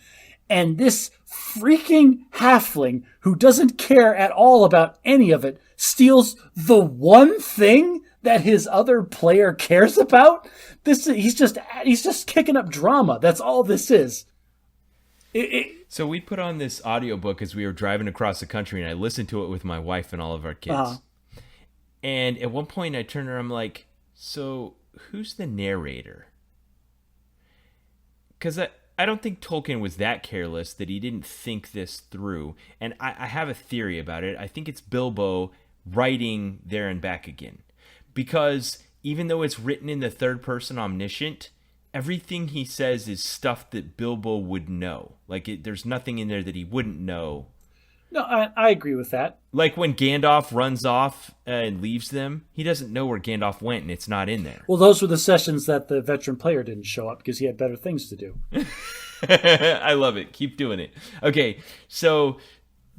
And this freaking halfling who doesn't care at all about any of it steals the one thing that his other player cares about. He's just kicking up drama. That's all this is. So we put on this audiobook as we were driving across the country, and I listened to it with my wife and all of our kids. Uh-huh. And at one point I turned around, I'm like, so who's the narrator? Because I don't think Tolkien was that careless that he didn't think this through. And I have a theory about it. I think it's Bilbo writing There and Back Again. Because even though it's written in the third person omniscient, everything he says is stuff that Bilbo would know. Like, there's nothing in there that he wouldn't know. No, I agree with that. Like when Gandalf runs off and leaves them, he doesn't know where Gandalf went, and it's not in there. Well, those were the sessions that the veteran player didn't show up because he had better things to do. I love it. Keep doing it. Okay, so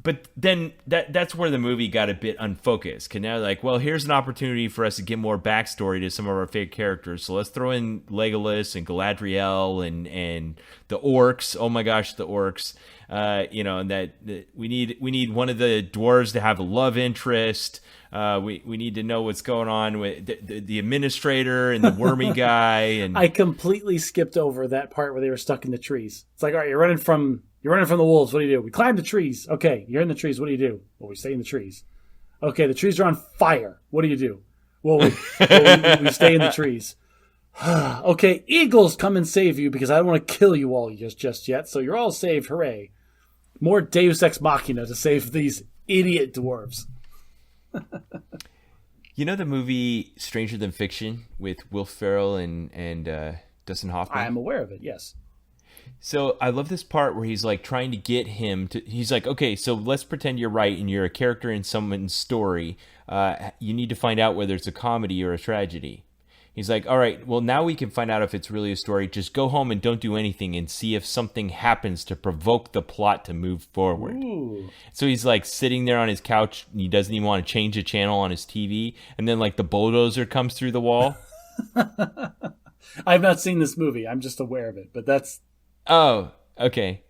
But then that's where the movie got a bit unfocused. Cause now like, well, here's an opportunity for us to get more backstory to some of our favorite characters. So let's throw in Legolas and Galadriel and the orcs. Oh my gosh, the orcs. And that we need one of the dwarves to have a love interest. We need to know what's going on with the administrator and the wormy guy. And I completely skipped over that part where they were stuck in the trees. It's like, all right, you're running from the wolves. What do you do? We climb the trees. Okay, you're in the trees. What do you do? Well, we stay in the trees. Okay, the trees are on fire. What do you do? Well, we stay in the trees. Okay, eagles come and save you because I don't want to kill you all just yet. So you're all saved. Hooray. More Deus Ex Machina to save these idiot dwarves. You know the movie Stranger Than Fiction with Will Ferrell and Dustin Hoffman? I am aware of it, yes. So I love this part where he's like trying to get him to, he's like, okay, so let's pretend you're right and you're a character in someone's story. You need to find out whether it's a comedy or a tragedy. He's like, all right, well, now we can find out if it's really a story. Just go home and don't do anything and see if something happens to provoke the plot to move forward. Ooh. So he's like sitting there on his couch. And he doesn't even want to change the channel on his TV. And then like the bulldozer comes through the wall. I've not seen this movie. I'm just aware of it. But that's... Oh, okay.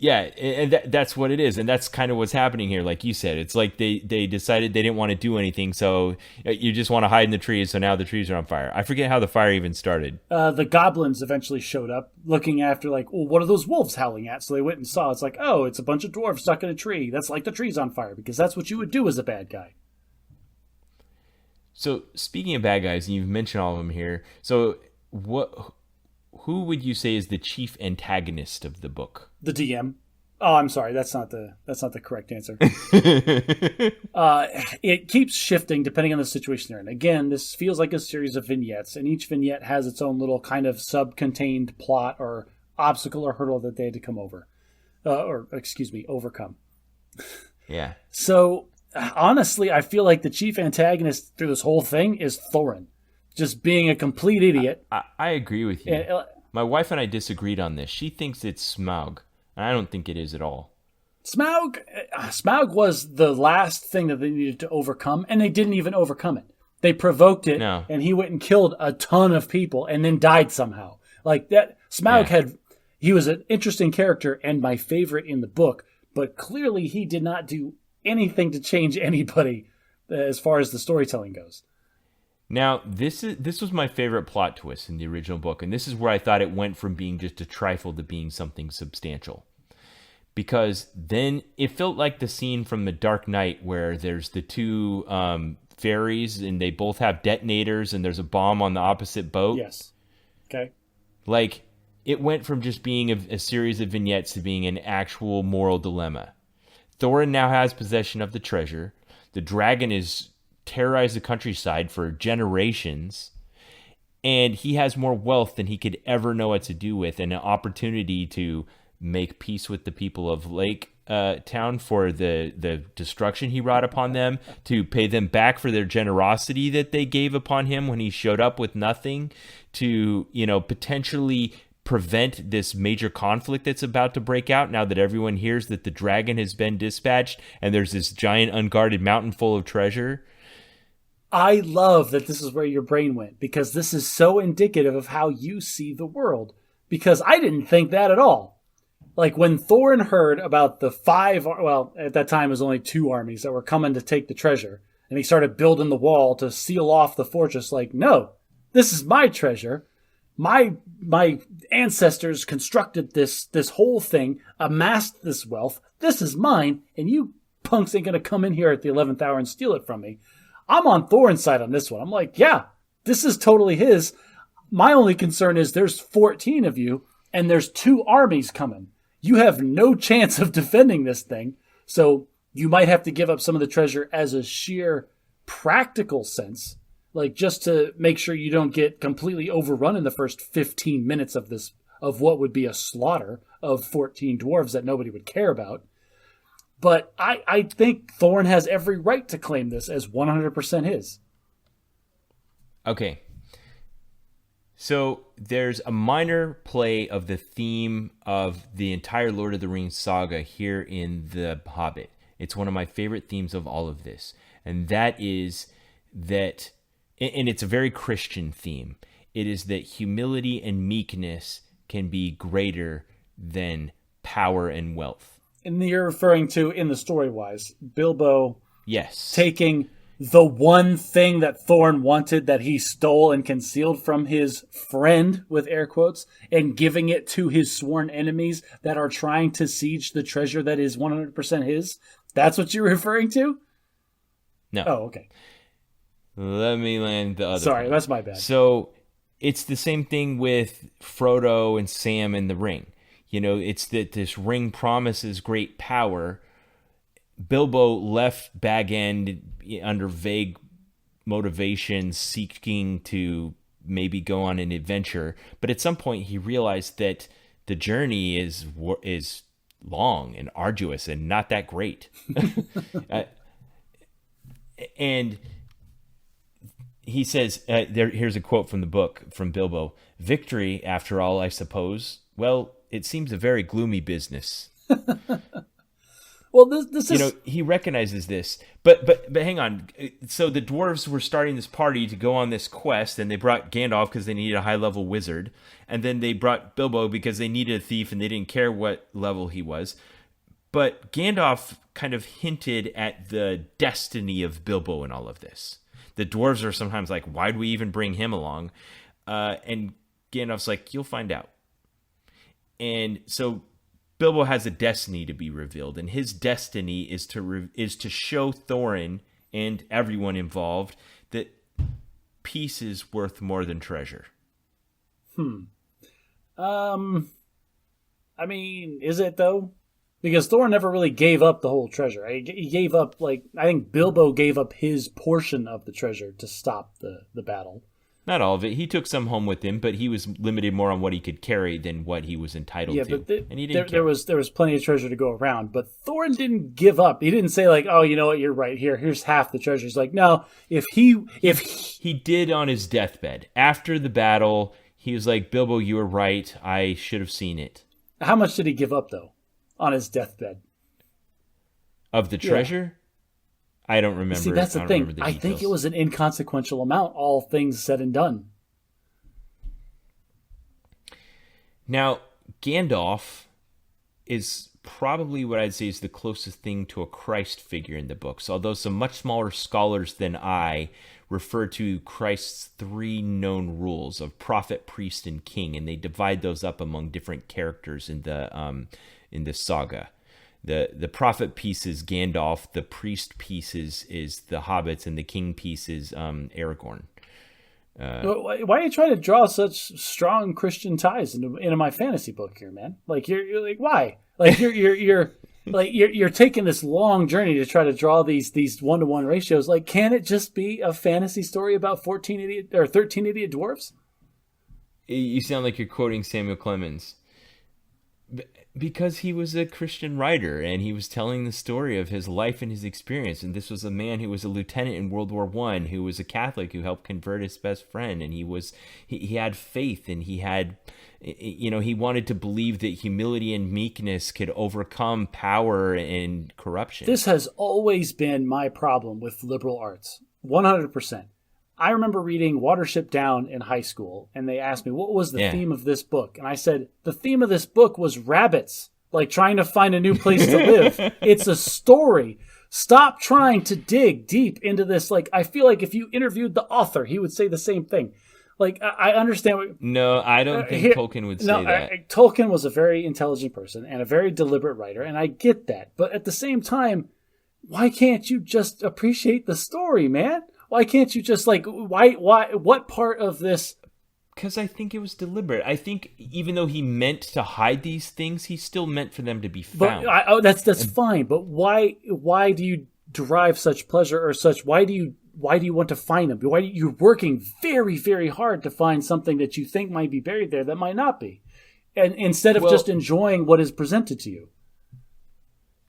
Yeah, and that's what it is. And that's kind of what's happening here. Like you said, it's like they decided they didn't want to do anything. So you just want to hide in the trees. So now the trees are on fire. I forget how the fire even started. The goblins eventually showed up looking after like, well, what are those wolves howling at? So they went and saw. It's like, oh, it's a bunch of dwarves stuck in a tree. That's like the tree's on fire because that's what you would do as a bad guy. So speaking of bad guys, and you've mentioned all of them here. So who would you say is the chief antagonist of the book? The DM. Oh, I'm sorry. That's not the correct answer. It keeps shifting depending on the situation they're in. Again, this feels like a series of vignettes, and each vignette has its own little kind of sub-contained plot or obstacle or hurdle that they had to come over. Overcome. Yeah. So, honestly, I feel like the chief antagonist through this whole thing is Thorin. Just being a complete idiot. I agree with you. My wife and I disagreed on this. She thinks it's Smaug, and I don't think it is at all. Smaug was the last thing that they needed to overcome, and they didn't even overcome it. They provoked it, and he went and killed a ton of people, and then died somehow. Like that, Smaug he was an interesting character and my favorite in the book, but clearly he did not do anything to change anybody as far as the storytelling goes. Now, this was my favorite plot twist in the original book, and this is where I thought it went from being just a trifle to being something substantial. Because then it felt like the scene from The Dark Knight where there's the two fairies, and they both have detonators, and there's a bomb on the opposite boat. Yes. Okay. Like, it went from just being a series of vignettes to being an actual moral dilemma. Thorin now has possession of the treasure. The dragon is terrorized the countryside for generations, and he has more wealth than he could ever know what to do with, and an opportunity to make peace with the people of Lake Town for the destruction he brought upon them, to pay them back for their generosity that they gave upon him when he showed up with nothing, to potentially prevent this major conflict that's about to break out now that everyone hears that the dragon has been dispatched and there's this giant unguarded mountain full of treasure. I love that this is where your brain went, because this is so indicative of how you see the world. Because I didn't think that at all. Like when Thorin heard about the at that time it was only 2 armies that were coming to take the treasure, and he started building the wall to seal off the fortress, like, no, this is my treasure. My ancestors constructed this whole thing, amassed this wealth. This is mine, and you punks ain't going to come in here at the 11th hour and steal it from me. I'm on Thorin's side on this one. I'm like, yeah, this is totally his. My only concern is there's 14 of you, and there's 2 armies coming. You have no chance of defending this thing, so you might have to give up some of the treasure as a sheer practical sense, like just to make sure you don't get completely overrun in the first 15 minutes of what would be a slaughter of 14 dwarves that nobody would care about. But I think Thorin has every right to claim this as 100% his. Okay. So there's a minor play of the theme of the entire Lord of the Rings saga here in The Hobbit. It's one of my favorite themes of all of this. And that is that, and it's a very Christian theme, it is that humility and meekness can be greater than power and wealth. And you're referring to, in the story-wise, Bilbo Yes. taking the one thing that Thorin wanted that he stole and concealed from his friend, with air quotes, and giving it to his sworn enemies that are trying to siege the treasure that is 100% his. That's what you're referring to? No. Oh, okay. Let me land the other Sorry, one. that's my bad. So it's the same thing with Frodo and Sam and the ring. You know, it's that this ring promises great power. Bilbo left Bag End under vague motivations, seeking to maybe go on an adventure. But at some point, he realized that the journey is long and arduous and not that great. And he says, here's a quote from the book from Bilbo: "Victory, after all, I suppose. Well, it seems a very gloomy business." Well, this is... he recognizes this, but hang on. So the dwarves were starting this party to go on this quest, and they brought Gandalf because they needed a high-level wizard, and then they brought Bilbo because they needed a thief, and they didn't care what level he was. But Gandalf kind of hinted at the destiny of Bilbo in all of this. The dwarves are sometimes like, why'd we even bring him along? And Gandalf's like, you'll find out. And so Bilbo has a destiny to be revealed, and his destiny is to show Thorin and everyone involved that peace is worth more than treasure. I mean, is it though? Because Thorin never really gave up the whole treasure. He gave up, I think Bilbo gave up his portion of the treasure to stop the battle. Not all of it. He took some home with him, but he was limited more on what he could carry than what he was entitled to. But and he didn't there was plenty of treasure to go around. But Thorin didn't give up. He didn't say oh, you know what, you're right. Here's half the treasure. He's like, no, if he did on his deathbed after the battle, he was like, Bilbo, you were right. I should have seen it. How much did he give up though, on his deathbed? Of the treasure? I don't remember. See, that's the thing. I think it was an inconsequential amount, all things said and done. Now, Gandalf is probably what I'd say is the closest thing to a Christ figure in the books, although some much smaller scholars than I refer to Christ's 3 known rules of prophet, priest, and king, and they divide those up among different characters in the saga. The prophet piece is Gandalf, the priest piece is the Hobbits, and the king piece is Aragorn. Why are you trying to draw such strong Christian ties into my fantasy book here, man? You're like, why? You're taking this long journey to try to draw these 1-to-1 ratios. Can it just be a fantasy story about 13 idiot dwarves? You sound like you're quoting Samuel Clemens. Because he was a Christian writer, and he was telling the story of his life and his experience. And this was a man who was a lieutenant in World War I, who was a Catholic, who helped convert his best friend. And he had faith, and he had, he wanted to believe that humility and meekness could overcome power and corruption. This has always been my problem with liberal arts. 100%. I remember reading Watership Down in high school, and they asked me, what was the theme of this book? And I said, the theme of this book was rabbits, trying to find a new place to live. It's a story. Stop trying to dig deep into this. I feel like if you interviewed the author, he would say the same thing. I understand. No, I don't think Tolkien would say that. Tolkien was a very intelligent person and a very deliberate writer, and I get that. But at the same time, why can't you just appreciate the story, man? Why can't you just why what part of this? Because I think it was deliberate. I think even though he meant to hide these things, he still meant for them to be found. But that's fine. But why do you derive such pleasure or such? Why do you want to find them? You're working very, very hard to find something that you think might be buried there that might not be, and instead of just enjoying what is presented to you.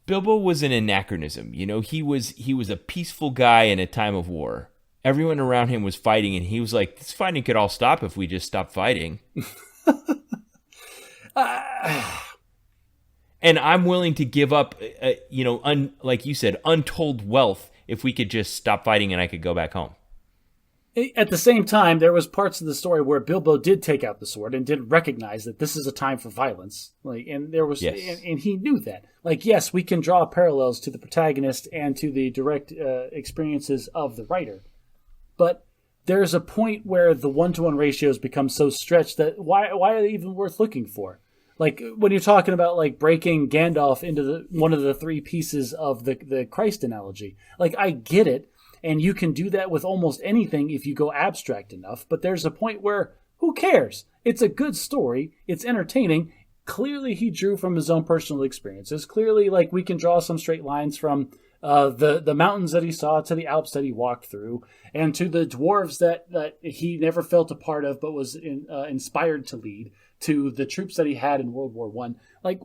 Bilbo was an anachronism. He was a peaceful guy in a time of war. everyone around him was fighting, and he was like, this fighting could all stop if we just stop fighting. And I'm willing to give up, like you said, untold wealth if we could just stop fighting and I could go back home. At the same time, there was parts of the story where Bilbo did take out the sword and did recognize that this is a time for violence. And there was, yes. and he knew that. Yes, we can draw parallels to the protagonist and to the direct experiences of the writer, but there's a point where the 1-to-1 ratios become so stretched that why are they even worth looking for? When you're talking about breaking Gandalf into one of the three pieces of the Christ analogy, I get it. And you can do that with almost anything if you go abstract enough. But there's a point where, who cares? It's a good story. It's entertaining. Clearly, he drew from his own personal experiences. Clearly, we can draw some straight lines from the mountains that he saw to the Alps that he walked through, and to the dwarves that he never felt a part of but was inspired to lead, to the troops that he had in World War I.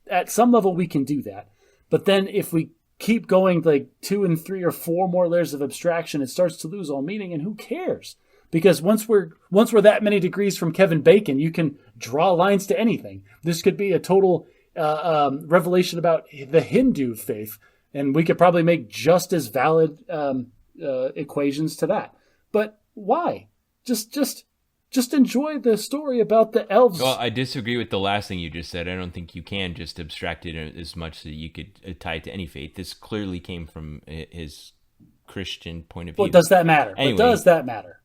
At some level, we can do that. But then if we keep going 2 and 3 or 4 more layers of abstraction, it starts to lose all meaning, and who cares? Because once we're that many degrees from Kevin Bacon, you can draw lines to anything. This could be a total revelation about the Hindu faith, and we could probably make just as valid equations to that. But why? Just enjoy the story about the elves. Well, I disagree with the last thing you just said. I don't think you can just abstract it as much that you could tie it to any faith. This clearly came from his Christian point of view. Well, does that matter? Anyway, does that matter?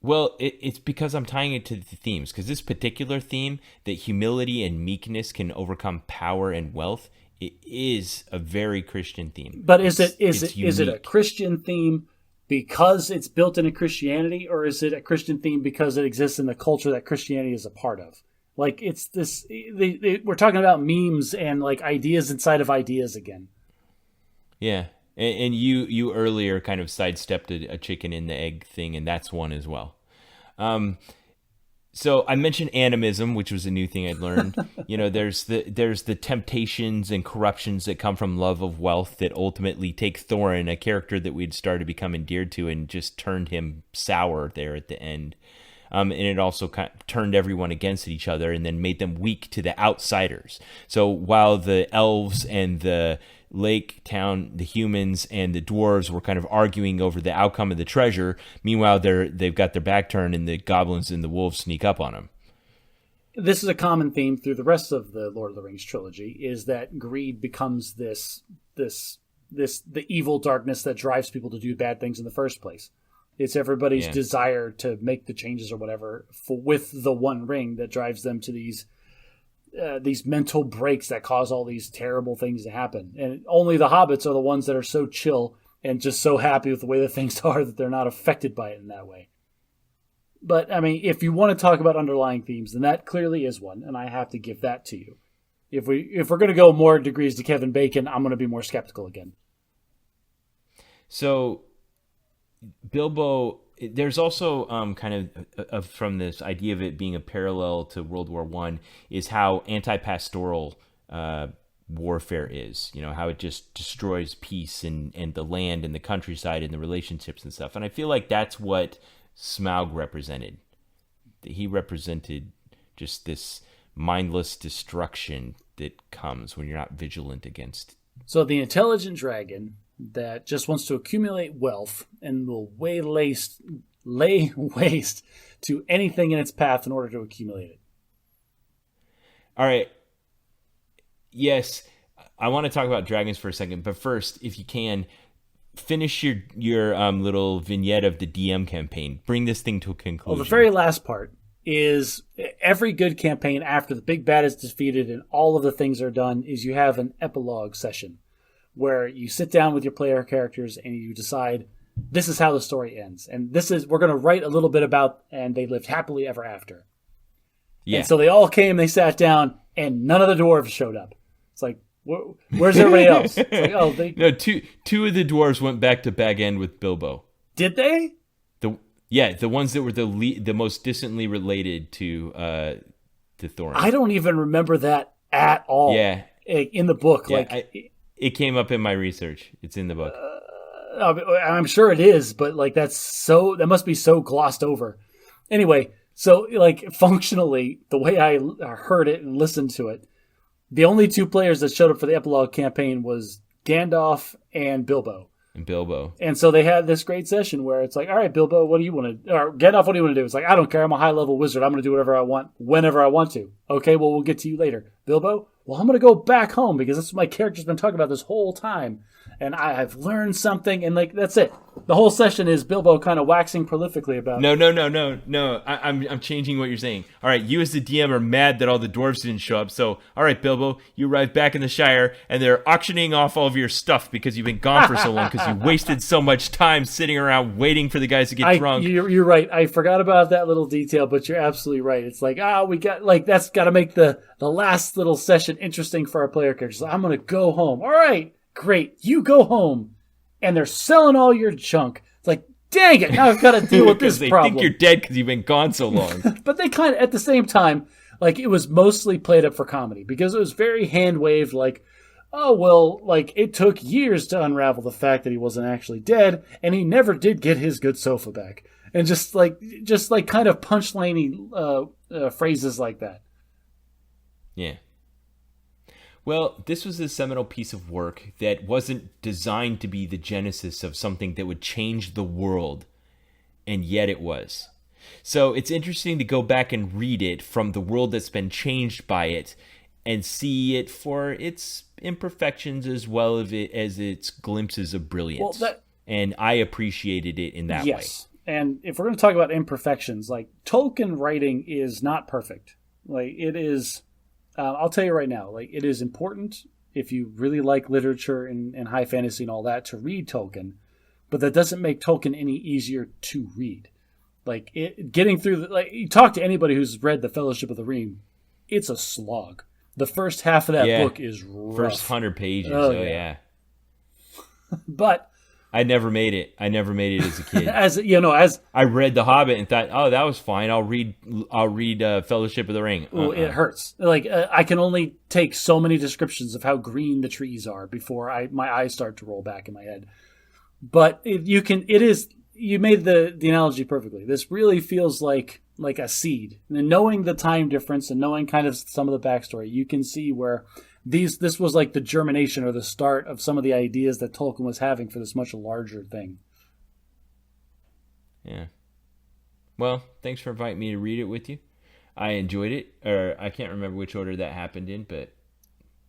Well, it's because I'm tying it to the themes. Because this particular theme, that humility and meekness can overcome power and wealth, it is a very Christian theme. But is it a Christian theme because it's built into Christianity, or is it a Christian theme because it exists in the culture that Christianity is a part of? It's this. We're talking about memes and ideas inside of ideas again. Yeah, and you earlier kind of sidestepped a chicken and the egg thing, and that's one as well. So I mentioned animism, which was a new thing I'd learned. There's the temptations and corruptions that come from love of wealth that ultimately take Thorin, a character that we'd started to become endeared to, and just turned him sour there at the end. And it also kind of turned everyone against each other and then made them weak to the outsiders. So while the elves and the lake town, the humans and the dwarves were kind of arguing over the outcome of the treasure, meanwhile they've got their back turned and the goblins and the wolves sneak up on them. This is a common theme through the rest of the Lord of the Rings trilogy, is that greed becomes the evil darkness that drives people to do bad things in the first place. It's everybody's desire to make the changes or whatever with the One Ring that drives them to these mental breaks that cause all these terrible things to happen. And only the hobbits are the ones that are so chill and just so happy with the way that things are that they're not affected by it in that way. But, if you want to talk about underlying themes, then that clearly is one, and I have to give that to you. If we're going to go more degrees to Kevin Bacon, I'm going to be more skeptical again. So Bilbo, there's also kind of from this idea of it being a parallel to World War I, is how anti-pastoral warfare is. How it just destroys peace and the land and the countryside and the relationships and stuff. And I feel like that's what Smaug represented. He represented just this mindless destruction that comes when you're not vigilant against. So the intelligent dragon that just wants to accumulate wealth and will lay waste to anything in its path in order to accumulate it. All right. Yes, I want to talk about dragons for a second, but first, if you can, finish your little vignette of the DM campaign. Bring this thing to a conclusion. Well, the very last part is every good campaign after the big bad is defeated and all of the things are done is you have an epilogue session where you sit down with your player characters and you decide this is how the story ends. And we're going to write a little bit about, and they lived happily ever after. Yeah. And so they all came, they sat down, and none of the dwarves showed up. It's like, where's everybody else? It's like, no, two of the dwarves went back to Bag End with Bilbo. Did they? The ones that were the most distantly related to Thorin. I don't even remember that at all. Yeah. In the book. Yeah, it came up in my research. It's in the book. I'm sure it is, but like that must be so glossed over. Anyway, so like functionally, the way I heard it and listened to it, the only two players that showed up for the epilogue campaign was Gandalf and Bilbo. And so they had this great session where it's like, all right, Bilbo, what do you want to, or Gandalf, what do you want to do? It's like, I don't care. I'm a high level wizard. I'm going to do whatever I want, whenever I want to. Okay, well, we'll get to you later. Bilbo, well, I'm going to go back home because that's what my character's been talking about this whole time. And I've learned something, and like that's it. The whole session is Bilbo kind of waxing prolifically about. No. I'm changing what you're saying. All right, you as the DM are mad that all the dwarves didn't show up. So, all right, Bilbo, you arrive back in the Shire, and they're auctioning off all of your stuff because you've been gone for so long because you wasted so much time sitting around waiting for the guys to get drunk. You're right. I forgot about that little detail, but you're absolutely right. It's like, we got like that's got to make the last little session interesting for our player characters. I'm gonna go home. All right. Great, you go home, and they're selling all your junk. It's like, dang it, now I've got to deal with this problem. They think you're dead because you've been gone so long. But they kind of, at the same time, like, it was mostly played up for comedy, because it was very hand-waved, like, oh, well, like, it took years to unravel the fact that he wasn't actually dead, and he never did get his good sofa back. And just kind of punchline-y phrases like that. Yeah. Well, this was a seminal piece of work that wasn't designed to be the genesis of something that would change the world, and yet it was. So it's interesting to go back and read it from the world that's been changed by it and see it for its imperfections as well as its glimpses of brilliance. And I appreciated it in that way. Yes, and if we're going to talk about imperfections, like Tolkien writing is not perfect. Like it is... I'll tell you right now, like it is important if you really like literature and high fantasy and all that to read Tolkien, but that doesn't make Tolkien any easier to read. Like getting through, like you talk to anybody who's read The Fellowship of the Ring, it's a slog. The first half of that book is rough. First 100 pages. Oh yeah. But I never made it. I never made it as a kid. as I read The Hobbit and thought, oh, that was fine. I'll read Fellowship of the Ring. It hurts. Like I can only take so many descriptions of how green the trees are before my eyes start to roll back in my head. But you made the analogy perfectly. This really feels like a seed. And knowing the time difference and knowing kind of some of the backstory, you can see where this was like the germination or the start of some of the ideas that Tolkien was having for this much larger thing. Yeah. Well, thanks for inviting me to read it with you. I enjoyed it, or I can't remember which order that happened in, but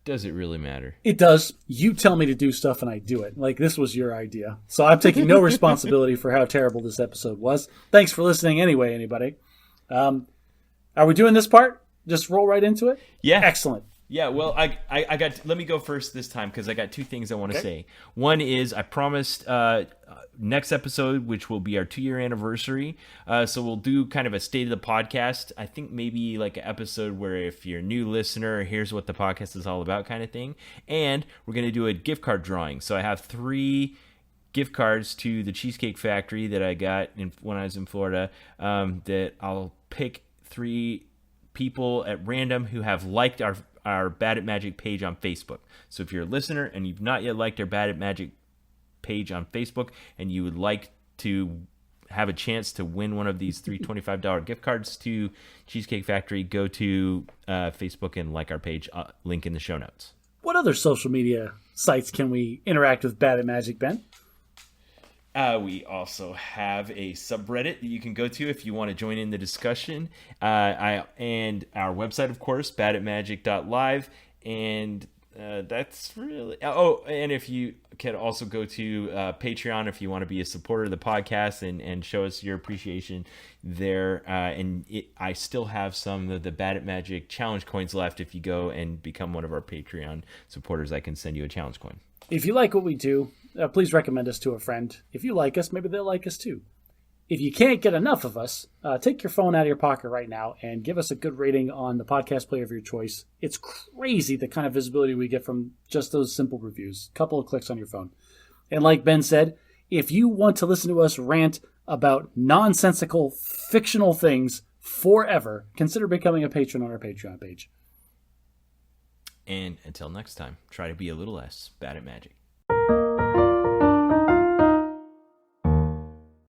does it really matter? It does. You tell me to do stuff and I do it. Like this was your idea. So I'm taking no responsibility for how terrible this episode was. Thanks for listening anyway, anybody. Are we doing this part? Just roll right into it? Yeah. Excellent. Yeah, well, I got. Let me go first this time because I got two things I want to say. One is I promised next episode, which will be our 2-year anniversary. So we'll do kind of a state of the podcast. I think maybe like an episode where if you're a new listener, here's what the podcast is all about, kind of thing. And we're gonna do a gift card drawing. So I have 3 gift cards to the Cheesecake Factory that I got when I was in Florida. That I'll pick 3 people at random who have liked our Bad at Magic page on Facebook. So if you're a listener and you've not yet liked our Bad at Magic page on Facebook and you would like to have a chance to win one of these 3 $25 gift cards to Cheesecake Factory, go to Facebook and like our page, link in the show notes. What other social media sites can we interact with Bad at Magic, Ben? We also have a subreddit that you can go to if you want to join in the discussion. And our website, of course, badatmagic.live. And that's really... Oh, and if you can also go to Patreon if you want to be a supporter of the podcast and show us your appreciation there. I still have some of the Bad at Magic challenge coins left. If you go and become one of our Patreon supporters, I can send you a challenge coin. If you like what we do, please recommend us to a friend. If you like us, maybe they'll like us too. If you can't get enough of us, take your phone out of your pocket right now and give us a good rating on the podcast player of your choice. It's crazy the kind of visibility we get from just those simple reviews. A couple of clicks on your phone. And like Ben said, if you want to listen to us rant about nonsensical, fictional things forever, consider becoming a patron on our Patreon page. And until next time, try to be a little less bad at magic.